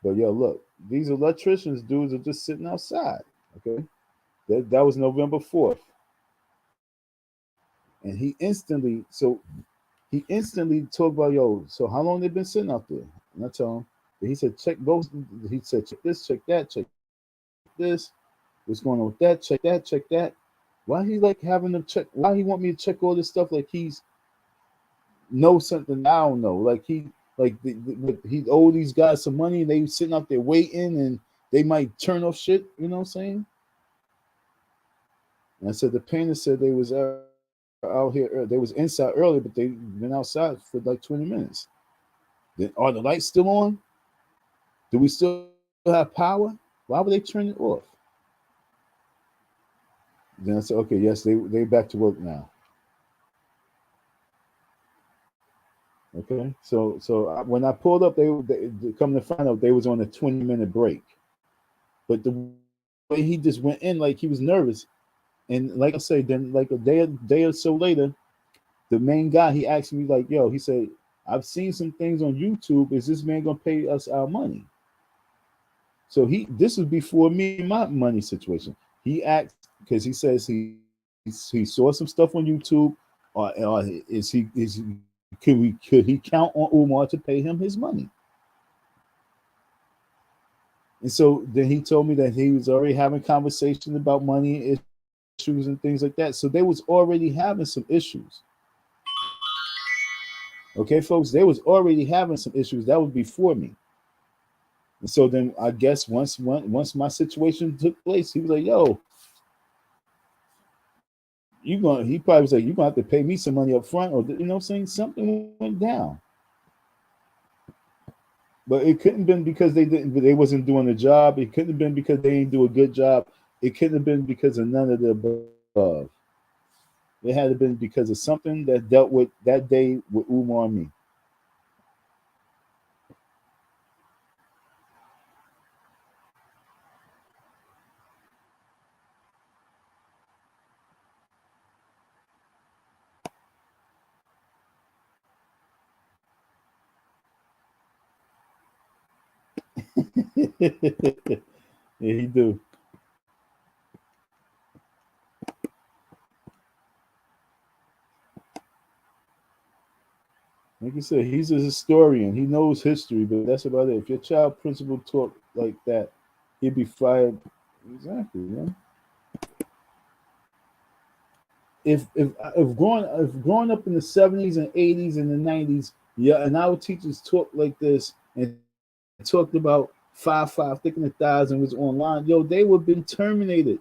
But yo, look, these electricians dudes are just sitting outside. Okay. That was November 4th. And he instantly talked about, yo, so how long they been sitting out there? And I tell him, he said, check both. He said, check this, check that, check this. What's going on with that? Check that, check that. Why he like having them check? Why he want me to check all this stuff like he's know something I don't know? Like he owe these guys some money and they sitting out there waiting and they might turn off shit. You know what I'm saying? And I said the painter said they was out here. They was inside early, but they been outside for like 20 minutes. Then are the lights still on? Do we still have power? Why would they turn it off? Then I said, okay, yes, they back to work now. Okay, so when I pulled up, they come to find out they was on a 20-minute break. But the way he just went in, like he was nervous, And like I say, then like a day or so later, the main guy, he asked me like, yo, he said, I've seen some things on YouTube. Is this man gonna pay us our money? So this was before me and my money situation. He asked because he says he saw some stuff on YouTube, or could he count on Umar to pay him his money? And so then he told me that he was already having conversations about money issues and things like that. So they was already having some issues. Okay, folks, they was already having some issues. That was before me. And so then I guess once my situation took place, he was like, yo, he probably was like, you're gonna have to pay me some money up front, or you know what I'm saying? Something went down. But it couldn't have been because they wasn't doing the job. It couldn't have been because they didn't do a good job. It couldn't have been because of none of the above. It had to have been because of something that dealt with that day with Umar and me. Yeah, he do. Like you said, he's a historian. He knows history, but that's about it. If your child principal talk like that, he'd be fired. Exactly, man. If growing up in the 70s and 80s and the 90s, yeah, and our teachers talked like this and talked about 5 thick in the thighs and was online, yo, they would have been terminated.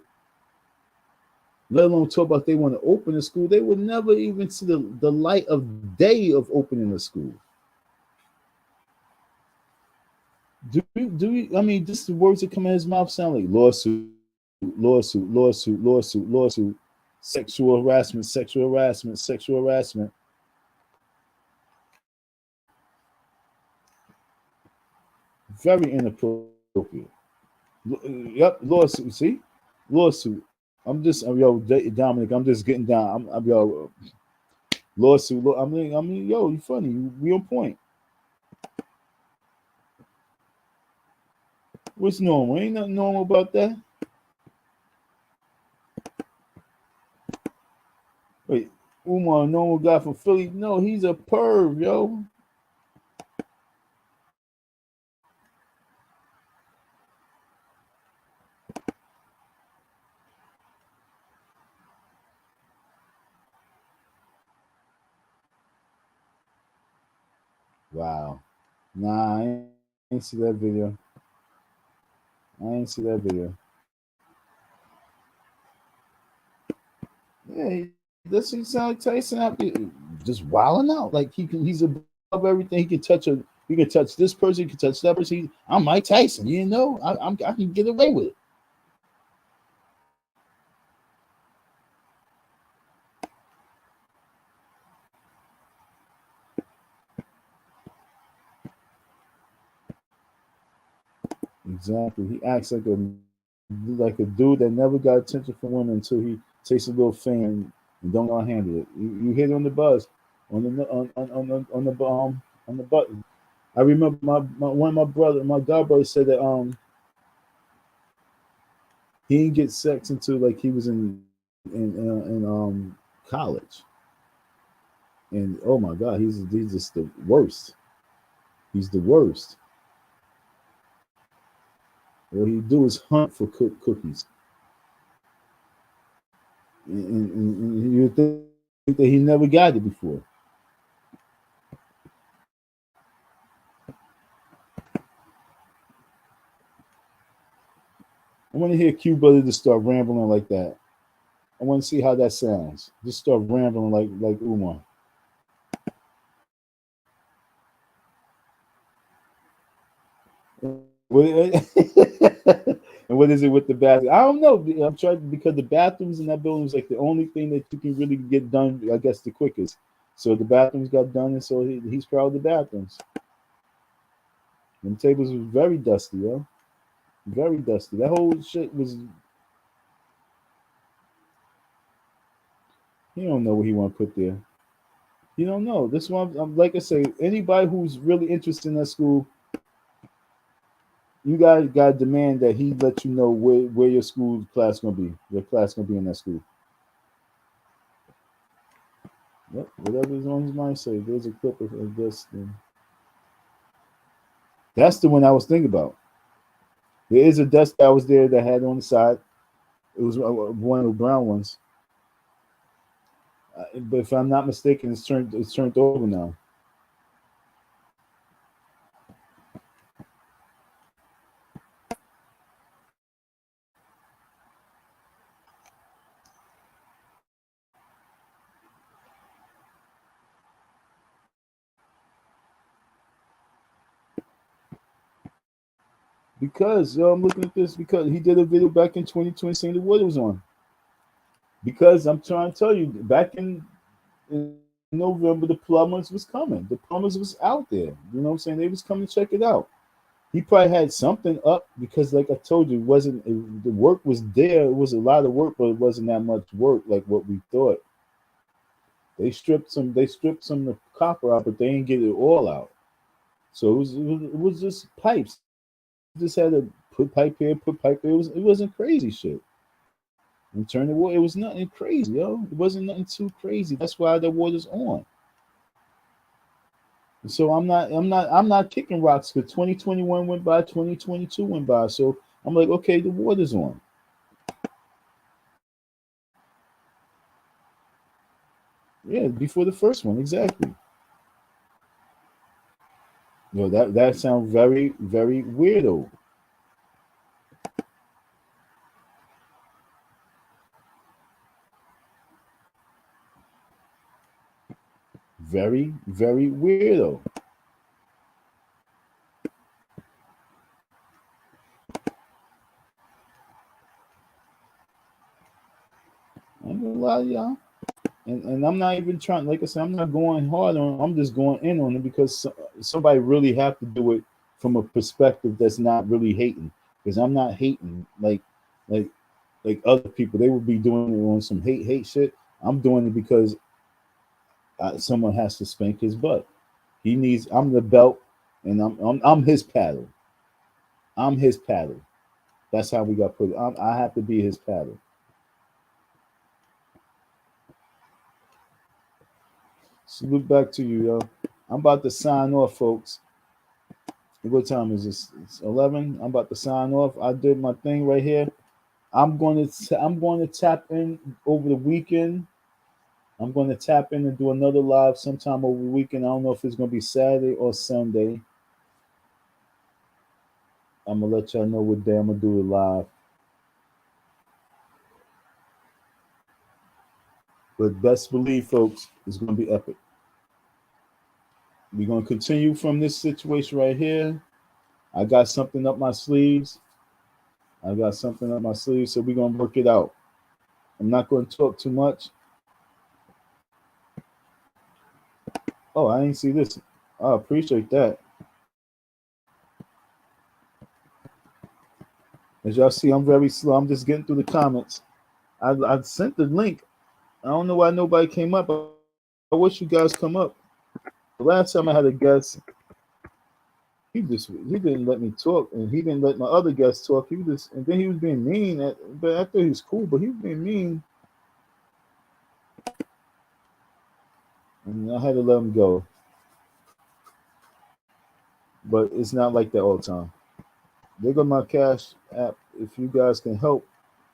Let alone talk about they want to open a school. They would never even see the light of day of opening a school. I mean, just the words that come in his mouth sound like lawsuit, lawsuit, lawsuit, lawsuit, lawsuit, sexual harassment, sexual harassment, sexual harassment. Very inappropriate. Yep, lawsuit. See, lawsuit. Yo, Dominic. I'm just getting down. Yo, lawsuit. I mean, yo, you funny. We on point. What's normal? Ain't nothing normal about that. Wait, Umar, a normal guy from Philly? No, he's a perv, yo. Wow. Nah, I ain't see that video. I ain't see that video. Yeah, does he sound like Tyson out just wilding out? Like he's above everything. He can touch he can touch this person. He can touch that person. I'm Mike Tyson. You know, I can get away with it. Exactly. He acts like a dude that never got attention from women until he takes a little fame and don't know how to handle it. You hit on the buzz, on the button. I remember one of my god brothers said that he didn't get sex until like he was in college, and oh my god, he's just the worst. He's the worst. What he do is hunt for cookies, and you think that he never got it before. I want to hear Q Brother just start rambling like that. I want to see how that sounds. Just start rambling like Umar. And what is it with the bathroom? I don't know. I'm trying because the bathrooms in that building is like the only thing that you can really get done, I guess, the quickest. So the bathrooms got done, and so he's proud of the bathrooms. Them tables was very dusty, yo. Very dusty. That whole shit was. He don't know what he want to put there. He don't know. This one, like I say, anybody who's really interested in that school, you guys got to demand that he let you know where your school class gonna be. Your class gonna be in that school. Yep, whatever is on his mind. Say there's a clip of this. That's the one I was thinking about. There is a desk that was there that had on the side. It was one of the brown ones. But if I'm not mistaken, it's turned over now. Because I'm looking at this because he did a video back in 2020 saying the water was on. Because I'm trying to tell you, back in November, the plumbers was coming. The plumbers was out there. You know what I'm saying? They was coming to check it out. He probably had something up because, like I told you, the work was there. It was a lot of work, but it wasn't that much work like what we thought. They stripped some of the copper out, but they didn't get it all out. So it was just pipes. You just had to put pipe here, put pipe there. It wasn't crazy shit. And turn the water. It was nothing crazy, yo. It wasn't nothing too crazy. That's why the water's on. So I'm not kicking rocks because 2021 went by, 2022 went by. So I'm like, okay, the water's on. Yeah, before the first one, exactly. That sounds very, very weirdo. Very, very weirdo. I ain't gonna lie to y'all. And I'm not even trying, like I said, I'm not going hard on. I'm just going in on it because somebody really have to do it from a perspective that's not really hating. Because I'm not hating like like other people. They would be doing it on some hate shit. I'm doing it because someone has to spank his butt. He needs. I'm the belt, and I'm his paddle. I'm his paddle. That's how we got put. I have to be his paddle. So look back to you, yo. I'm about to sign off, folks. What time is this? It's 11. I'm about to sign off. I did my thing right here. I'm going to tap in over the weekend. I'm going to tap in and do another live sometime over the weekend. I don't know if it's going to be Saturday or Sunday. I'm gonna let y'all know what day I'm gonna do it live. But best believe, folks, it's gonna be epic. We're gonna continue from this situation right here. I got something up my sleeves. So we're gonna work it out. I'm not gonna talk too much. Oh, I didn't see this. I appreciate that. As y'all see, I'm very slow. I'm just getting through the comments. I sent the link. I don't know why nobody came up. I wish you guys come up. The last time I had a guest, he didn't let me talk, and he didn't let my other guests talk. And then he was being mean. But I thought he was cool, but he was being mean, and I had to let him go. But it's not like that all the time. There go my cash app. If you guys can help,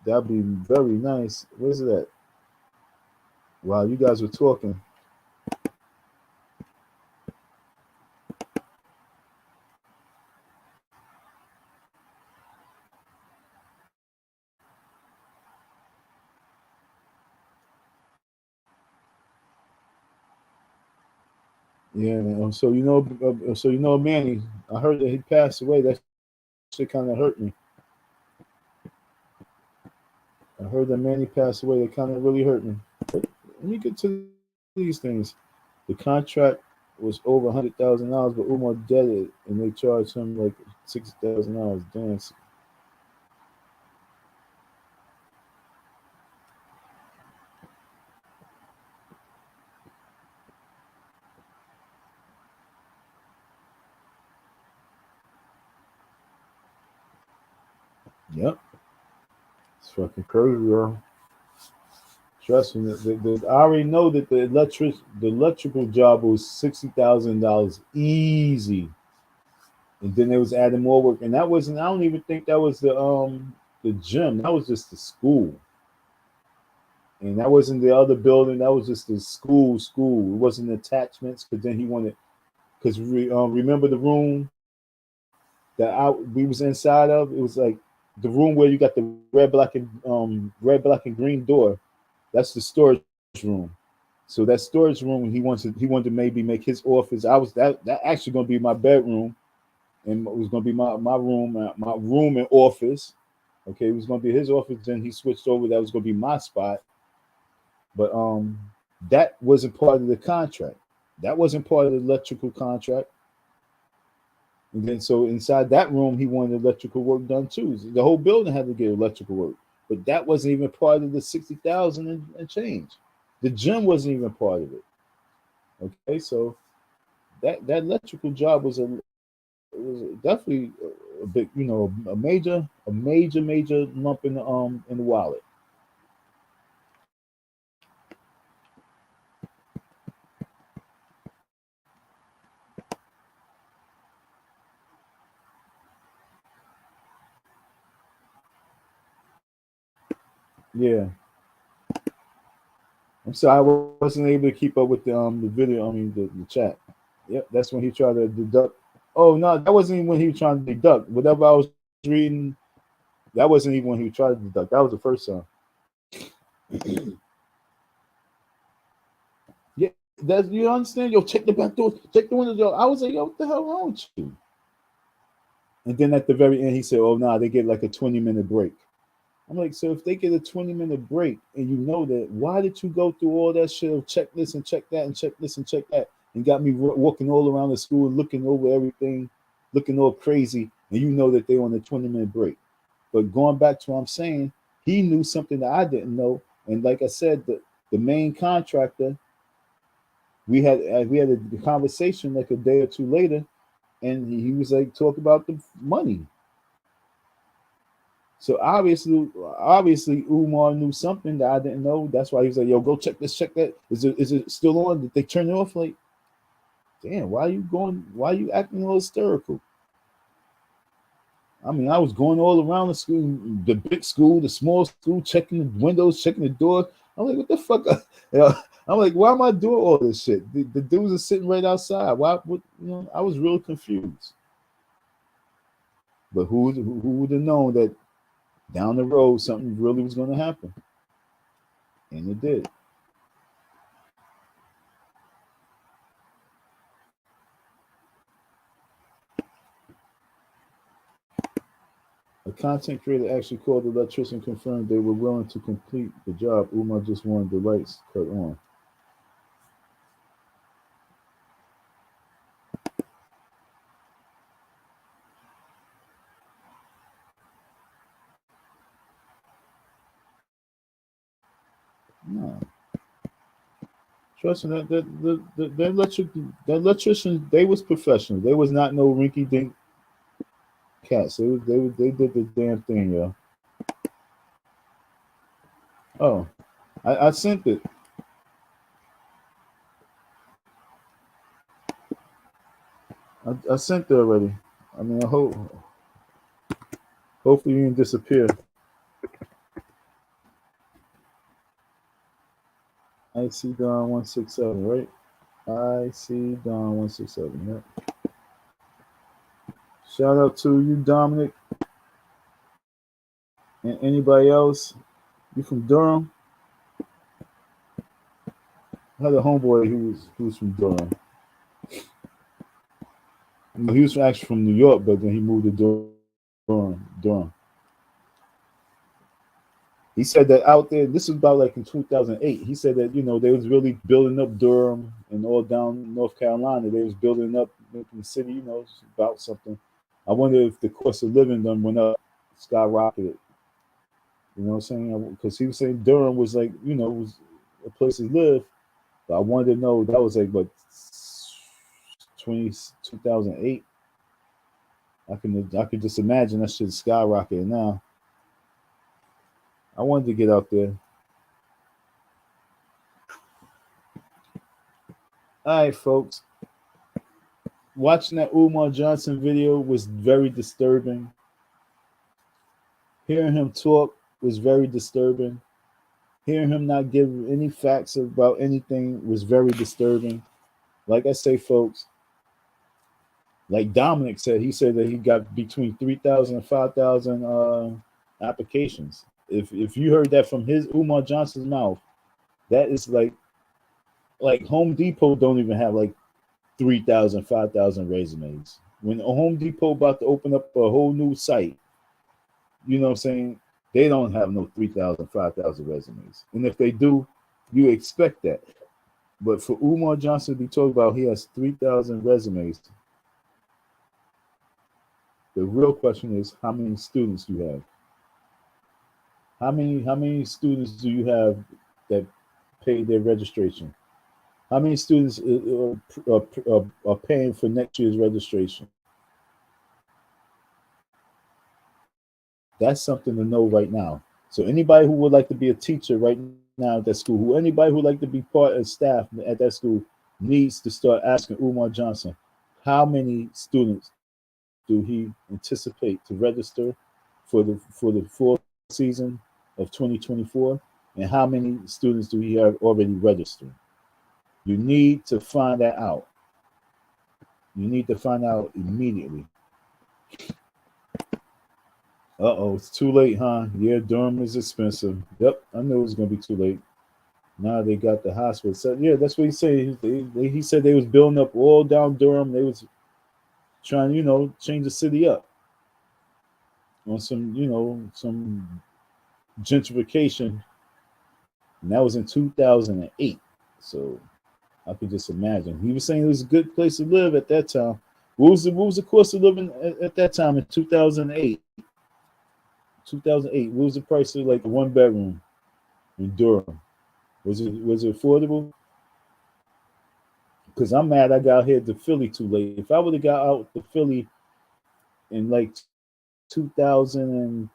that'd be very nice. Where's it at? While you guys were talking. Yeah, so Manny. I heard that he passed away. That shit kind of hurt me. I heard that Manny passed away. It kind of really hurt me. But let me get to these things. The contract was over $100,000, but Umar did it, and they charged him like $60,000. Damn. Yep. It's fucking crazy, yo. Trust me. I already know that the electrical job was $60,000 easy, and then they was adding more work, and that wasn't. I don't even think that was the gym. That was just the school, and that wasn't the other building. That was just the school. School. It wasn't attachments, because then he wanted. Because remember the room that we was inside of? It was like the room where you got the red, black, and green door. That's the storage room. So that storage room, he wanted to maybe make his office. I was that actually going to be my bedroom, and it was going to be my room and office. Okay, it was going to be his office. Then he switched over. That was going to be my spot. But that wasn't part of the contract. That wasn't part of the electrical contract. And then so inside that room, he wanted electrical work done too. The whole building had to get electrical work, but that wasn't even part of the 60,000 and change. The gym wasn't even part of it. Okay, so that electrical job was definitely a big, a major lump in the wallet. Yeah, I'm sorry, I wasn't able to keep up with the video. I mean the chat. Yep, that's when he tried to deduct. Oh no, that wasn't even when he was trying to deduct. Whatever I was reading, that wasn't even when he tried to deduct. That was the first time. Yeah, that's you understand? Yo, check the back door, check the windows. Yo, I was like, yo, what the hell wrong with you? And then at the very end, he said, "Oh no, they get like a 20-minute break." I'm like, so if they get a 20-minute break, and you know that, why did you go through all that shit of check this and check that and check this and check that, and got me walking all around the school, looking over everything, looking all crazy, and you know that they on a 20-minute break? But going back to what I'm saying, he knew something that I didn't know, and like I said, the main contractor, we had a conversation like a day or two later, and he was like talk about the money. So obviously, Umar knew something that I didn't know. That's why he was like, "Yo, go check this, check that. Is it still on? Did they turn it off?" Like, damn, why are you going? Why are you acting all hysterical? I mean, I was going all around the school, the big school, the small school, checking the windows, checking the door. I'm like, what the fuck? I'm like, why am I doing all this shit? The dudes are sitting right outside. Why? What? I was real confused. But who would have known that down the road something really was going to happen? And it did. A content creator actually called the electrician, confirmed they were willing to complete the job. Umar just wanted the lights cut on. No. Trust me, the electrician, they was professional. They was not no rinky dink cats. They did the damn thing, yo. Oh, I sent it. I sent it already. I mean, hopefully you didn't disappear. I see Don 167, right? I see Don 167. Yep. Shout out to you, Dominic, and anybody else. You from Durham? I had a homeboy who was from Durham. He was actually from New York, but then he moved to Durham. He said that out there, this was about like in 2008. He said that they was really building up Durham and all down North Carolina. They was building up the city. It's about something. I wonder if the cost of living done went up, skyrocketed. You know what I'm saying? Because he was saying Durham was like was a place to live. But I wanted to know, that was like what 2008. I can just imagine that shit skyrocketed now. I wanted to get out there. All right, folks. Watching that Umar Johnson video was very disturbing. Hearing him talk was very disturbing. Hearing him not give any facts about anything was very disturbing. Like I say, folks, like Dominic said, he said that he got between 3,000 and 5,000 applications. If you heard that from his Umar Johnson's mouth, that is like Home Depot don't even have like 3,000, 5,000 resumes. When Home Depot about to open up a whole new site, you know what I'm saying? They don't have no 3,000, 5,000 resumes. And if they do, you expect that. But for Umar Johnson to be talking about he has 3,000 resumes, the real question is how many students do you have? How many students do you have that paid their registration? How many students are paying for next year's registration? That's something to know right now. So anybody who would like to be a teacher right now at that school, anybody who would like to be part of staff at that school needs to start asking Umar Johnson, how many students do he anticipate to register for the fall season of 2024, and how many students do he have already registered? You need to find that out. You need to find out immediately. It's too late, huh? Yeah, Durham is expensive. Yep, I knew it was gonna be too late. Now they got the hospital. So yeah, that's what he said. He said they was building up all down Durham. They was trying, change the city up on some gentrification. And that was in 2008. So I could just imagine. He was saying it was a good place to live at that time. What was the cost of living at that time in 2008? 2008. What was the price of like a one bedroom in Durham? Was it affordable? Because I'm mad I got here to Philly too late. If I would have got out to Philly in like 2000 and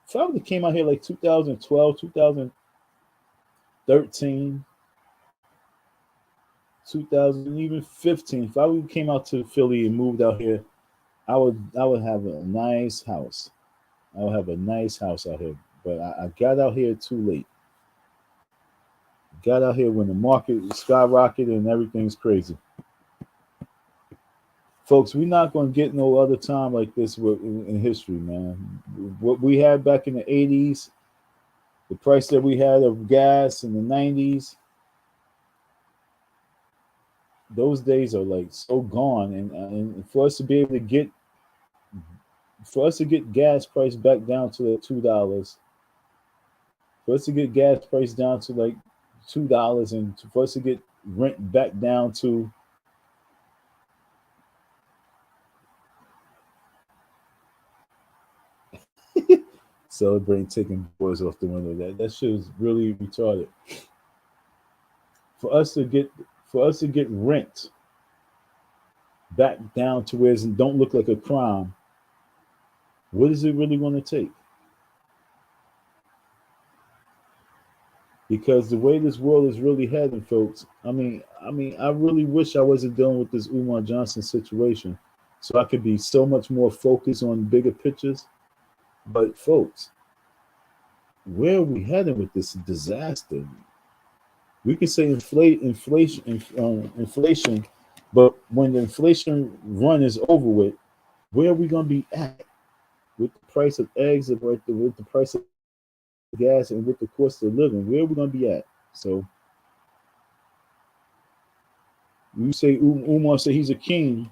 if I would have came out here like 2012, 2013, 2000, even 15, if I would have came out to Philly and moved out here, I would have a nice house. I would have a nice house out here. But I got out here too late. Got out here when the market skyrocketed and everything's crazy. Folks, we're not going to get no other time like this in history, man. What we had back in the 80s, the price that we had of gas in the 90s, those days are like so gone. And for us to be able to get gas price back down to like $2, for us to get gas price down to like $2, and for us to get rent back down to celebrating taking boys off the window. That shit is really retarded. For us to get rent back down to where it don't look like a crime, what is it really going to take? Because the way this world is really heading, folks, I really wish I wasn't dealing with this Umar Johnson situation, so I could be so much more focused on bigger pictures. But folks, where are we heading with this disaster? We can say inflation, but when the inflation run is over with, where are we going to be at with the price of eggs, with the price of gas, and with the cost of living? Where are we going to be at? So you say Umar say he's a king.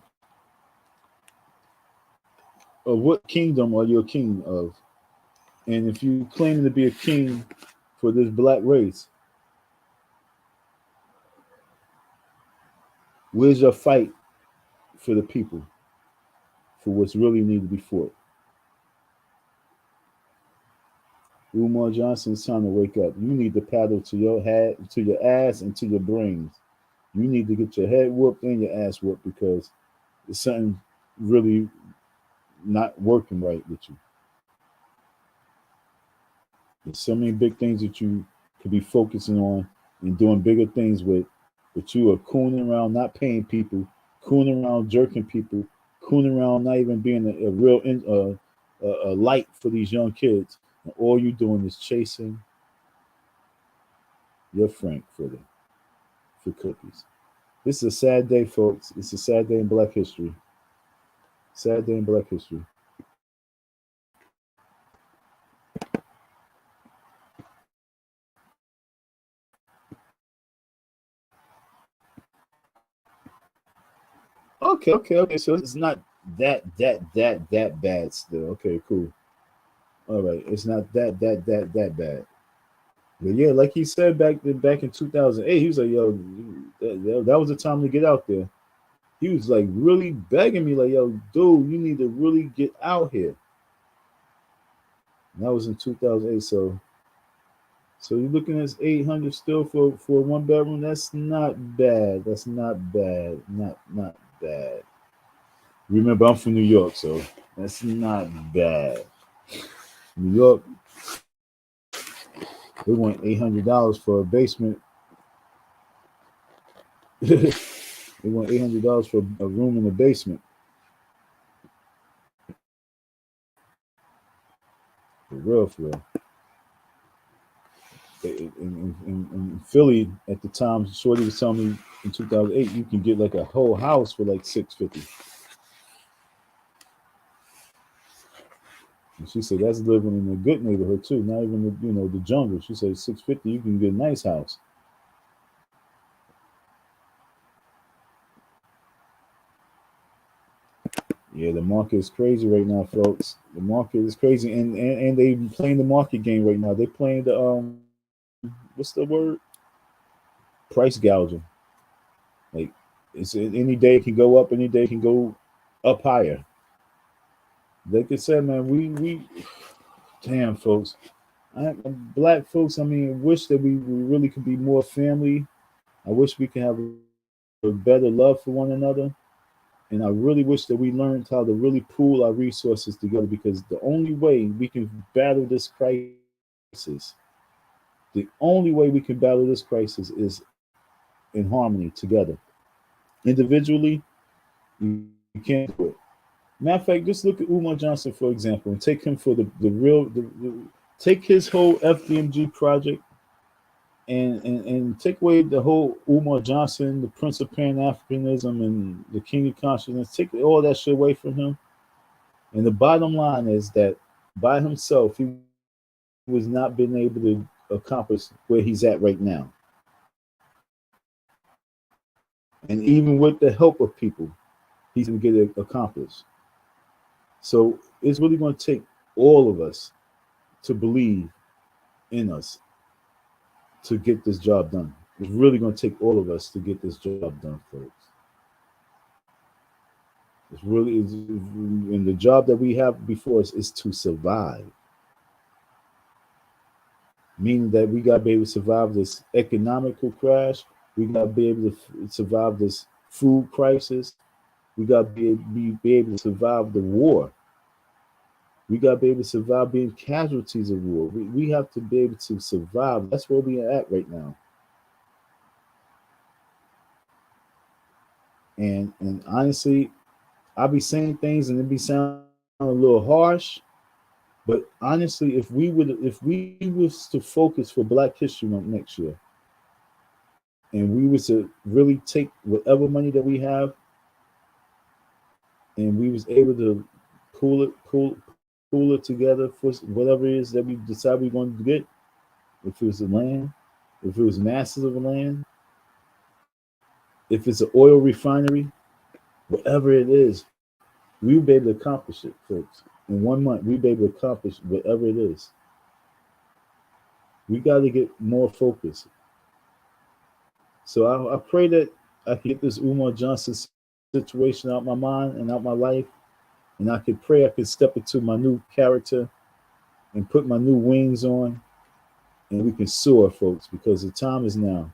Of what kingdom are you a king of? And if you claim to be a king for this black race, where's your fight for the people, for what's really needed to be fought? Umar Johnson, it's time to wake up. You need to paddle to your head, to your ass, and to your brains. You need to get your head whooped and your ass whooped because there's something really not working right with you. There's so many big things that you could be focusing on and doing bigger things with, but you are cooning around, not paying people, cooning around, jerking people, cooning around, not even being a real a light for these young kids. And all you're doing is chasing your Frankfurter for cookies. This is a sad day, folks. It's a sad day in Black history. Sad day in Black history. Okay. So it's not that bad still. Okay, cool. All right, it's not that bad. But yeah, like he said back in 2008, he was like, "Yo, that was the time to get out there." He was like really begging me, like, "Yo, dude, you need to really get out here." And that was in 2008. So you're looking at 800 still for a one bedroom. That's not bad. That's not bad. Not bad. Remember, I'm from New York, so that's not bad. New York, they want $800 for a basement. They want $800 for a room in the basement. For real, for real. In Philly at the time, Shorty was telling me in 2008, you can get like a whole house for like $650. And she said that's living in a good neighborhood too, not even the jungle. She said $650, you can get a nice house. Yeah, the market is crazy right now, folks. The market is crazy, and they playing the market game right now. They playing the what's the word? Price gouging. Like it's any day it can go up, any day it can go up higher. Like I said, man, we damn folks. Black folks. I mean, wish that we really could be more family. I wish we could have a better love for one another. And I really wish that we learned how to really pool our resources together, because the only way we can battle this crisis, is in harmony together. Individually, you can't do it. Matter of fact, just look at Umar Johnson, for example, and take him for the real, take his whole FDMG project and take away the whole Umar Johnson, the Prince of Pan Africanism and the King of Consciousness, take all that shit away from him. And the bottom line is that by himself, he was not been able to accomplish where he's at right now. And even with the help of people, he's going to get it accomplished. So it's really going to take all of us to believe in us to get this job done. It's really going to take all of us to get this job done, folks. It's really, and the job that we have before us is to survive. Meaning that we got to be able to survive this economical crash. We got to be able to survive this food crisis. We got to be able to survive the war. We got to be able to survive being casualties of war. We have to be able to survive. That's where we are at right now. And honestly, I'll be saying things and it be sounding a little harsh, but honestly, if we was to focus for Black History Month next year, and we was to really take whatever money that we have, and we was able to pull it together for whatever it is that we decide we're going to get, if it was the land, if it was masses of land, if it's an oil refinery, whatever it is, we'll be able to accomplish it, folks. In 1 month, we'll be able to accomplish whatever it is. We got to get more focused. So I pray that I can get this Umar Johnson situation out my mind and out my life, and I could pray I could step into my new character and put my new wings on, and we can soar, folks, because the time is now.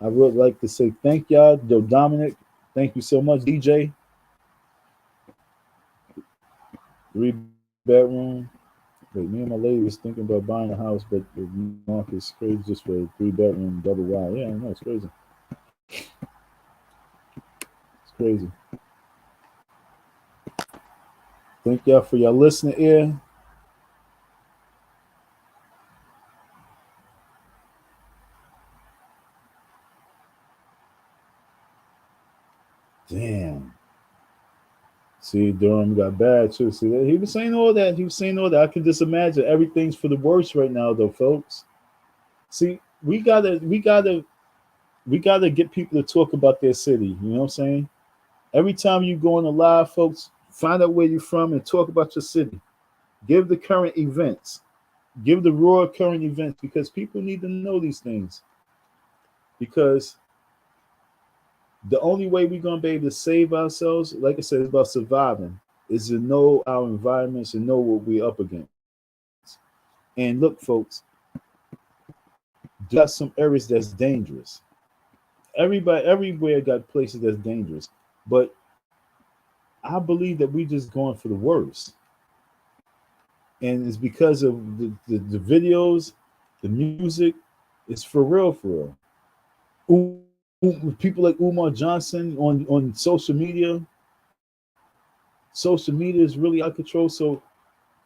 I would like to say thank y'all, Dominic. Thank you so much, DJ. 3 bedroom. Wait, me and my lady was thinking about buying a house, but the market's crazy just for a 3-bedroom double wide. Yeah, I know, it's crazy. It's crazy. Thank y'all for y'all listening here. Damn. See, Durham got bad too. See, he was saying all that. He was saying all that. I can just imagine everything's for the worse right now, though, folks. See, we gotta get people to talk about their city. You know what I'm saying? Every time you go on a live, folks, find out where you're from and talk about your city. Give the current events. Give the raw current events because people need to know these things. Because the only way we're gonna be able to save ourselves, like I said, is about surviving, is to know our environments and know what we're up against. And look, folks, got some areas that's dangerous. Everybody, everywhere got places that's dangerous. But I believe that we just going for the worst. And it's because of the videos, the music. It's for real, for real. People like Umar Johnson on social media. Social media is really out of control. So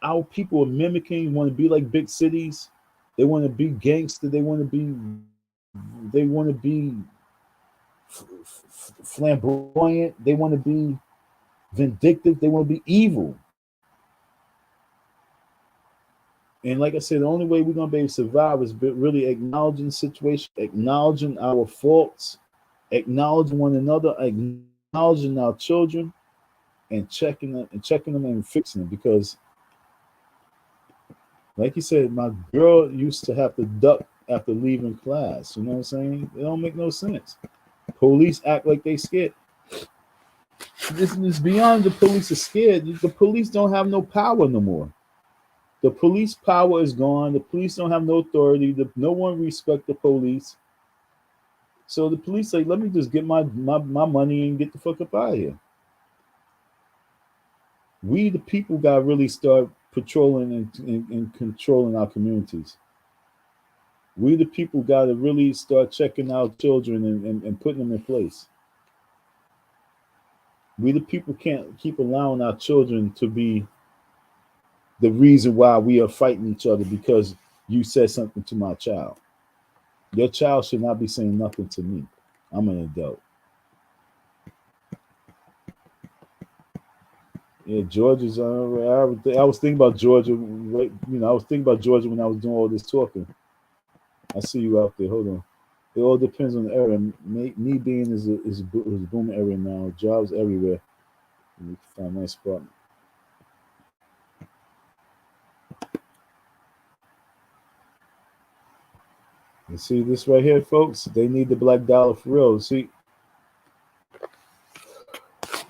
our people are mimicking, want to be like big cities. They want to be gangster. They want to be flamboyant. They want to be vindictive. They want to be evil. And like I said, the only way we're gonna be able to survive is really acknowledging the situation, acknowledging our faults, acknowledging one another, acknowledging our children, and checking them and fixing them. Because, like you said, my girl used to have to duck after leaving class. You know what I'm saying? It don't make no sense. Police act like they scared. This is beyond the police are scared. The police don't have no power no more. The police power is gone. The police don't have no authority. No one respect the police. So the police say, let me just get my money and get the fuck up out of here. We, the people, got to really start patrolling and controlling our communities. We, the people, got to really start checking our children and putting them in place. We, the people, can't keep allowing our children to be the reason why we are fighting each other because you said something to my child. Your child should not be saying nothing to me. I'm an adult. Yeah, Georgia's. I was thinking about Georgia. I was thinking about Georgia when I was doing all this talking. I see you out there. Hold on. It all depends on the area. Me being is a booming area now. Jobs everywhere. Let me find my spot. You see this right here, folks? They need the black dollar for real. See,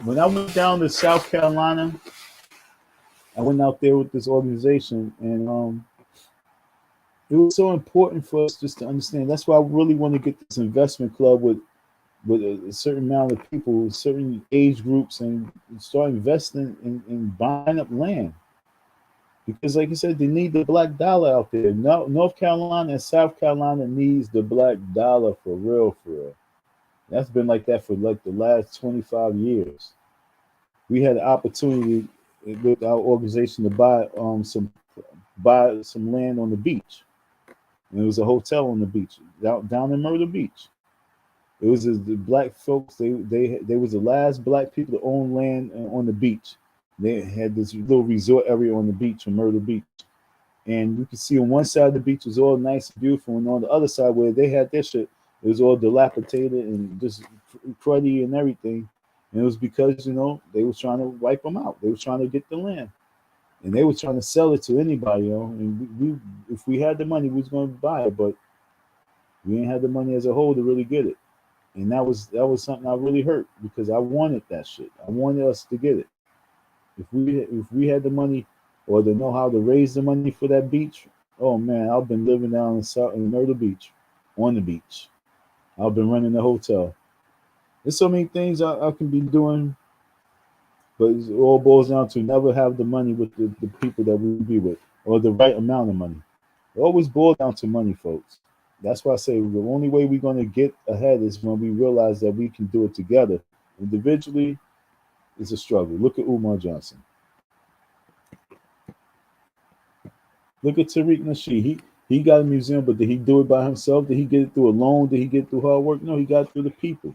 when I went down to South Carolina, I went out there with this organization, and it was so important for us just to understand. That's why I really want to get this investment club with a certain amount of people, certain age groups, and start investing in buying up land. Because, like I said, they need the black dollar out there. North Carolina and South Carolina needs the black dollar for real, for real. That's been like that for like the last 25 years. We had the opportunity with our organization to buy some land on the beach. And it was a hotel on the beach, down in Myrtle Beach. It was the black folks. They was the last black people to own land on the beach. They had this little resort area on the beach in Myrtle Beach, and you could see on one side of the beach was all nice and beautiful, and on the other side where they had their shit, it was all dilapidated and just cruddy and everything. And it was because they was trying to wipe them out. They was trying to get the land, and they were trying to sell it to anybody. And we if we had the money, we was going to buy it, but we didn't have the money as a whole to really get it. And that was something I really hurt because I wanted that shit. I wanted us to get it. If we had the money or to know how to raise the money for that beach, oh man, I've been living down in Myrtle Beach, on the beach. I've been running the hotel. There's so many things I can be doing, but it all boils down to never have the money with the people that we be with, or the right amount of money. It always boils down to money, folks. That's why I say the only way we're going to get ahead is when we realize that we can do it together. Individually, it's a struggle. Look at Umar Johnson. Look at Tariq Nasheed. He got a museum, but did he do it by himself? Did he get it through a loan? Did he get it through hard work? No, he got it through the people.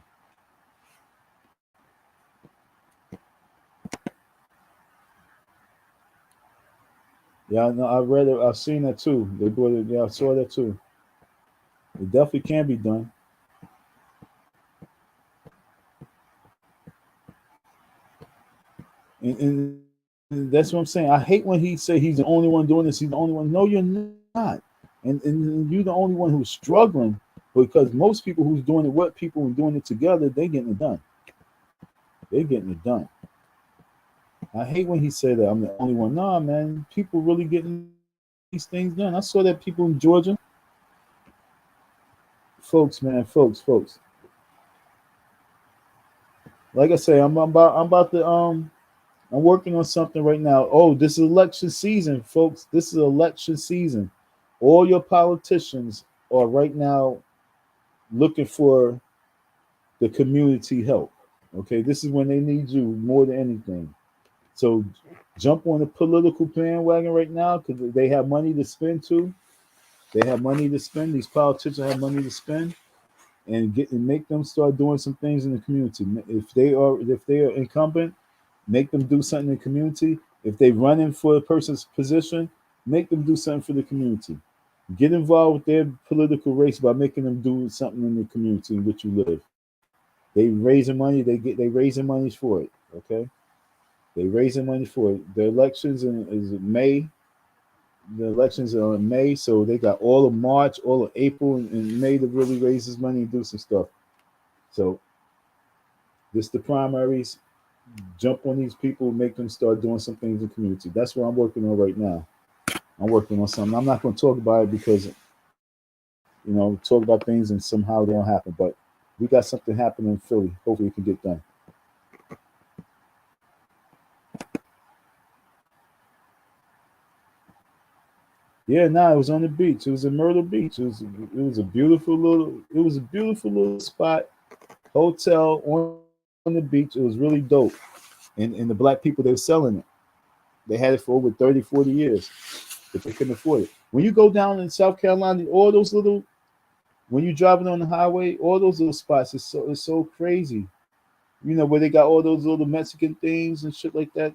Yeah, no, I read it. I've seen that too. They brought it. Yeah, I saw that too. It definitely can be done. And that's what I'm saying. I hate when he say he's the only one doing this. He's the only one. No, you're not. And you're the only one who's struggling because most people who's doing it, what people who doing it together, they getting it done. They're getting it done. I hate when he said that I'm the only one. Nah, man, people really getting these things done. I saw that people in Georgia, folks, man, folks. Like I say, I'm about to I'm working on something right now. Oh, this is election season, folks. This is election season. All your politicians are right now looking for the community help. Okay, this is when they need you more than anything. So jump on the political bandwagon right now because they have money to spend too. They have money to spend. These politicians have money to spend, and make them start doing some things in the community. If they are incumbent, make them do something in the community. If they running for a person's position, make them do something for the community. Get involved with their political race by making them do something in the community in which you live. They raising money. They raising money for it. Okay, they raising money for it. The elections is May. The elections are in May, so they got all of March, all of April, and May to really raise this money and do some stuff. So this the primaries. Jump on these people, make them start doing some things in the community. That's what I'm working on right now. I'm working on something. I'm not going to talk about it because, talk about things and somehow they don't happen. But we got something happening in Philly. Hopefully it can get done. Yeah, it was on the beach. It was in Myrtle Beach. It was a beautiful little spot, hotel on the beach. It was really dope. And the black people, they were selling it. They had it for over 30, 40 years, but they couldn't afford it. When you go down in South Carolina, all those little, when you're driving on the highway, all those little spots, it's so crazy. Where they got all those little Mexican things and shit like that.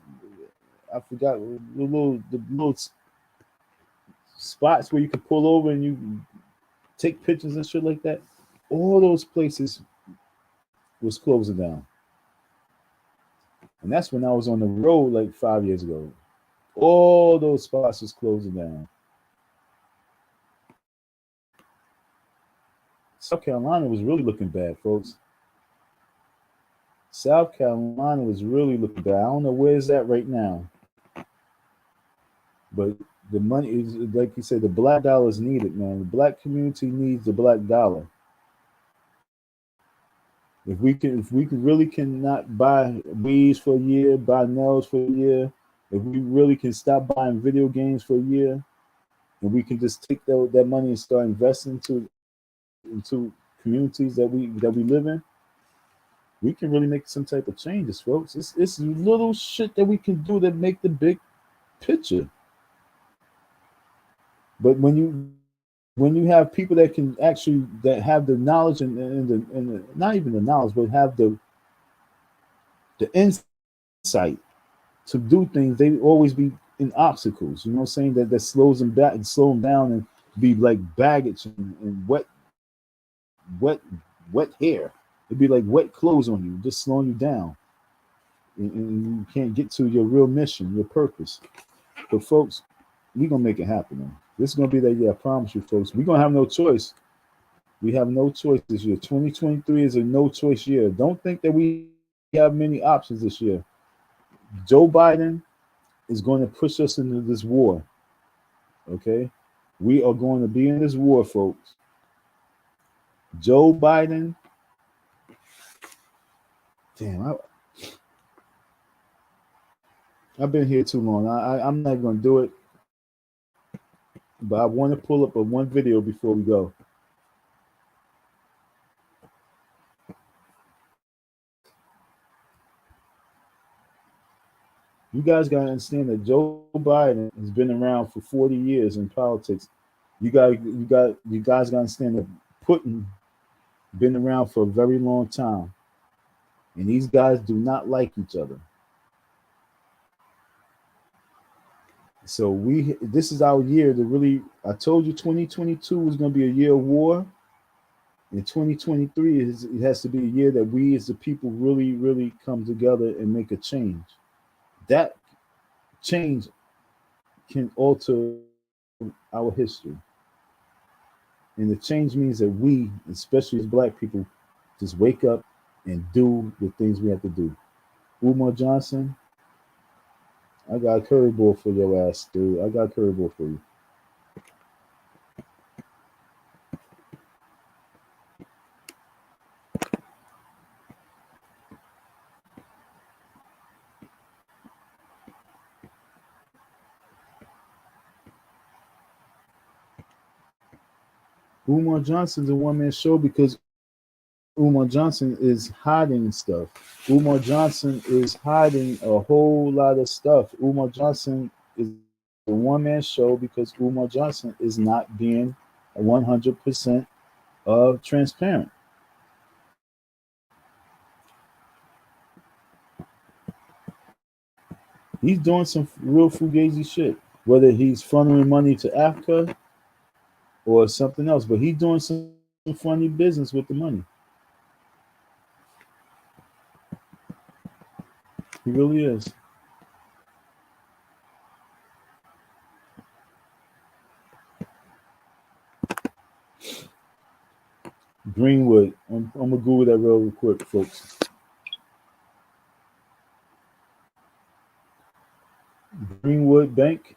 I forgot the little spots where you can pull over and you take pictures and shit like that. All those places was closing down. And that's when I was on the road like 5 years ago. All those spots was closing down. South Carolina was really looking bad, folks. South Carolina was really looking bad. I don't know where it's at right now. But the money is, like you said, the black dollar is needed, man. The black community needs the black dollar. If we really cannot buy weeds for a year, buy nails for a year, if we really can stop buying video games for a year, and we can just take that money and start investing into communities that we live in, we can really make some type of changes, folks. It's little shit that we can do that make the big picture. But when you have people that can actually that have the knowledge and the not even the knowledge, but have the insight to do things, they always be in obstacles. You know what I'm saying? That slows them back and slow them down and be like baggage and wet hair. It'd be like wet clothes on you, just slowing you down. And you can't get to your real mission, your purpose. But folks, we're gonna make it happen, man. This is gonna be that year, I promise you, folks. We're gonna have no choice. We have no choice this year. 2023 is a no choice year. Don't think that we have many options this year. Joe Biden is going to push us into this war. Okay? We are going to be in this war, folks. Joe Biden. Damn, I've been here too long. I'm not going to do it. But I want to pull up one video before we go. You guys gotta understand that Joe Biden has been around for 40 years in politics. You guys gotta understand that Putin been around for a very long time, and these guys do not like each other. So this is our year to really. I told you 2022 was going to be a year of war. In 2023, it has to be a year that we as the people really, really come together and make a change. That change can alter our history. And the change means that we, especially as black people, just wake up and do the things we have to do. Umar Johnson, I got a curveball for your ass, dude. I got a curveball for you. Umar Johnson's a one-man show because Umar Johnson is hiding stuff. Umar Johnson is hiding a whole lot of stuff. Umar Johnson is a one-man show because Umar Johnson is not being 100% transparent. He's doing some real fugazi shit, whether he's funneling money to Africa or something else, but he's doing some funny business with the money. He really is. Greenwood. I'm gonna Google that real quick, folks. Greenwood Bank.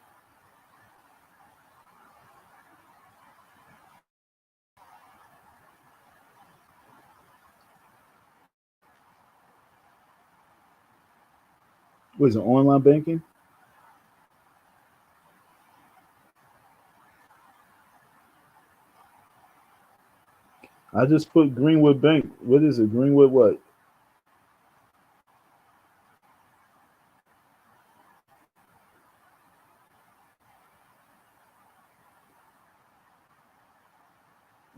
What is it? Online banking? I just put Greenwood Bank. What is it? Greenwood what?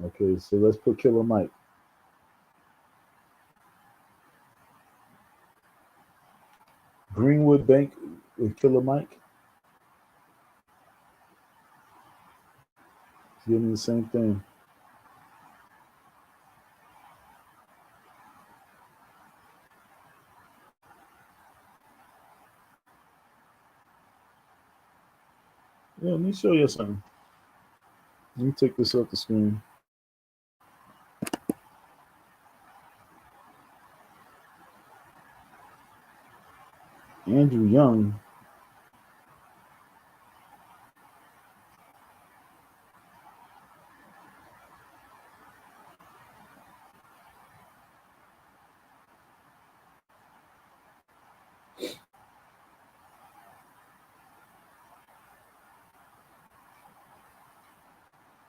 Okay, so let's put Killer Mike. Greenwood Bank with Killer Mike. It's giving me the same thing. Yeah, let me show you something. Let me take this off the screen. Andrew Young.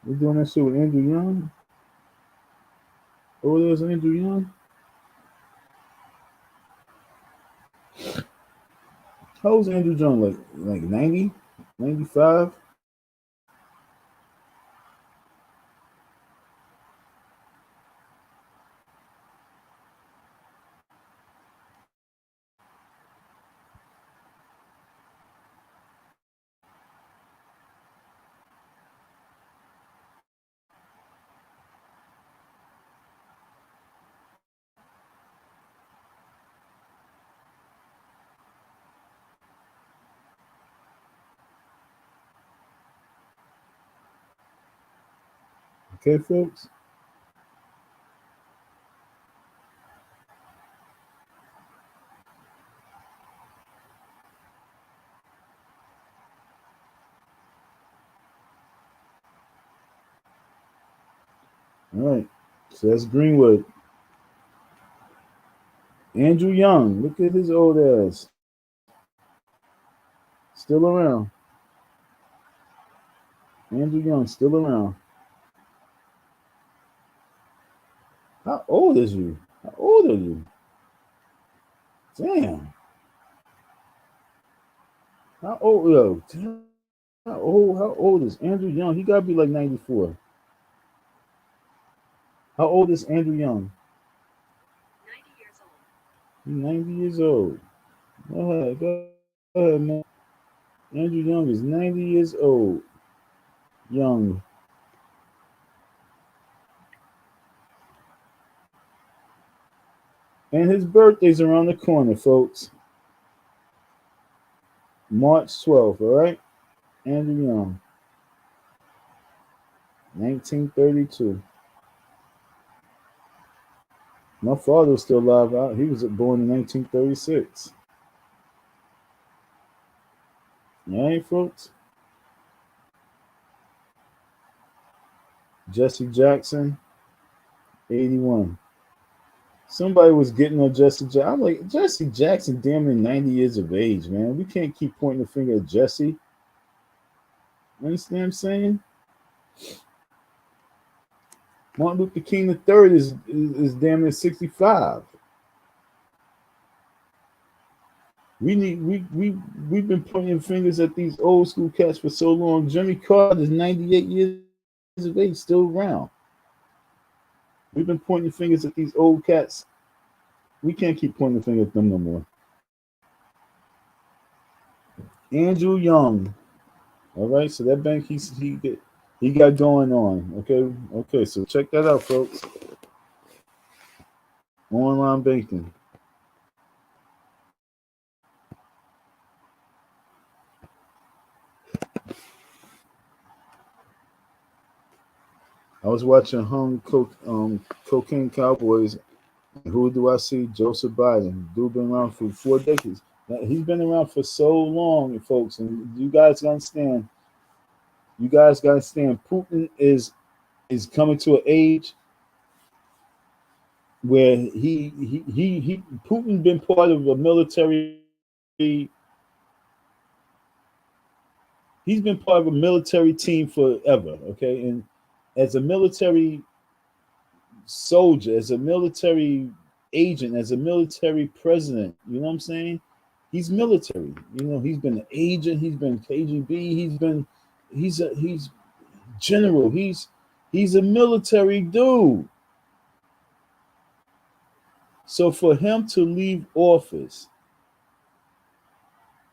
We're doing that shit with Andrew Young. Oh, there's Andrew Young. How old's Andrew Young? Like 90? 95? Okay, folks. All right. So that's Greenwood. Andrew Young. Look at his old ass. Still around. Andrew Young still around. How old is you? How old are you? Damn. How old? Yo, damn. How old is Andrew Young? He gotta be like 94. How old is Andrew Young? 90 years old. He's 90 years old. Go ahead, man. Andrew Young is 90 years old. Young. And his birthday's around the corner, folks. March 12th, all right? Andrew Young. 1932. My father was still alive. He was born in 1936. All right, folks? Jesse Jackson, 81. Somebody was getting on Jesse Jackson. I'm like, Jesse Jackson, damn near 90 years of age, man. We can't keep pointing the finger at Jesse. You understand what I'm saying? Martin Luther King III is damn near 65. We've been pointing fingers at these old school cats for so long. Jimmy Carter is 98 years of age, still around. We've been pointing fingers at these old cats. We can't keep pointing the finger at them no more. Andrew Young. All right, so that bank he got going on. Okay, so check that out, folks. Online banking. I was watching Cocaine Cowboys. And who do I see? Joseph Biden. Dude been around for 4 decades. Now, he's been around for so long, folks, and you guys gotta understand. You guys gotta understand. Putin is coming to an age where he Putin been part of a military. He's been part of a military team forever. Okay, and as a military soldier, as a military agent, as a military president, you know what I'm saying? He's military. You know, he's been an agent. He's been KGB. He's general. He's a military dude. So for him to leave office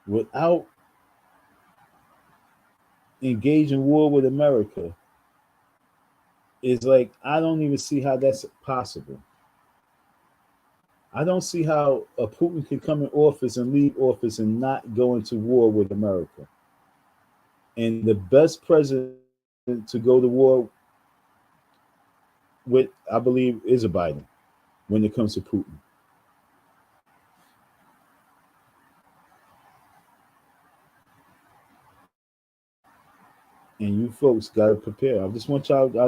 without engaging war with America is like, I don't even see how that's possible. I don't see how a Putin can come in office and leave office and not go into war with America. And the best president to go to war with, I believe, is a Biden when it comes to Putin. And you folks gotta prepare. I just want y'all. I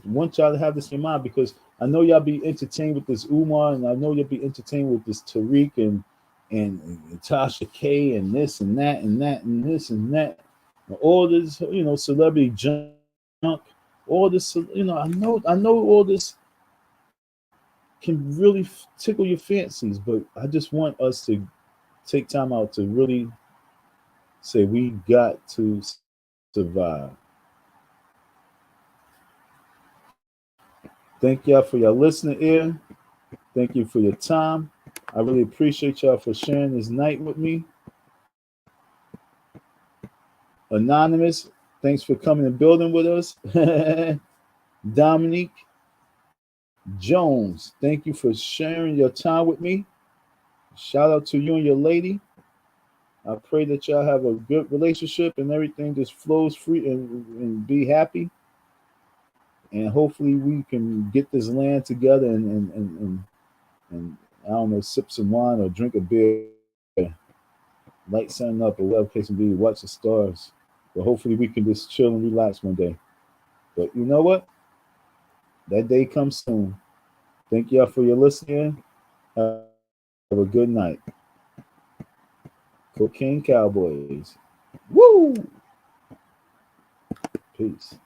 want y'all to have this in mind because I know y'all be entertained with this Umar, and I know you'll be entertained with this Tariq and Tasha K and this and that and that and this and that, and all this, celebrity junk, all this, I know all this can really tickle your fancies, but I just want us to take time out to really say we got to survive. Thank y'all for your listening ear. Thank you for your time. I really appreciate y'all for sharing this night with me. Anonymous, thanks for coming and building with us. Dominique Jones, thank you for sharing your time with me. Shout out to you and your lady. I pray that y'all have a good relationship and everything just flows free and be happy. And hopefully we can get this land together and I don't know, sip some wine or drink a beer, light something up or whatever case may be, watch the stars. But hopefully we can just chill and relax one day. But you know what? That day comes soon. Thank y'all for your listening. Have a good night. Cocaine Cowboys. Woo! Peace.